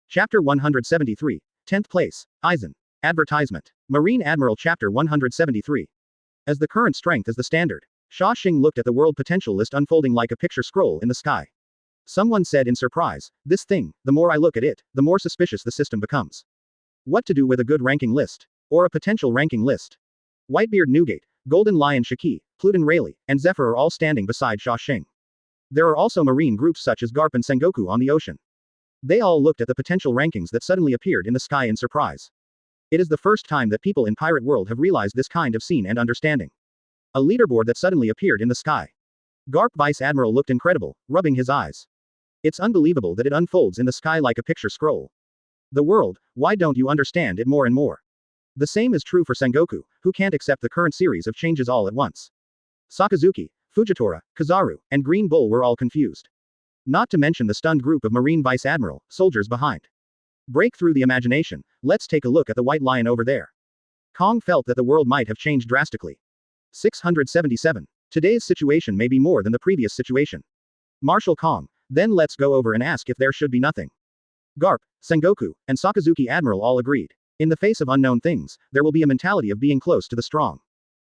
Chapter 173. 10th place. Aizen. Advertisement. Marine Admiral Chapter 173. As the current strength is the standard. Xia Xing looked at the world potential list unfolding like a picture scroll in the sky. Someone said in surprise, this thing, the more I look at it, the more suspicious the system becomes. What to do with a good ranking list? Or a potential ranking list? Whitebeard Newgate, Golden Lion Shiki, Pluton Rayleigh, and Zephyr are all standing beside Xia Xing. There are also marine groups such as Garp and Sengoku on the ocean. They all looked at the potential rankings that suddenly appeared in the sky in surprise. It is the first time that people in Pirate World have realized this kind of scene and understanding. A leaderboard that suddenly appeared in the sky. Garp Vice Admiral looked incredible, rubbing his eyes. It's unbelievable that it unfolds in the sky like a picture scroll. The world, why don't you understand it more and more? The same is true for Sengoku, who can't accept the current series of changes all at once. Sakazuki, Fujitora, Kizaru, and Green Bull were all confused. Not to mention the stunned group of Marine Vice Admiral, soldiers behind. Break through the imagination, let's take a look at the white lion over there. Kong felt that the world might have changed drastically. 677. Today's situation may be more than the previous situation. Marshal Kong, then let's go over and ask if there should be nothing. Garp, Sengoku, and Sakazuki Admiral all agreed. In the face of unknown things, there will be a mentality of being close to the strong.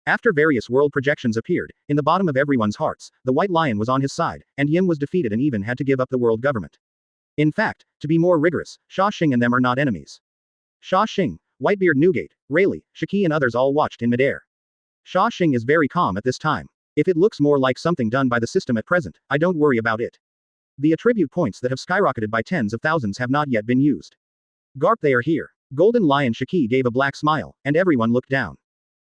After various world projections appeared, in the bottom of everyone's hearts, the white lion was on his side, and Yim was defeated and even had to give up the world government. In fact, to be more rigorous, Xia Xing and them are not enemies. Xia Xing, Whitebeard Newgate, Rayleigh, Shiki and others all watched in midair. Xia Xing is very calm at this time. If it looks more like something done by the system at present, I don't worry about it. The attribute points that have skyrocketed by tens of thousands have not yet been used. Garp, they are here. Golden Lion Shiki gave a black smile, and everyone looked down.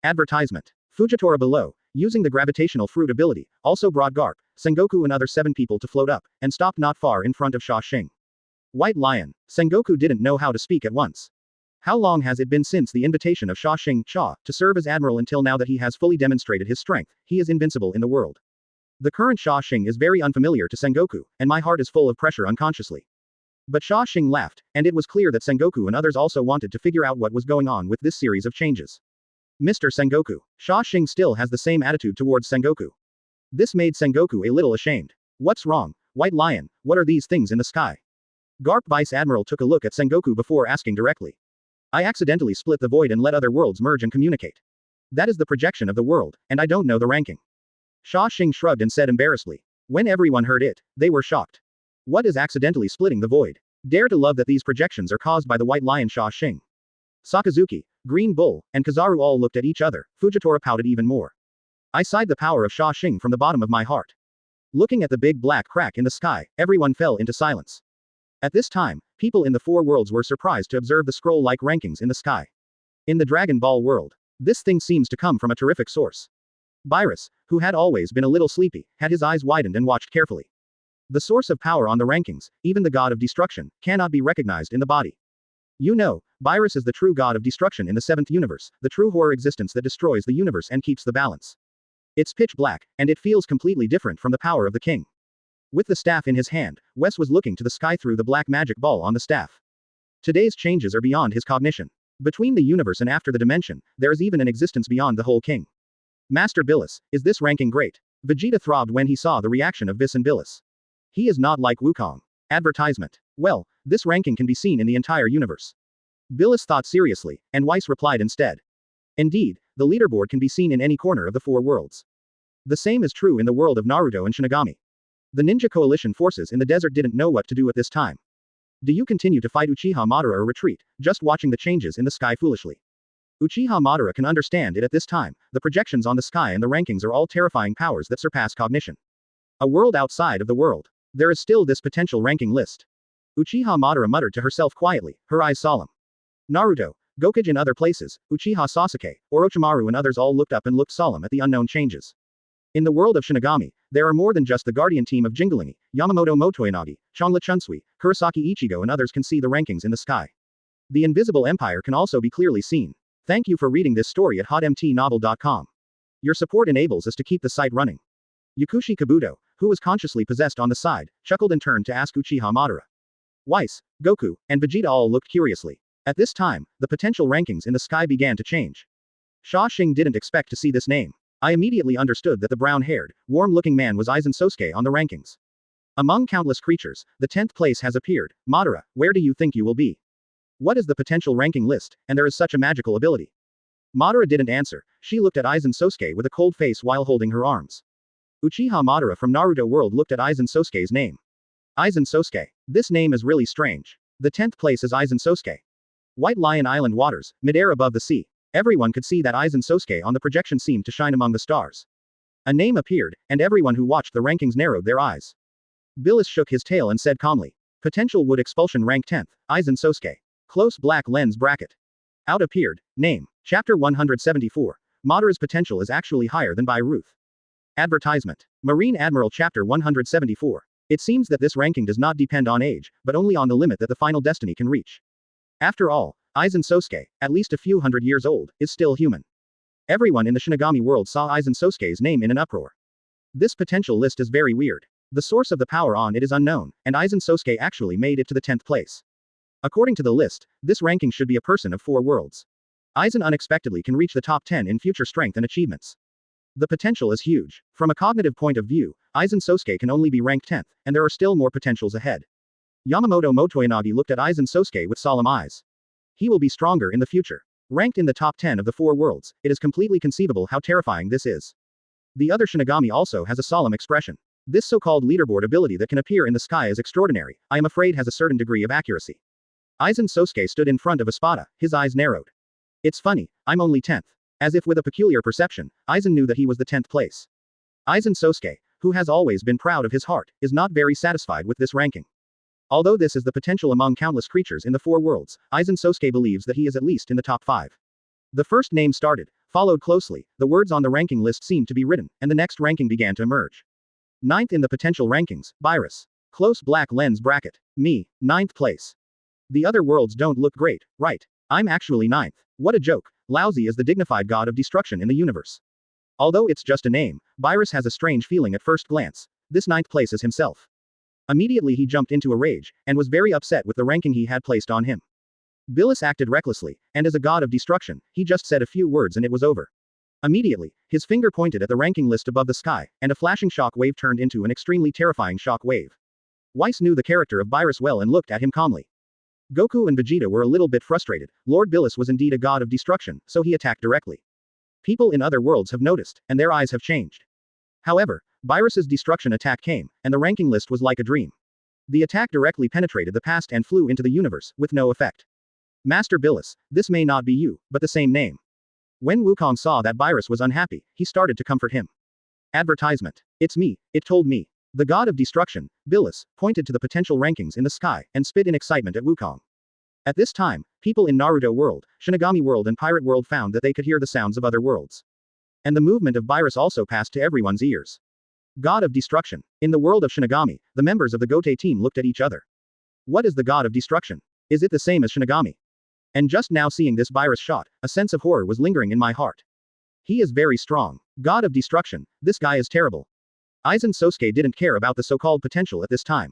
Advertisement. Fujitora below, using the gravitational fruit ability, also brought Garp, Sengoku and other 7 people to float up, and stopped not far in front of Xia Xing. White Lion. Sengoku didn't know how to speak at once. How long has it been since the invitation of Xia Xing to serve as Admiral until now that he has fully demonstrated his strength, he is invincible in the world. The current Xia Xing is very unfamiliar to Sengoku, and my heart is full of pressure unconsciously. But Xia Xing laughed, and it was clear that Sengoku and others also wanted to figure out what was going on with this series of changes. Mr. Sengoku. Xia Xing still has the same attitude towards Sengoku. This made Sengoku a little ashamed. What's wrong, White Lion, what are these things in the sky? Garp Vice Admiral took a look at Sengoku before asking directly. I accidentally split the void and let other worlds merge and communicate. That is the projection of the world, and I don't know the ranking. Xia Xing shrugged and said embarrassedly. When everyone heard it, they were shocked. What is accidentally splitting the void? Dare to love that these projections are caused by the White Lion Xia Xing. Sakazuki, Green Bull, and Kizaru all looked at each other. Fujitora pouted even more. I sighed the power of Xia Xing from the bottom of my heart. Looking at the big black crack in the sky, everyone fell into silence. At this time, people in the 4 worlds were surprised to observe the scroll-like rankings in the sky. In the Dragon Ball world, this thing seems to come from a terrific source. Beerus, who had always been a little sleepy, had his eyes widened and watched carefully. The source of power on the rankings, even the god of destruction, cannot be recognized in the body. You know, Beerus is the true god of destruction in the 7th universe, the true horror existence that destroys the universe and keeps the balance. It's pitch black, and it feels completely different from the power of the king. With the staff in his hand, Wes was looking to the sky through the black magic ball on the staff. Today's changes are beyond his cognition. Between the universe and after the dimension, there is even an existence beyond the whole king. Master Billis, is this ranking great? Vegeta throbbed when he saw the reaction of Whis and Billis. He is not like Wukong. Advertisement. Well, this ranking can be seen in the entire universe. Billis thought seriously, and Weiss replied instead. Indeed, the leaderboard can be seen in any corner of the 4 worlds. The same is true in the world of Naruto and Shinigami. The ninja coalition forces in the desert didn't know what to do at this time. Do you continue to fight Uchiha Madara or retreat, just watching the changes in the sky foolishly? Uchiha Madara can understand it at this time, the projections on the sky and the rankings are all terrifying powers that surpass cognition. A world outside of the world. There is still this potential ranking list. Uchiha Madara muttered to herself quietly, her eyes solemn. Naruto, Gokage and other places, Uchiha Sasuke, Orochimaru and others all looked up and looked solemn at the unknown changes. In the world of Shinigami, there are more than just the guardian team of Jingalingi, Yamamoto Motoyanagi, Changla Chunsui, Kurosaki Ichigo and others can see the rankings in the sky. The invisible empire can also be clearly seen. Thank you for reading this story at hotmtnovel.com. Your support enables us to keep the site running. Yakushi Kabuto, who was consciously possessed on the side, chuckled and turned to ask Uchiha Madara. Weiss, Goku, and Vegeta all looked curiously. At this time, the potential rankings in the sky began to change. Xia Xing didn't expect to see this name. I immediately understood that the brown-haired, warm-looking man was Aizen Sosuke on the rankings. Among countless creatures, the 10th place has appeared. Madara, where do you think you will be? What is the potential ranking list, and there is such a magical ability? Madara didn't answer, she looked at Aizen Sosuke with a cold face while holding her arms. Uchiha Madara from Naruto World looked at Aizen Sosuke's name. Aizen Sosuke. This name is really strange. The 10th place is Aizen Sosuke. White Lion Island waters, midair above the sea. Everyone could see that Aizen Sosuke on the projection seemed to shine among the stars. A name appeared, and everyone who watched the rankings narrowed their eyes. Billis shook his tail and said calmly. Potential wood expulsion rank 10th, Aizen Sosuke. Close black lens bracket. Out appeared, name, chapter 174. Madara's potential is actually higher than by Ruth. Advertisement. Marine Admiral chapter 174. It seems that this ranking does not depend on age, but only on the limit that the final destiny can reach. After all, Aizen Sosuke, at least a few hundred years old, is still human. Everyone in the Shinigami world saw Aizen Sosuke's name in an uproar. This potential list is very weird. The source of the power on it is unknown, and Aizen Sosuke actually made it to the 10th place. According to the list, this ranking should be a person of 4 worlds. Aizen unexpectedly can reach the top 10 in future strength and achievements. The potential is huge. From a cognitive point of view, Aizen Sosuke can only be ranked 10th, and there are still more potentials ahead. Yamamoto Motoyanagi looked at Aizen Sosuke with solemn eyes. He will be stronger in the future. Ranked in the top 10 of the 4 worlds, it is completely conceivable how terrifying this is. The other Shinigami also has a solemn expression. This so-called leaderboard ability that can appear in the sky is extraordinary, I am afraid has a certain degree of accuracy. Aizen Sosuke stood in front of Espada, his eyes narrowed. It's funny, I'm only 10th. As if with a peculiar perception, Aizen knew that he was the 10th place. Aizen Sosuke, who has always been proud of his heart, is not very satisfied with this ranking. Although this is the potential among countless creatures in the 4 worlds, Aizen Sosuke believes that he is at least in the top 5. The first name started, followed closely, the words on the ranking list seemed to be written, and the next ranking began to emerge. 9th in the potential rankings, Virus. Close black lens bracket. Me, 9th place. The other worlds don't look great, right? I'm actually 9th. What a joke. Lousy is the dignified god of destruction in the universe. Although it's just a name, Virus has a strange feeling at first glance. This 9th place is himself. Immediately he jumped into a rage, and was very upset with the ranking he had placed on him. Billis acted recklessly, and as a god of destruction, he just said a few words and it was over. Immediately, his finger pointed at the ranking list above the sky, and a flashing shock wave turned into an extremely terrifying shock wave. Weiss knew the character of Virus well and looked at him calmly. Goku and Vegeta were a little bit frustrated. Lord Billis was indeed a god of destruction, so he attacked directly. People in other worlds have noticed, and their eyes have changed. However, Virus's destruction attack came, and the ranking list was like a dream. The attack directly penetrated the past and flew into the universe, with no effect. Master Billis, this may not be you, but the same name. When Wukong saw that Virus was unhappy, he started to comfort him. Advertisement. It's me, it told me. The god of destruction, Billis, pointed to the potential rankings in the sky, and spit in excitement at Wukong. At this time, people in Naruto world, Shinigami world and Pirate world found that they could hear the sounds of other worlds. And the movement of Virus also passed to everyone's ears. God of destruction. In the world of Shinigami, the members of the Gote team looked at each other. What is the god of destruction? Is it the same as Shinigami? And just now seeing this Virus shot, a sense of horror was lingering in my heart. He is very strong. God of destruction, this guy is terrible. Aizen Sosuke didn't care about the so-called potential at this time.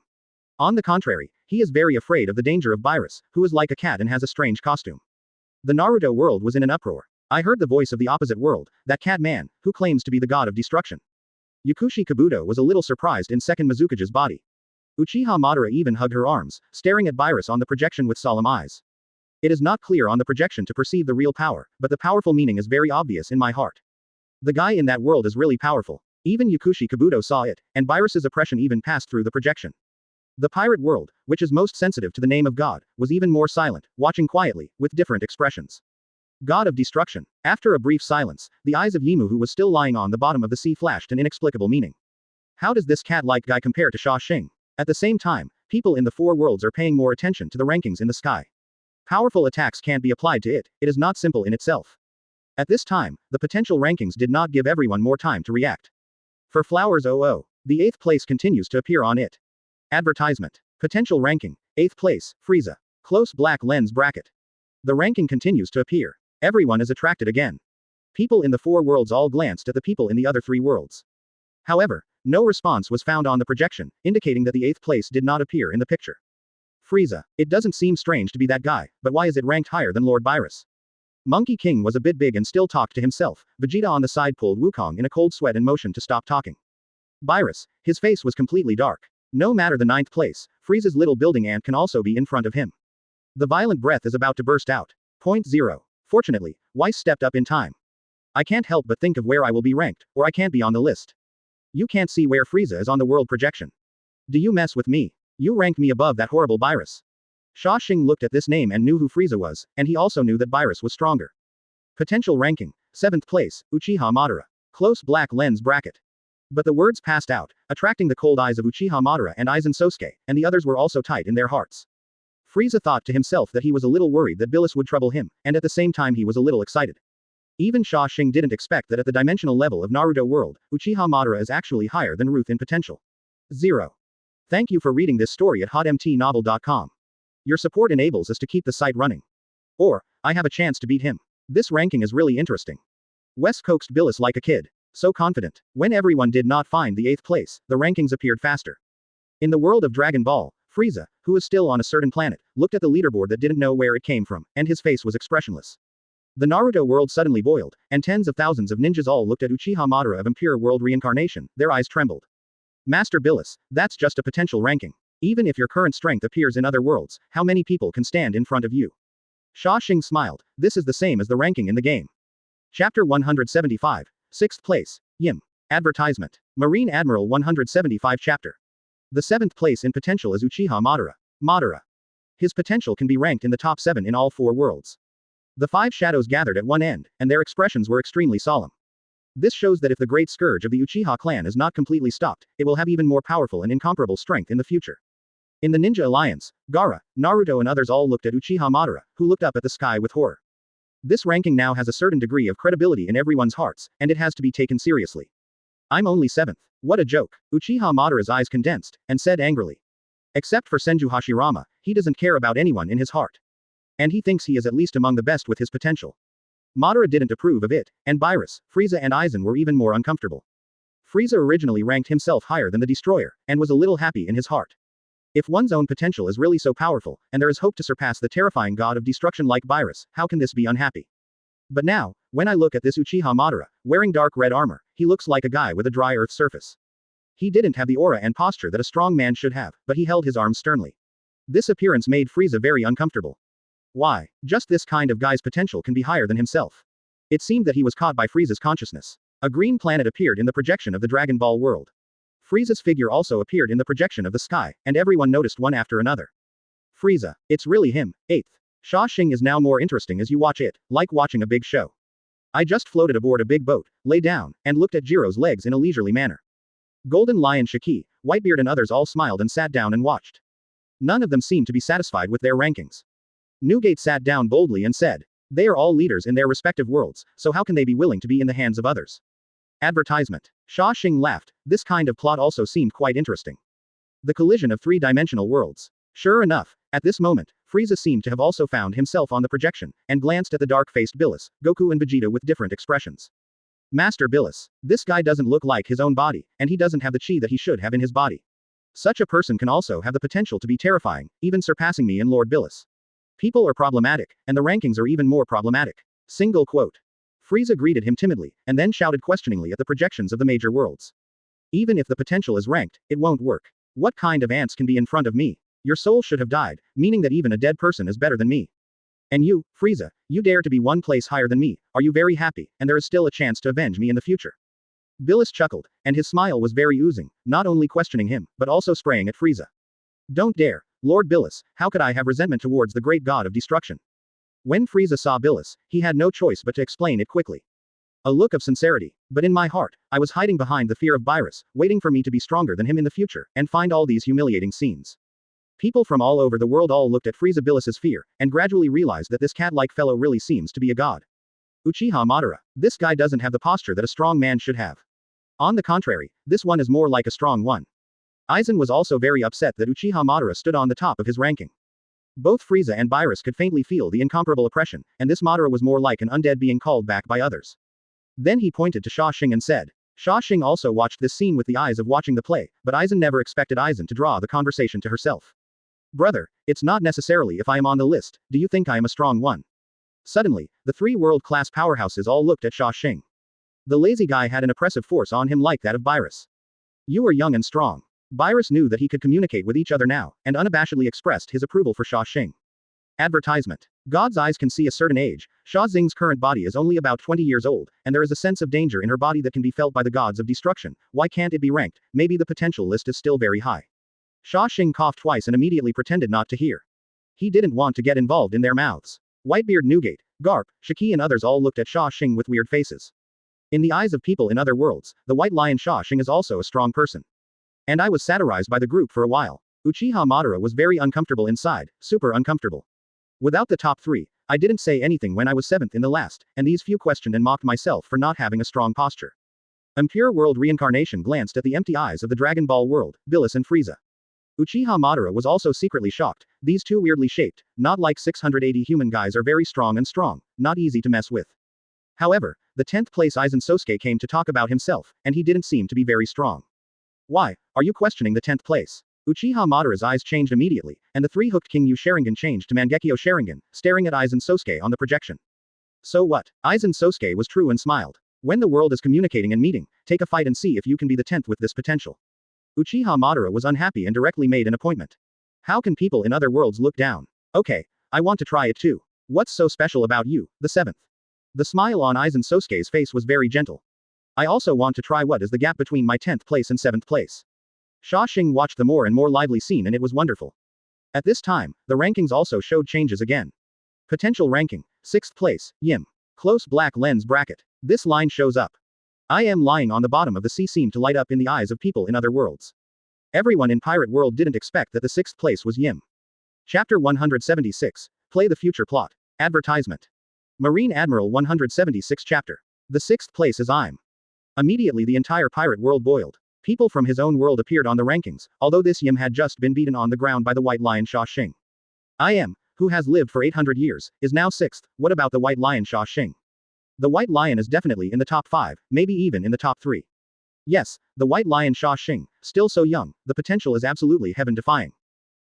On the contrary, he is very afraid of the danger of Virus, who is like a cat and has a strange costume. The Naruto world was in an uproar. I heard the voice of the opposite world, that cat man, who claims to be the god of destruction. Yakushi Kabuto was a little surprised in second Mizukage's body. Uchiha Madara even hugged her arms, staring at Virus on the projection with solemn eyes. It is not clear on the projection to perceive the real power, but the powerful meaning is very obvious in my heart. The guy in that world is really powerful. Even Yakushi Kabuto saw it, and Virus's oppression even passed through the projection. The pirate world, which is most sensitive to the name of God, was even more silent, watching quietly, with different expressions. God of destruction. After a brief silence, the eyes of Yimu, who was still lying on the bottom of the sea, flashed an inexplicable meaning. How does this cat-like guy compare to Xia Xing? At the same time, people in the 4 worlds are paying more attention to the rankings in the sky. Powerful attacks can't be applied to it, it is not simple in itself. At this time, the potential rankings did not give everyone more time to react. For Flowers 00, the 8th place continues to appear on it. Advertisement. Potential ranking, 8th place, Frieza. Close black lens bracket. The ranking continues to appear. Everyone is attracted again. People in the 4 worlds all glanced at the people in the other 3 worlds. However, no response was found on the projection, indicating that the 8th place did not appear in the picture. Frieza. It doesn't seem strange to be that guy, but why is it ranked higher than Lord Virus? Monkey King was a bit big and still talked to himself. Vegeta on the side pulled Wukong in a cold sweat and motioned to stop talking. Virus. His face was completely dark. No matter the 9th place, Frieza's little building ant can also be in front of him. The violent breath is about to burst out. Point 0. Fortunately, Weiss stepped up in time. I can't help but think of where I will be ranked, or I can't be on the list. You can't see where Frieza is on the world projection. Do you mess with me? You rank me above that horrible Virus. Xia Xing looked at this name and knew who Frieza was, and he also knew that Virus was stronger. Potential ranking, 7th place, Uchiha Madara. Close black lens bracket. But the words passed out, attracting the cold eyes of Uchiha Madara and Aizen Sosuke, and the others were also tight in their hearts. Frieza thought to himself that he was a little worried that Billis would trouble him, and at the same time he was a little excited. Even Xia Xing didn't expect that at the dimensional level of Naruto world, Uchiha Madara is actually higher than Ruth in potential. 0. Thank you for reading this story at hotmtnovel.com. Your support enables us to keep the site running. Or, I have a chance to beat him. This ranking is really interesting. Wes coaxed Billis like a kid. So confident. When everyone did not find the 8th place, the rankings appeared faster. In the world of Dragon Ball, Frieza, who was still on a certain planet, looked at the leaderboard that didn't know where it came from, and his face was expressionless. The Naruto world suddenly boiled, and tens of thousands of ninjas all looked at Uchiha Madara of Impure World Reincarnation, their eyes trembled. Master Billis, that's just a potential ranking. Even if your current strength appears in other worlds, how many people can stand in front of you? Xia Xing smiled. This is the same as the ranking in the game. Chapter 175. 6th place. Yim. Advertisement. Marine Admiral 175 Chapter. The 7th place in potential is Uchiha Madara. Madara. His potential can be ranked in the top 7 in all 4 worlds. The 5 shadows gathered at one end, and their expressions were extremely solemn. This shows that if the great scourge of the Uchiha clan is not completely stopped, it will have even more powerful and incomparable strength in the future. In the Ninja Alliance, Gaara, Naruto and others all looked at Uchiha Madara, who looked up at the sky with horror. This ranking now has a certain degree of credibility in everyone's hearts, and it has to be taken seriously. I'm only 7th. What a joke. Uchiha Madara's eyes condensed, and said angrily. Except for Senju Hashirama, he doesn't care about anyone in his heart. And he thinks he is at least among the best with his potential. Madara didn't approve of it, and Beerus, Frieza and Aizen were even more uncomfortable. Frieza originally ranked himself higher than the Destroyer, and was a little happy in his heart. If one's own potential is really so powerful, and there is hope to surpass the terrifying god of destruction like Beerus, how can this be unhappy? But now, when I look at this Uchiha Madara, wearing dark red armor, he looks like a guy with a dry earth surface. He didn't have the aura and posture that a strong man should have, but he held his arms sternly. This appearance made Frieza very uncomfortable. Why? Just this kind of guy's potential can be higher than himself. It seemed that he was caught by Frieza's consciousness. A green planet appeared in the projection of the Dragon Ball world. Frieza's figure also appeared in the projection of the sky, and everyone noticed one after another. Frieza, it's really him. 8th. Xia Xing is now more interesting as you watch it, like watching a big show. I just floated aboard a big boat, lay down, and looked at Jiro's legs in a leisurely manner. Golden Lion Shiki, Whitebeard and others all smiled and sat down and watched. None of them seemed to be satisfied with their rankings. Newgate sat down boldly and said, they are all leaders in their respective worlds, so how can they be willing to be in the hands of others? Advertisement. Xia Xing laughed. This kind of plot also seemed quite interesting. The collision of 3-dimensional worlds. Sure enough, at this moment, Frieza seemed to have also found himself on the projection, and glanced at the dark-faced Billis, Goku and Vegeta with different expressions. Master Billis. This guy doesn't look like his own body, and he doesn't have the chi that he should have in his body. Such a person can also have the potential to be terrifying, even surpassing me and Lord Billis. People are problematic, and the rankings are even more problematic. Single quote. Frieza greeted him timidly, and then shouted questioningly at the projections of the major worlds. Even if the potential is ranked, it won't work. What kind of ants can be in front of me? Your soul should have died, meaning that even a dead person is better than me. And you, Frieza, you dare to be one place higher than me, are you very happy, and there is still a chance to avenge me in the future? Billis chuckled, and his smile was very oozing, not only questioning him, but also spraying at Frieza. Don't dare, Lord Billis, how could I have resentment towards the great god of destruction? When Frieza saw Billis, he had no choice but to explain it quickly. A look of sincerity. But in my heart, I was hiding behind the fear of Beerus, waiting for me to be stronger than him in the future, and find all these humiliating scenes. People from all over the world all looked at Frieza Billis's fear, and gradually realized that this cat-like fellow really seems to be a god. Uchiha Madara. This guy doesn't have the posture that a strong man should have. On the contrary, this one is more like a strong one. Aizen was also very upset that Uchiha Madara stood on the top of his ranking. Both Frieza and Beerus could faintly feel the incomparable oppression, and this Madara was more like an undead being called back by others. Then he pointed to Xia Xing and said. Xia Xing also watched this scene with the eyes of watching the play, but Aizen never expected Aizen to draw the conversation to herself. Brother, it's not necessarily if I am on the list, do you think I am a strong one? Suddenly, the 3 world-class powerhouses all looked at Xia Xing. The lazy guy had an oppressive force on him like that of Beerus. You are young and strong. Beerus knew that he could communicate with each other now, and unabashedly expressed his approval for Xia Xing. Advertisement. God's eyes can see a certain age. Xia Xing's current body is only about 20 years old, and there is a sense of danger in her body that can be felt by the gods of destruction. Why can't it be ranked? Maybe the potential list is still very high. Xia Xing coughed twice and immediately pretended not to hear. He didn't want to get involved in their mouths. Whitebeard, Newgate, Garp, Shiki and others all looked at Xia Xing with weird faces. In the eyes of people in other worlds, the White Lion Xia Xing is also a strong person. And I was satirized by the group for a while. Uchiha Madara was very uncomfortable inside, super uncomfortable. Without the top 3, I didn't say anything when I was 7th in the last, and these few questioned and mocked myself for not having a strong posture. Impure World Reincarnation glanced at the empty eyes of the Dragon Ball world, Billis and Frieza. Uchiha Madara was also secretly shocked. These 2 weirdly shaped, not like 680 human guys are very strong, not easy to mess with. However, the 10th place Aizen Sosuke came to talk about himself, and he didn't seem to be very strong. Why, are you questioning the 10th place? Uchiha Madara's eyes changed immediately, and the three-hooked King-Yu Sharingan changed to Mangekyo Sharingan, staring at Aizen Sosuke on the projection. So what? Aizen Sosuke was true and smiled. When the world is communicating and meeting, take a fight and see if you can be the 10th with this potential. Uchiha Madara was unhappy and directly made an appointment. How can people in other worlds look down? Okay, I want to try it too. What's so special about you, the 7th? The smile on Aizen Sosuke's face was very gentle. I also want to try what is the gap between my 10th place and 7th place. Xia Xing watched the more and more lively scene and it was wonderful. At this time, the rankings also showed changes again. Potential ranking, 6th place, Yim. Close black lens bracket. This line shows up. I am lying on the bottom of the sea seemed to light up in the eyes of people in other worlds. Everyone in Pirate World didn't expect that the 6th place was Yim. Chapter 176. Play the future plot. Advertisement. Marine Admiral 176 chapter. The 6th place is I'm. Immediately the entire Pirate World boiled. People from his own world appeared on the rankings, although this Yim had just been beaten on the ground by the White Lion Xia Xing. I am, who has lived for 800 years, is now 6th, what about the White Lion Xia Xing? The White Lion is definitely in the top 5, maybe even in the top 3. Yes, the White Lion Xia Xing, still so young, the potential is absolutely heaven-defying.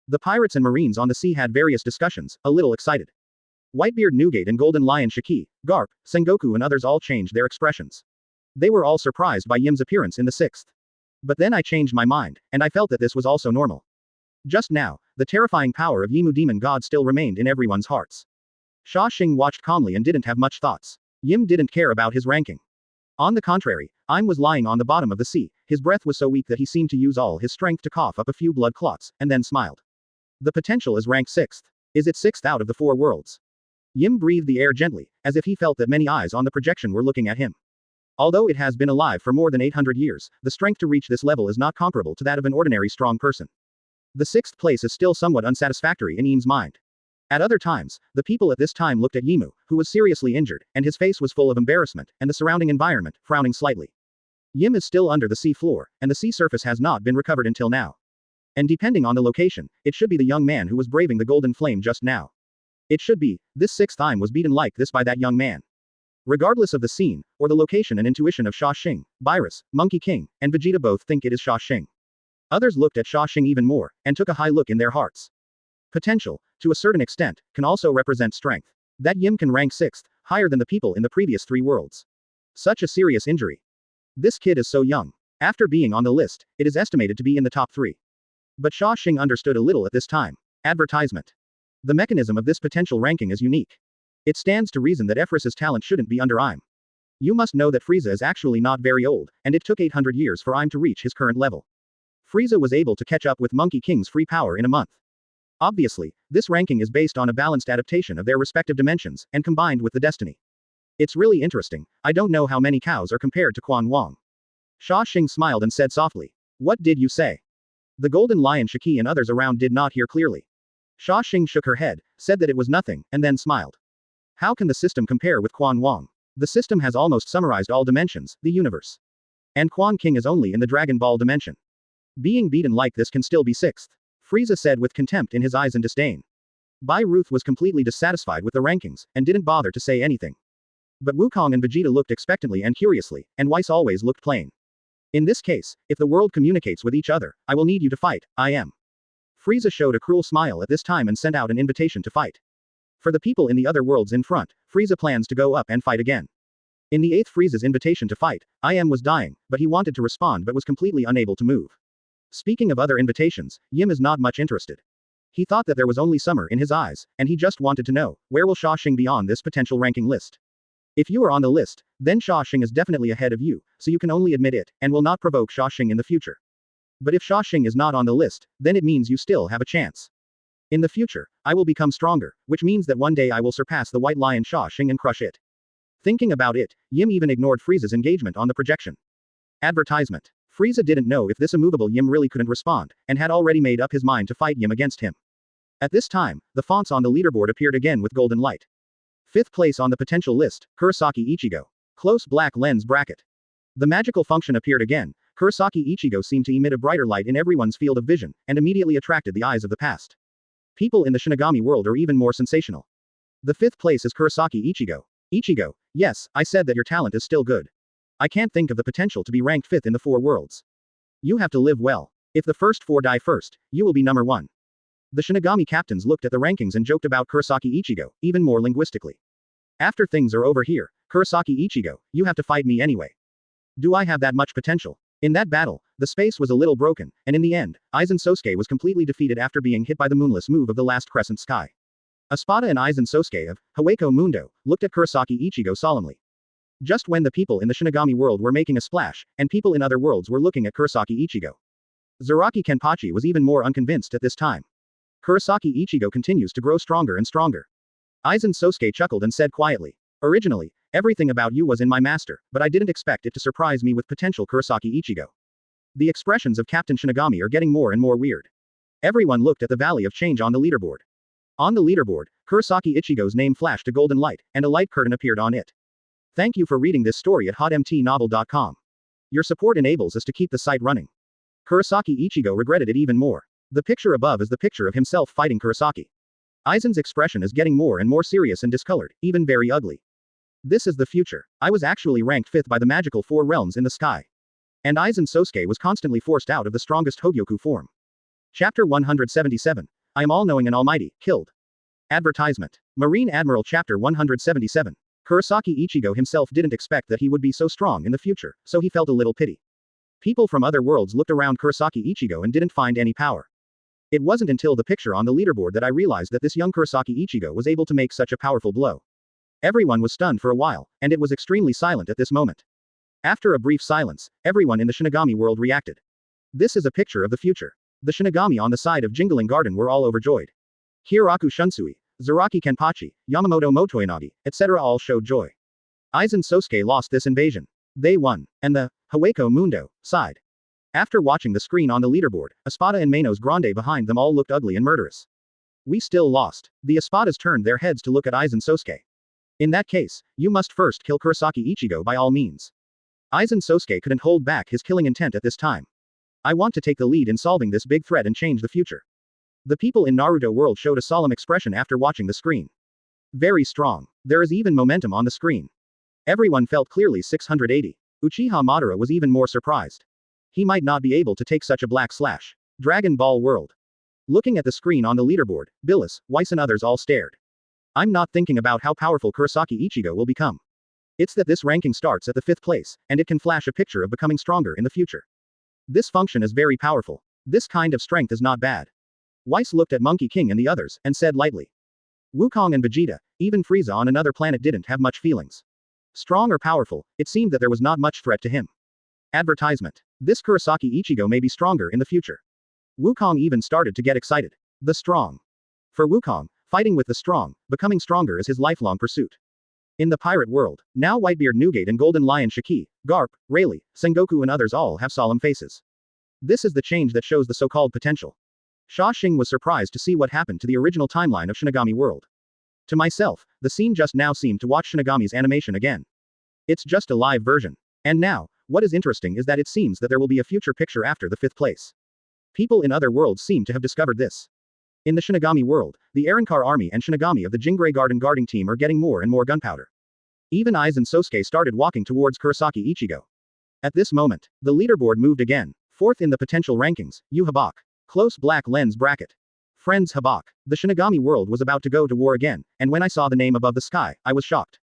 The pirates and marines on the sea had various discussions, a little excited. Whitebeard Newgate and Golden Lion Shiki, Garp, Sengoku and others all changed their expressions. They were all surprised by Yim's appearance in the 6th. But then I changed my mind, and I felt that this was also normal. Just now, the terrifying power of Yimu Demon God still remained in everyone's hearts. Xia Xing watched calmly and didn't have much thoughts. Yim didn't care about his ranking. On the contrary, Im was lying on the bottom of the sea, his breath was so weak that he seemed to use all his strength to cough up a few blood clots, and then smiled. The potential is ranked 6th. Is it 6th out of the 4 worlds? Yim breathed the air gently, as if he felt that many eyes on the projection were looking at him. Although it has been alive for more than 800 years, the strength to reach this level is not comparable to that of an ordinary strong person. The 6th place is still somewhat unsatisfactory in Yim's mind. At other times, the people at this time looked at Yimu, who was seriously injured, and his face was full of embarrassment, and the surrounding environment, frowning slightly. Yim is still under the sea floor, and the sea surface has not been recovered until now. And depending on the location, it should be the young man who was braving the golden flame just now. It should be, this 6th Im was beaten like this by that young man. Regardless of the scene, or the location and intuition of Xia Xing, Beerus, Monkey King, and Vegeta both think it is Xia Xing. Others looked at Xia Xing even more, and took a high look in their hearts. Potential, to a certain extent, can also represent strength. That Yim can rank 6th, higher than the people in the previous 3 worlds. Such a serious injury. This kid is so young. After being on the list, it is estimated to be in the top 3. But Xia Xing understood a little at this time. Advertisement. The mechanism of this potential ranking is unique. It stands to reason that Efris's talent shouldn't be under Im. You must know that Frieza is actually not very old, and it took 800 years for Im to reach his current level. Frieza was able to catch up with Monkey King's free power in a month. Obviously, this ranking is based on a balanced adaptation of their respective dimensions, and combined with the destiny. It's really interesting, I don't know how many cows are compared to Quan Wang. Xia Xing smiled and said softly. What did you say? The Golden Lion Shiki and others around did not hear clearly. Xia Xing shook her head, said that it was nothing, and then smiled. How can the system compare with Quan Wang? The system has almost summarized all dimensions, the universe. And Quan King is only in the Dragon Ball dimension. Being beaten like this can still be 6th. Frieza said with contempt in his eyes and disdain. Bai Ruth was completely dissatisfied with the rankings, and didn't bother to say anything. But Wukong and Vegeta looked expectantly and curiously, and Weiss always looked plain. In this case, if the world communicates with each other, I will need you to fight, I am. Frieza showed a cruel smile at this time and sent out an invitation to fight. For the people in the other worlds in front, Frieza plans to go up and fight again. In the 8th Frieza's invitation to fight, I.M. was dying, but he wanted to respond but was completely unable to move. Speaking of other invitations, Yim is not much interested. He thought that there was only summer in his eyes, and he just wanted to know, where will Xia Xing be on this potential ranking list? If you are on the list, then Xia Xing is definitely ahead of you, so you can only admit it, and will not provoke Xia Xing in the future. But if Xia Xing is not on the list, then it means you still have a chance. In the future, I will become stronger, which means that one day I will surpass the White Lion Xia Xing and crush it. Thinking about it, Yim even ignored Frieza's engagement on the projection. Advertisement. Frieza didn't know if this immovable Yim really couldn't respond, and had already made up his mind to fight Yim against him. At this time, the fonts on the leaderboard appeared again with golden light. 5th place on the potential list, Kurosaki Ichigo. Close black lens bracket. The magical function appeared again. Kurosaki Ichigo seemed to emit a brighter light in everyone's field of vision, and immediately attracted the eyes of the past. People in the Shinigami world are even more sensational. The 5th place is Kurosaki Ichigo. Ichigo, yes, I said that your talent is still good. I can't think of the potential to be ranked 5th in the 4 worlds. You have to live well. If the first 4 die first, you will be number 1. The Shinigami captains looked at the rankings and joked about Kurosaki Ichigo, even more linguistically. After things are over here, Kurosaki Ichigo, you have to fight me anyway. Do I have that much potential? In that battle, the space was a little broken, and in the end, Aizen Sosuke was completely defeated after being hit by the moonless move of the last crescent sky. Espada and Aizen Sosuke of Haweko Mundo looked at Kurosaki Ichigo solemnly. Just when the people in the Shinigami world were making a splash, and people in other worlds were looking at Kurosaki Ichigo. Zaraki Kenpachi was even more unconvinced at this time. Kurosaki Ichigo continues to grow stronger and stronger. Aizen Sosuke chuckled and said quietly, originally, everything about you was in my master, but I didn't expect it to surprise me with potential Kurosaki Ichigo. The expressions of Captain Shinigami are getting more and more weird. Everyone looked at the Valley of Change on the leaderboard. On the leaderboard, Kurosaki Ichigo's name flashed a golden light, and a light curtain appeared on it. Thank you for reading this story at hotmtnovel.com. Your support enables us to keep the site running. Kurosaki Ichigo regretted it even more. The picture above is the picture of himself fighting Kurosaki. Aizen's expression is getting more and more serious and discolored, even very ugly. This is the future. I was actually ranked 5th by the magical 4 realms in the sky. And Aizen Sosuke was constantly forced out of the strongest Hogyoku form. Chapter 177. I am all-knowing and almighty, killed. Advertisement. Marine Admiral Chapter 177. Kurosaki Ichigo himself didn't expect that he would be so strong in the future, so he felt a little pity. People from other worlds looked around Kurosaki Ichigo and didn't find any power. It wasn't until the picture on the leaderboard that I realized that this young Kurosaki Ichigo was able to make such a powerful blow. Everyone was stunned for a while, and it was extremely silent at this moment. After a brief silence, everyone in the Shinigami world reacted. This is a picture of the future. The Shinigami on the side of Jingling Garden were all overjoyed. Hiraku Shunsui, Zaraki Kenpachi, Yamamoto Motoyanagi, etc. all showed joy. Aizen Sosuke lost this invasion. They won. And the Haweko Mundo sighed. After watching the screen on the leaderboard, Espada and Manos Grande behind them all looked ugly and murderous. We still lost. The Espadas turned their heads to look at Aizen Sosuke. In that case, you must first kill Kurosaki Ichigo by all means. Aizen Sosuke couldn't hold back his killing intent at this time. I want to take the lead in solving this big threat and change the future. The people in Naruto world showed a solemn expression after watching the screen. Very strong. There is even momentum on the screen. Everyone felt clearly 680. Uchiha Madara was even more surprised. He might not be able to take such a black slash. Dragon Ball World. Looking at the screen on the leaderboard, Billis, Weiss and others all stared. I'm not thinking about how powerful Kurosaki Ichigo will become. It's that this ranking starts at the 5th place, and it can flash a picture of becoming stronger in the future. This function is very powerful. This kind of strength is not bad. Weiss looked at Monkey King and the others, and said lightly. Wukong and Vegeta, even Frieza on another planet didn't have much feelings. Strong or powerful, it seemed that there was not much threat to him. Advertisement. This Kurosaki Ichigo may be stronger in the future. Wukong even started to get excited. The strong. For Wukong, fighting with the strong, becoming stronger is his lifelong pursuit. In the pirate world, now Whitebeard Newgate and Golden Lion Shiki, Garp, Rayleigh, Sengoku and others all have solemn faces. This is the change that shows the so-called potential. Xia Xing was surprised to see what happened to the original timeline of Shinigami World. To myself, the scene just now seemed to watch Shinigami's animation again. It's just a live version. And now, what is interesting is that it seems that there will be a future picture after the 5th place. People in other worlds seem to have discovered this. In the Shinigami world, the Arankar army and Shinigami of the Jingray Garden guarding team are getting more and more gunpowder. Even Aizen Sosuke started walking towards Kurosaki Ichigo. At this moment, the leaderboard moved again. 4th in the potential rankings, Yu Habak. Close black lens bracket. Friends Habak. The Shinigami world was about to go to war again, and when I saw the name above the sky, I was shocked.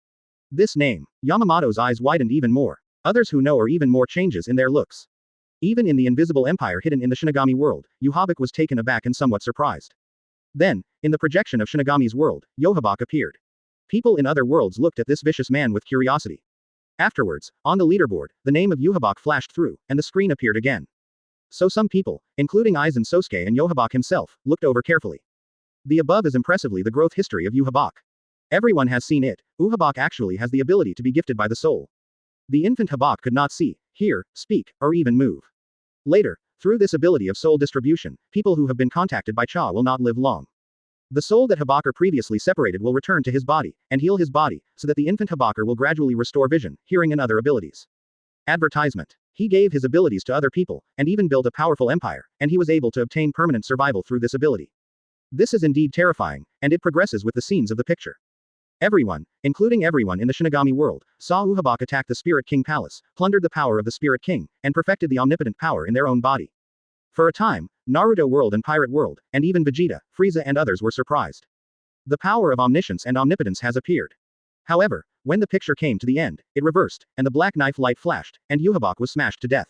This name. Yamamoto's eyes widened even more. Others who know are even more changes in their looks. Even in the invisible empire hidden in the Shinigami world, Yu Habak was taken aback and somewhat surprised. Then, in the projection of Shinigami's world, Yohabak appeared. People in other worlds looked at this vicious man with curiosity. Afterwards, on the leaderboard, the name of Yohabak flashed through, and the screen appeared again. So some people, including Aizen Sosuke and Yohabak himself, looked over carefully. The above is impressively the growth history of Yohabak. Everyone has seen it. Uhabak actually has the ability to be gifted by the soul. The infant Habak could not see, hear, speak, or even move. Later, through this ability of soul distribution, people who have been contacted by Cha will not live long. The soul that Habakar previously separated will return to his body, and heal his body, so that the infant Habakar will gradually restore vision, hearing and other abilities. Advertisement. He gave his abilities to other people, and even built a powerful empire, and he was able to obtain permanent survival through this ability. This is indeed terrifying, and it progresses with the scenes of the picture. Everyone, including everyone in the Shinigami world, saw Uhabak attack the Spirit King Palace, plundered the power of the Spirit King, and perfected the omnipotent power in their own body. For a time, Naruto World and Pirate World, and even Vegeta, Frieza and others were surprised. The power of omniscience and omnipotence has appeared. However, when the picture came to the end, it reversed, and the black knife light flashed, and Yhwach was smashed to death.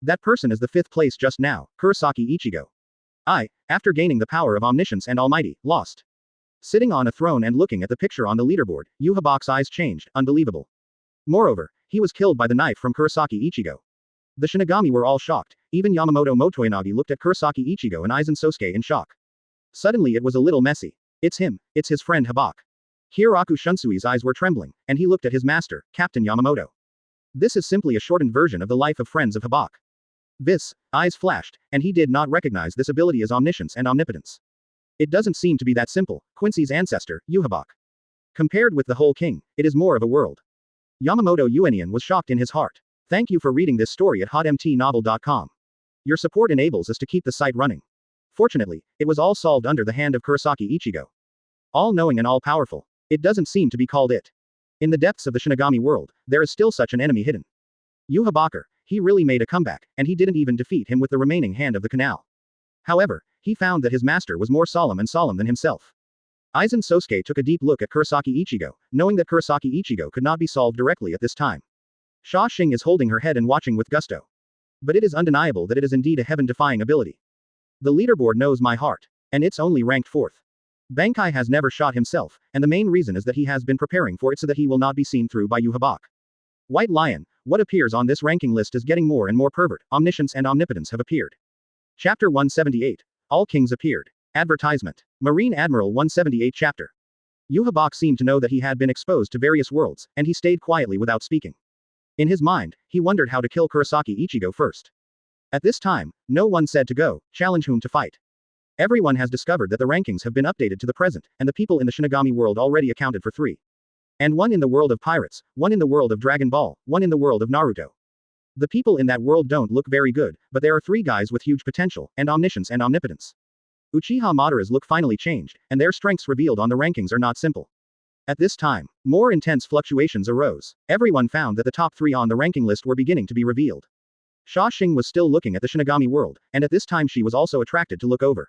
That person is the 5th place just now, Kurosaki Ichigo. After gaining the power of omniscience and almighty, lost. Sitting on a throne and looking at the picture on the leaderboard, Yhwach's eyes changed, unbelievable. Moreover, he was killed by the knife from Kurosaki Ichigo. The Shinigami were all shocked, even Yamamoto Motoyanagi looked at Kurosaki Ichigo and Aizen Sosuke in shock. Suddenly it was a little messy. It's him, it's his friend Hibak. Hieraku Shunsui's eyes were trembling, and he looked at his master, Captain Yamamoto. This is simply a shortened version of the life of friends of Hibak. Eyes flashed, and he did not recognize this ability as omniscience and omnipotence. It doesn't seem to be that simple, Quincy's ancestor, Yhwach. Compared with the whole king, it is more of a world. Yamamoto Yuanian was shocked in his heart. Thank you for reading this story at hotmtnovel.com. Your support enables us to keep the site running. Fortunately, it was all solved under the hand of Kurosaki Ichigo. All-knowing and all-powerful. It doesn't seem to be called it. In the depths of the Shinigami world, there is still such an enemy hidden. Yhwach, he really made a comeback, and he didn't even defeat him with the remaining hand of the canal. However, he found that his master was more solemn than himself. Aizen Sosuke took a deep look at Kurosaki Ichigo, knowing that Kurosaki Ichigo could not be solved directly at this time. Xia Xing is holding her head and watching with gusto. But it is undeniable that it is indeed a heaven-defying ability. The leaderboard knows my heart. And it's only ranked 4th. Bankai has never shot himself, and the main reason is that he has been preparing for it so that he will not be seen through by Yhwach. White Lion, what appears on this ranking list is getting more and more pervert, omniscience and omnipotence have appeared. Chapter 178. All Kings appeared. Advertisement. Marine Admiral 178 Chapter. Yhwach seemed to know that he had been exposed to various worlds, and he stayed quietly without speaking. In his mind, he wondered how to kill Kurosaki Ichigo first. At this time, no one said to go, challenge whom to fight. Everyone has discovered that the rankings have been updated to the present, and the people in the Shinigami world already accounted for 3. And 1 in the world of pirates, 1 in the world of Dragon Ball, 1 in the world of Naruto. The people in that world don't look very good, but there are 3 guys with huge potential, and omniscience and omnipotence. Uchiha Madara's look finally changed, and their strengths revealed on the rankings are not simple. At this time, more intense fluctuations arose. Everyone found that the top 3 on the ranking list were beginning to be revealed. Xia Xing was still looking at the Shinigami world, and at this time she was also attracted to look over.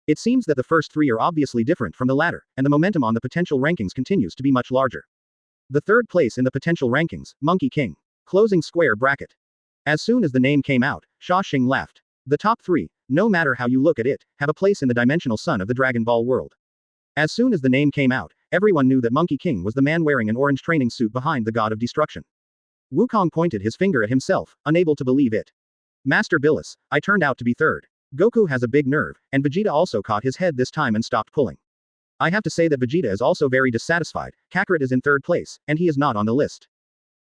It seems that the first 3 are obviously different from the latter, and the momentum on the potential rankings continues to be much larger. The 3rd place in the potential rankings, Monkey King. Closing square bracket. As soon as the name came out, Xia Xing laughed. The top 3, no matter how you look at it, have a place in the dimensional sun of the Dragon Ball world. As soon as the name came out, everyone knew that Monkey King was the man wearing an orange training suit behind the god of destruction. Wukong pointed his finger at himself, unable to believe it. Master Billis, I turned out to be 3rd. Goku has a big nerve, and Vegeta also caught his head this time and stopped pulling. I have to say that Vegeta is also very dissatisfied. Kakarot is in 3rd place, and he is not on the list.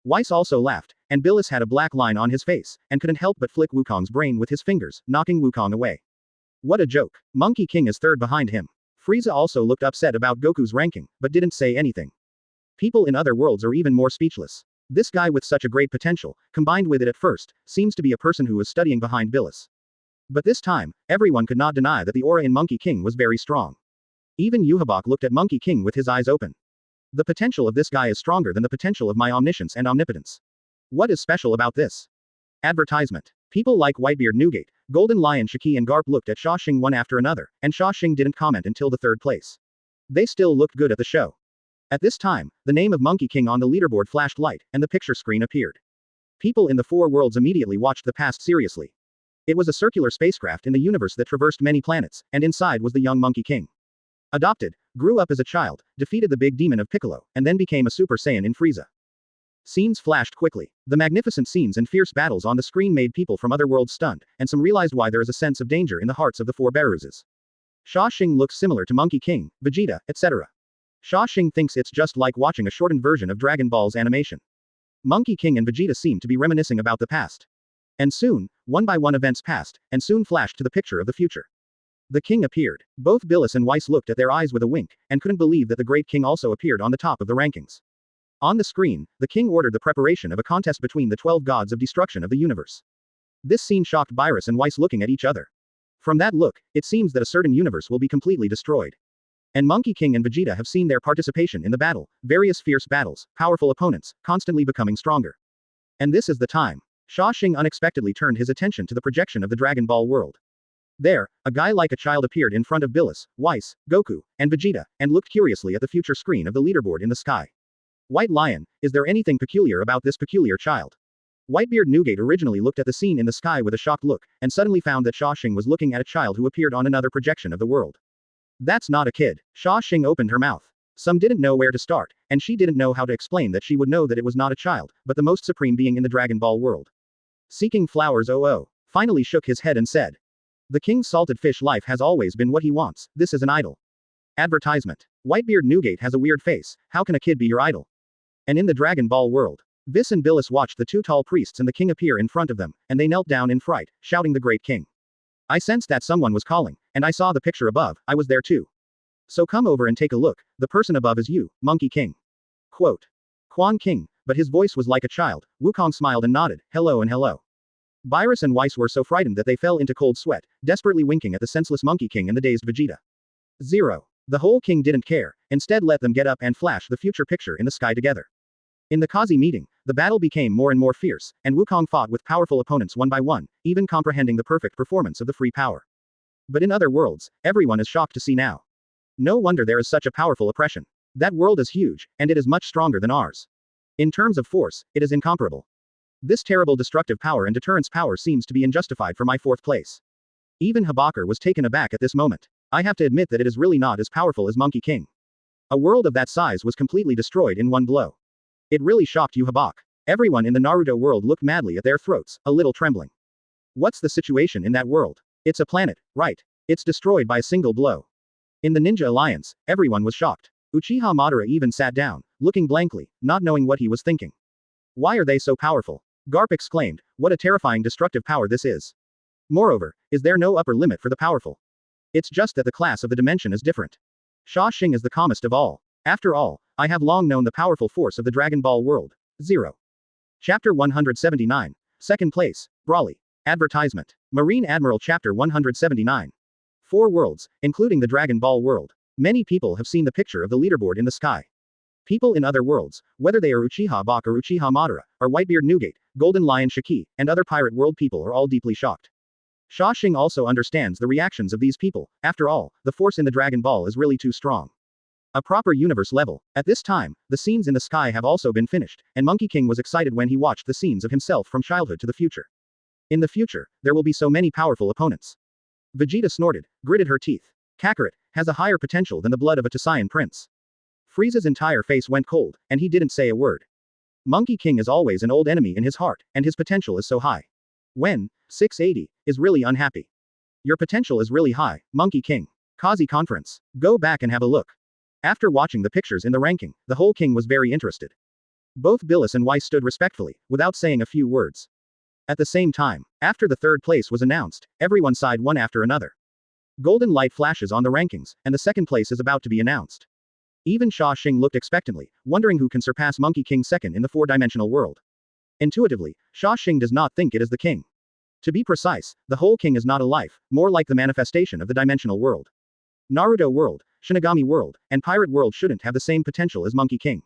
Weiss also laughed, and Billis had a black line on his face, and couldn't help but flick Wukong's brain with his fingers, knocking Wukong away. What a joke. Monkey King is 3rd behind him. Frieza also looked upset about Goku's ranking, but didn't say anything. People in other worlds are even more speechless. This guy with such a great potential, combined with it at first, seems to be a person who was studying behind Billis. But this time, everyone could not deny that the aura in Monkey King was very strong. Even Yhwach looked at Monkey King with his eyes open. The potential of this guy is stronger than the potential of my omniscience and omnipotence. What is special about this? Advertisement. People like Whitebeard Newgate, Golden Lion Shiki and Garp looked at Xia Xing one after another, and Xia Xing didn't comment until the 3rd place. They still looked good at the show. At this time, the name of Monkey King on the leaderboard flashed light, and the picture screen appeared. People in the 4 worlds immediately watched the past seriously. It was a circular spacecraft in the universe that traversed many planets, and inside was the young Monkey King. Adopted, grew up as a child, defeated the big demon of Piccolo, and then became a Super Saiyan in Frieza. Scenes flashed quickly. The magnificent scenes and fierce battles on the screen made people from other worlds stunned, and some realized why there is a sense of danger in the hearts of the 4 Baruzes. Xia Xing looks similar to Monkey King, Vegeta, etc. Xia Xing thinks it's just like watching a shortened version of Dragon Ball's animation. Monkey King and Vegeta seem to be reminiscing about the past. And soon, one by one events passed, and soon flashed to the picture of the future. The king appeared. Both Billis and Weiss looked at their eyes with a wink, and couldn't believe that the great king also appeared on the top of the rankings. On the screen, the king ordered the preparation of a contest between the 12 gods of destruction of the universe. This scene shocked Biris and Weiss looking at each other. From that look, it seems that a certain universe will be completely destroyed. And Monkey King and Vegeta have seen their participation in the battle, various fierce battles, powerful opponents, constantly becoming stronger. And this is the time. Xia Xing unexpectedly turned his attention to the projection of the Dragon Ball world. There, a guy like a child appeared in front of Billis, Whis, Goku, and Vegeta, and looked curiously at the future screen of the leaderboard in the sky. White Lion, is there anything peculiar about this peculiar child? Whitebeard Newgate originally looked at the scene in the sky with a shocked look, and suddenly found that Xia Xing was looking at a child who appeared on another projection of the world. That's not a kid. Xia Xing opened her mouth. Some didn't know where to start, and she didn't know how to explain that she would know that it was not a child, but the most supreme being in the Dragon Ball world. Seeking Flowers finally shook his head and said. The king's salted fish life has always been what he wants, this is an idol. Advertisement. Whitebeard Newgate has a weird face, how can a kid be your idol? And in the Dragon Ball world. Vis and Billis watched the two tall priests and the king appear in front of them, and they knelt down in fright, shouting the great king. I sensed that someone was calling, and I saw the picture above, I was there too. So come over and take a look, the person above is you, Monkey King. Quote. Quan King, but his voice was like a child. Wukong smiled and nodded, hello and hello. Beerus and Whis were so frightened that they fell into cold sweat, desperately winking at the senseless Monkey King and the dazed Vegeta. 0. The whole king didn't care, instead let them get up and flash the future picture in the sky together. In the Kazi meeting, the battle became more and more fierce, and Wukong fought with powerful opponents one by one, even comprehending the perfect performance of the free power. But in other worlds, everyone is shocked to see now. No wonder there is such a powerful oppression. That world is huge, and it is much stronger than ours. In terms of force, it is incomparable. This terrible destructive power and deterrence power seems to be unjustified for my fourth place. Even Habakar was taken aback at this moment. I have to admit that it is really not as powerful as Monkey King. A world of that size was completely destroyed in one blow. It really shocked you, Habak. Everyone in the Naruto world looked madly at their throats, a little trembling. What's the situation in that world? It's a planet, right? It's destroyed by a single blow. In the Ninja Alliance, everyone was shocked. Uchiha Madara even sat down, looking blankly, not knowing what he was thinking. Why are they so powerful? Garp exclaimed, what a terrifying destructive power this is. Moreover, is there no upper limit for the powerful? It's just that the class of the dimension is different. Xia Xing is the calmest of all. After all, I have long known the powerful force of the Dragon Ball world. 0. Chapter 179. Second place, Brawly. Advertisement. Marine Admiral Chapter 179. 4 worlds, including the Dragon Ball world. Many people have seen the picture of the leaderboard in the sky. People in other worlds, whether they are Uchiha Bak or Uchiha Madara, or Whitebeard Newgate, Golden Lion Shiki, and other pirate world people are all deeply shocked. Xia Xing also understands the reactions of these people. After all, the force in the Dragon Ball is really too strong. A proper universe level. At this time, the scenes in the sky have also been finished, and Monkey King was excited when he watched the scenes of himself from childhood to the future. In the future, there will be so many powerful opponents. Vegeta snorted, gritted her teeth. Kakarot has a higher potential than the blood of a Taiyan prince. Frieza's entire face went cold, and he didn't say a word. Monkey King is always an old enemy in his heart, and his potential is so high. When 680 is really unhappy. Your potential is really high, Monkey King. Kazi Conference. Go back and have a look. After watching the pictures in the ranking, the whole king was very interested. Both Billis and Whis stood respectfully, without saying a few words. At the same time, after the third place was announced, everyone sighed one after another. Golden light flashes on the rankings, and the second place is about to be announced. Even Xia Xing looked expectantly, wondering who can surpass Monkey King second in the four-dimensional world. Intuitively, Xia Xing does not think it is the king. To be precise, the whole king is not a life, more like the manifestation of the dimensional world. Naruto world, Shinigami world, and Pirate world shouldn't have the same potential as Monkey King.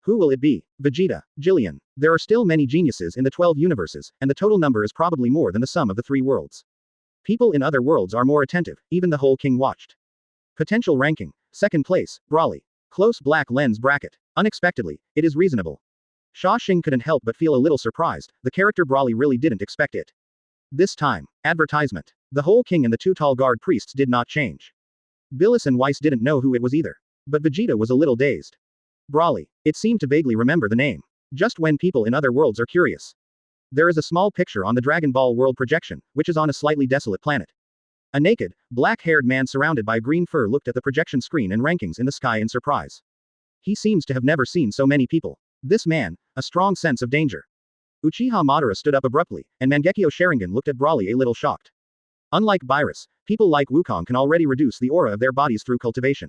Who will it be? Vegeta, Jillian. There are still many geniuses in the 12 universes, and the total number is probably more than the sum of the 3 worlds. People in other worlds are more attentive, even the whole king watched. Potential ranking. Second place, Brawly. Close black lens bracket. Unexpectedly, it is reasonable. Xia Xing couldn't help but feel a little surprised, the character Brawly really didn't expect it. This time, advertisement. The whole king and the 2 tall guard priests did not change. Billis and Whis didn't know who it was either. But Vegeta was a little dazed. Brawly. It seemed to vaguely remember the name. Just when people in other worlds are curious. There is a small picture on the Dragon Ball world projection, which is on a slightly desolate planet. A naked, black-haired man surrounded by green fur looked at the projection screen and rankings in the sky in surprise. He seems to have never seen so many people. This man, a strong sense of danger. Uchiha Madara stood up abruptly, and Mangekyo Sharingan looked at Brawly a little shocked. Unlike Beerus, people like Wukong can already reduce the aura of their bodies through cultivation.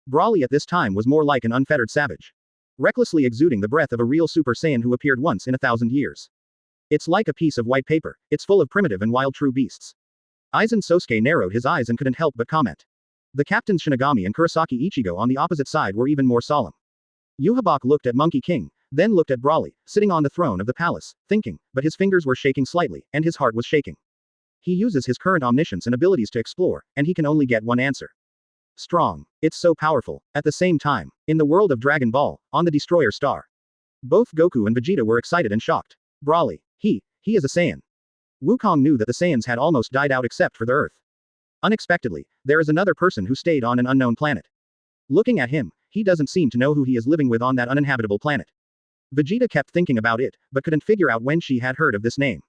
Brawly at this time was more like an unfettered savage. Recklessly exuding the breath of a real Super Saiyan who appeared once in 1,000 years. It's like a piece of white paper, it's full of primitive and wild true beasts. Aizen Sosuke narrowed his eyes and couldn't help but comment. The captains Shinigami and Kurosaki Ichigo on the opposite side were even more solemn. Yhwach looked at Monkey King, then looked at Brawley, sitting on the throne of the palace, thinking, but his fingers were shaking slightly, and his heart was shaking. He uses his current omniscience and abilities to explore, and he can only get one answer. Strong. It's so powerful. At the same time, in the world of Dragon Ball, on the Destroyer Star, both Goku and Vegeta were excited and shocked. Brawley. He is a Saiyan. Wukong knew that the Saiyans had almost died out except for the Earth. Unexpectedly, there is another person who stayed on an unknown planet. Looking at him, he doesn't seem to know who he is living with on that uninhabitable planet. Vegeta kept thinking about it, but couldn't figure out when she had heard of this name.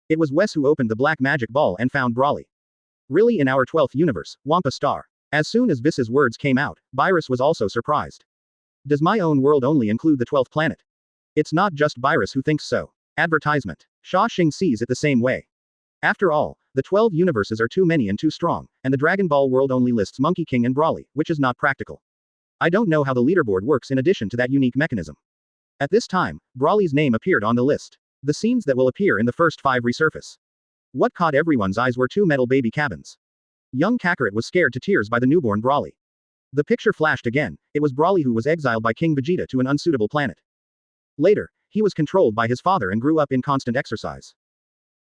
It was Wes who opened the black magic ball and found Brawley. Really, in our 12th universe, Wampa Star. As soon as Vis's words came out, Beerus was also surprised. Does my own world only include the 12th planet? It's not just Beerus who thinks so. Advertisement. Xia Xing sees it the same way. After all, the 12 universes are too many and too strong, and the Dragon Ball world only lists Monkey King and Brawley, which is not practical. I don't know how the leaderboard works in addition to that unique mechanism. At this time, Brawley's name appeared on the list. The scenes that will appear in the first 5 resurface. What caught everyone's eyes were 2 metal baby cabins. Young Kakarot was scared to tears by the newborn Brawley. The picture flashed again. It was Brawley who was exiled by King Vegeta to an unsuitable planet. Later, he was controlled by his father and grew up in constant exercise.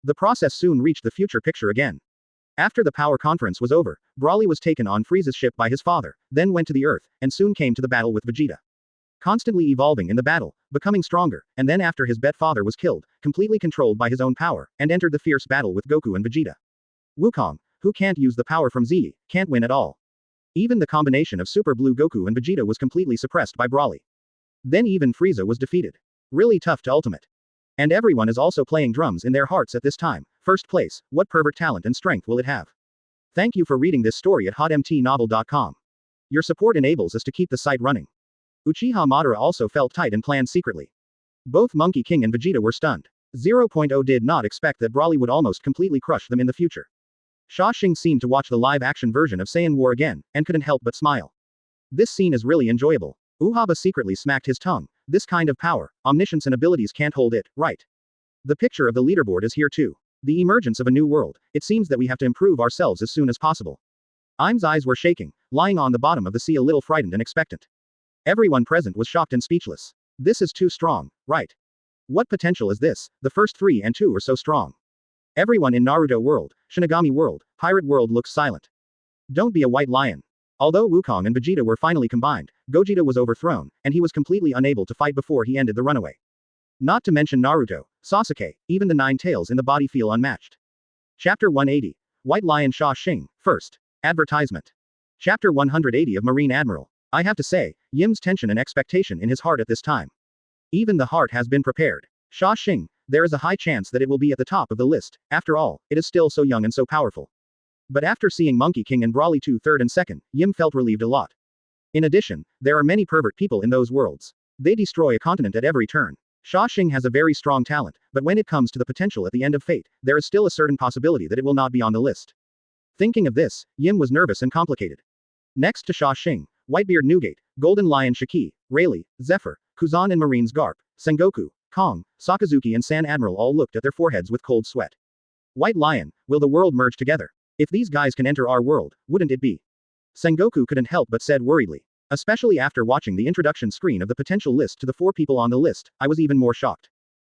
The process soon reached the future picture again. After the power conference was over, Brawley was taken on Frieza's ship by his father, then went to the Earth, and soon came to the battle with Vegeta. Constantly evolving in the battle, becoming stronger, and then after his father was killed, completely controlled by his own power, and entered the fierce battle with Goku and Vegeta. Wukong, who can't use the power from Z, can't win at all. Even the combination of Super Blue Goku and Vegeta was completely suppressed by Brawley. Then even Frieza was defeated. Really tough to ultimate. And everyone is also playing drums in their hearts at this time. First place, what pervert talent and strength will it have? Thank you for reading this story at hotmtnovel.com. Your support enables us to keep the site running. Uchiha Madara also felt tight and planned secretly. Both Monkey King and Vegeta were stunned. 0.0 did not expect that Brawley would almost completely crush them in the future. Xia Xing seemed to watch the live-action version of Saiyan War again, and couldn't help but smile. This scene is really enjoyable. Uhaba secretly smacked his tongue. This kind of power, omniscience and abilities can't hold it, right? The picture of the leaderboard is here too. The emergence of a new world. It seems that we have to improve ourselves as soon as possible. Im's eyes were shaking, lying on the bottom of the sea a little frightened and expectant. Everyone present was shocked and speechless. This is too strong, right? What potential is this? The first 3 and 2 are so strong. Everyone in Naruto world, Shinigami world, Pirate world looks silent. Don't be a white lion. Although Wukong and Vegeta were finally combined, Gogeta was overthrown, and he was completely unable to fight before he ended the runaway. Not to mention Naruto, Sasuke, even the 9 tails in the body feel unmatched. Chapter 180. White Lion Xia Xing, first. Advertisement. Chapter 180 of Marine Admiral. I have to say, Yim's tension and expectation in his heart at this time. Even the heart has been prepared. Xia Xing, there is a high chance that it will be at the top of the list. After all, it is still so young and so powerful. But after seeing Monkey King and Brawley 2 third and second, Yim felt relieved a lot. In addition, there are many pervert people in those worlds. They destroy a continent at every turn. Xia Xing has a very strong talent, but when it comes to the potential at the end of fate, there is still a certain possibility that it will not be on the list. Thinking of this, Yim was nervous and complicated. Next to Xia Xing, Whitebeard Newgate, Golden Lion Shiki, Rayleigh, Zephyr, Kuzan and Marines Garp, Sengoku, Kong, Sakazuki and San Admiral all looked at their foreheads with cold sweat. White Lion, will the world merge together? If these guys can enter our world, wouldn't it be? Sengoku couldn't help but said worriedly. Especially after watching the introduction screen of the potential list to the 4 people on the list, I was even more shocked.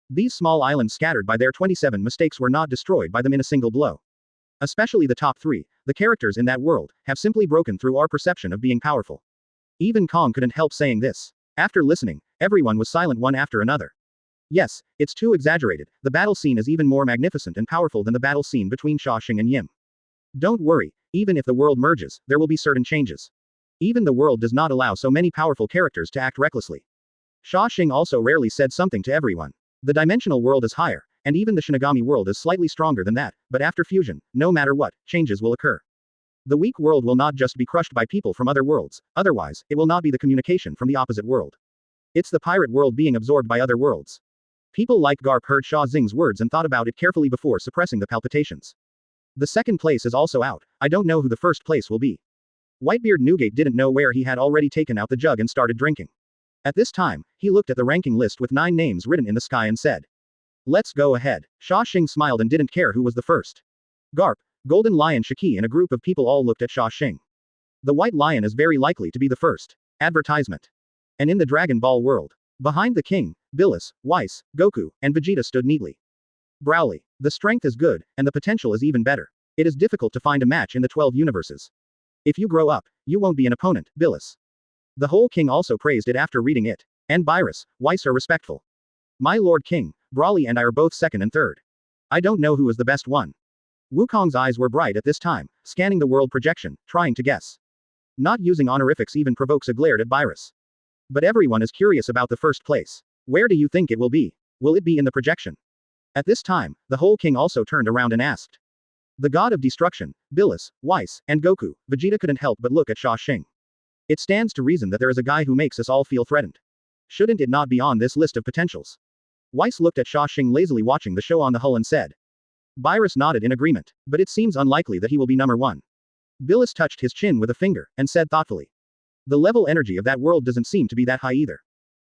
These small islands scattered by their 27 mistakes were not destroyed by them in a single blow. Especially the top 3, the characters in that world, have simply broken through our perception of being powerful. Even Kong couldn't help saying this. After listening, everyone was silent one after another. Yes, it's too exaggerated, the battle scene is even more magnificent and powerful than the battle scene between Xia Xing and Yim. Don't worry, even if the world merges, there will be certain changes. Even the world does not allow so many powerful characters to act recklessly. Xia Xing also rarely said something to everyone. The dimensional world is higher, and even the Shinigami world is slightly stronger than that, but after fusion, no matter what, changes will occur. The weak world will not just be crushed by people from other worlds, otherwise, it will not be the communication from the opposite world. It's the pirate world being absorbed by other worlds. People like Garp heard Xia Xing's words and thought about it carefully before suppressing the palpitations. The second place is also out, I don't know who the first place will be. Whitebeard Newgate didn't know where he had already taken out the jug and started drinking. At this time, he looked at the ranking list with 9 names written in the sky and said, "Let's go ahead." Xia Xing smiled and didn't care who was the first. Garp, Golden Lion Shiki and a group of people all looked at Xia Xing. The White Lion is very likely to be the first. Advertisement. And in the Dragon Ball world, Behind the king, Billis, Whis, Goku, and Vegeta stood neatly. Browly. The strength is good, and the potential is even better. It is difficult to find a match in the 12 universes. If you grow up, you won't be an opponent, Billis. The whole king also praised it after reading it. And Beerus, Whis are respectful. My lord king, Brawly and I are both second and third. I don't know who is the best one. Wukong's eyes were bright at this time, scanning the world projection, trying to guess. Not using honorifics even provokes a glare at Beerus. But everyone is curious about the first place. Where do you think it will be? Will it be in the projection? At this time, the whole king also turned around and asked. The god of destruction, Billis, Whis, and Goku, Vegeta couldn't help but look at Xia Xing. It stands to reason that there is a guy who makes us all feel threatened. Shouldn't it not be on this list of potentials? Whis looked at Xia Xing lazily watching the show on the hull and said. Beerus nodded in agreement, but it seems unlikely that he will be number one. Billis touched his chin with a finger, and said thoughtfully. The level energy of that world doesn't seem to be that high either.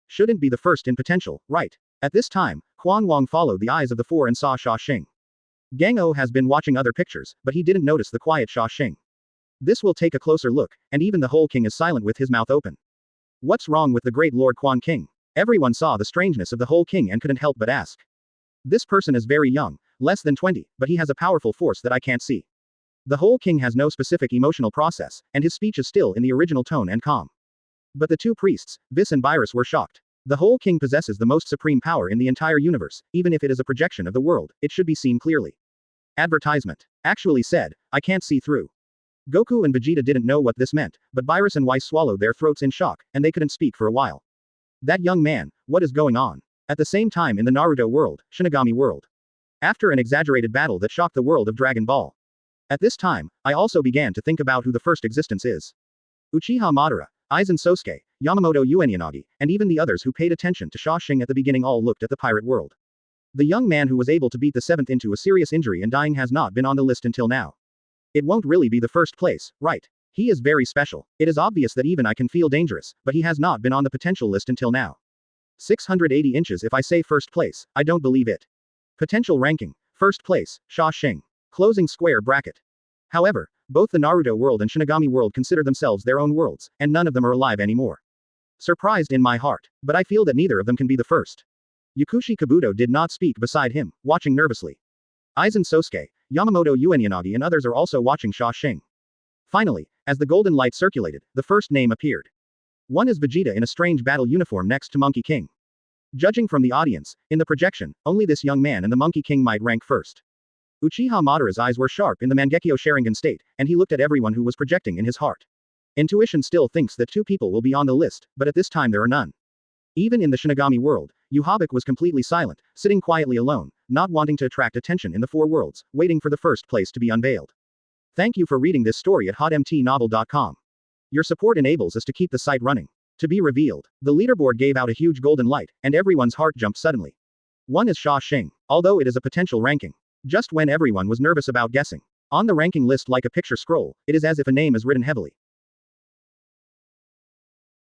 Shouldn't be the first in potential, right? At this time, Huang Wang followed the eyes of the four and saw Xia Xing. Gang O has been watching other pictures, but he didn't notice the quiet Xia Xing. This will take a closer look, and even the whole king is silent with his mouth open. What's wrong with the great Lord Quan King? Everyone saw the strangeness of the whole king and couldn't help but ask. This person is very young, less than 20, but he has a powerful force that I can't see. The whole king has no specific emotional process, and his speech is still in the original tone and calm. But the two priests, Vis and Beerus, were shocked. The whole king possesses the most supreme power in the entire universe, even if it is a projection of the world, it should be seen clearly. Advertisement. Actually said, I can't see through. Goku and Vegeta didn't know what this meant, but Beerus and Whis swallowed their throats in shock, and they couldn't speak for a while. That young man, what is going on? At the same time in the Naruto world, Shinigami world. After an exaggerated battle that shocked the world of Dragon Ball. At this time, I also began to think about who the first existence is. Uchiha Madara, Aizen Sosuke, Yamamoto Uenyonagi, and even the others who paid attention to Xia Xing at the beginning all looked at the pirate world. The young man who was able to beat the 7th into a serious injury and dying has not been on the list until now. It won't really be the first place, right? He is very special. It is obvious that even I can feel dangerous, but he has not been on the potential list until now. 680 inches. If I say first place, I don't believe it. Potential ranking. First place, Xia Xing. Closing square bracket. However, both the Naruto world and Shinigami world consider themselves their own worlds, and none of them are alive anymore. Surprised in my heart, but I feel that neither of them can be the first. Yakushi Kabuto did not speak beside him, watching nervously. Aizen Sosuke, Yamamoto Uenyonagi and others are also watching Xia Xing. Finally, as the golden light circulated, the first name appeared. One is Vegeta in a strange battle uniform next to Monkey King. Judging from the audience, in the projection, only this young man and the Monkey King might rank first. Uchiha Madara's eyes were sharp in the Mangekyo Sharingan state, and he looked at everyone who was projecting in his heart. Intuition still thinks that 2 people will be on the list, but at this time there are none. Even in the Shinigami world, Yhwach was completely silent, sitting quietly alone, not wanting to attract attention in the 4 worlds, waiting for the first place to be unveiled. Thank you for reading this story at hotmtnovel.com. Your support enables us to keep the site running. To be revealed, the leaderboard gave out a huge golden light, and everyone's heart jumped suddenly. One is Xia Xing, although it is a potential ranking. Just when everyone was nervous about guessing. On the ranking list like a picture scroll, it is as if a name is written heavily.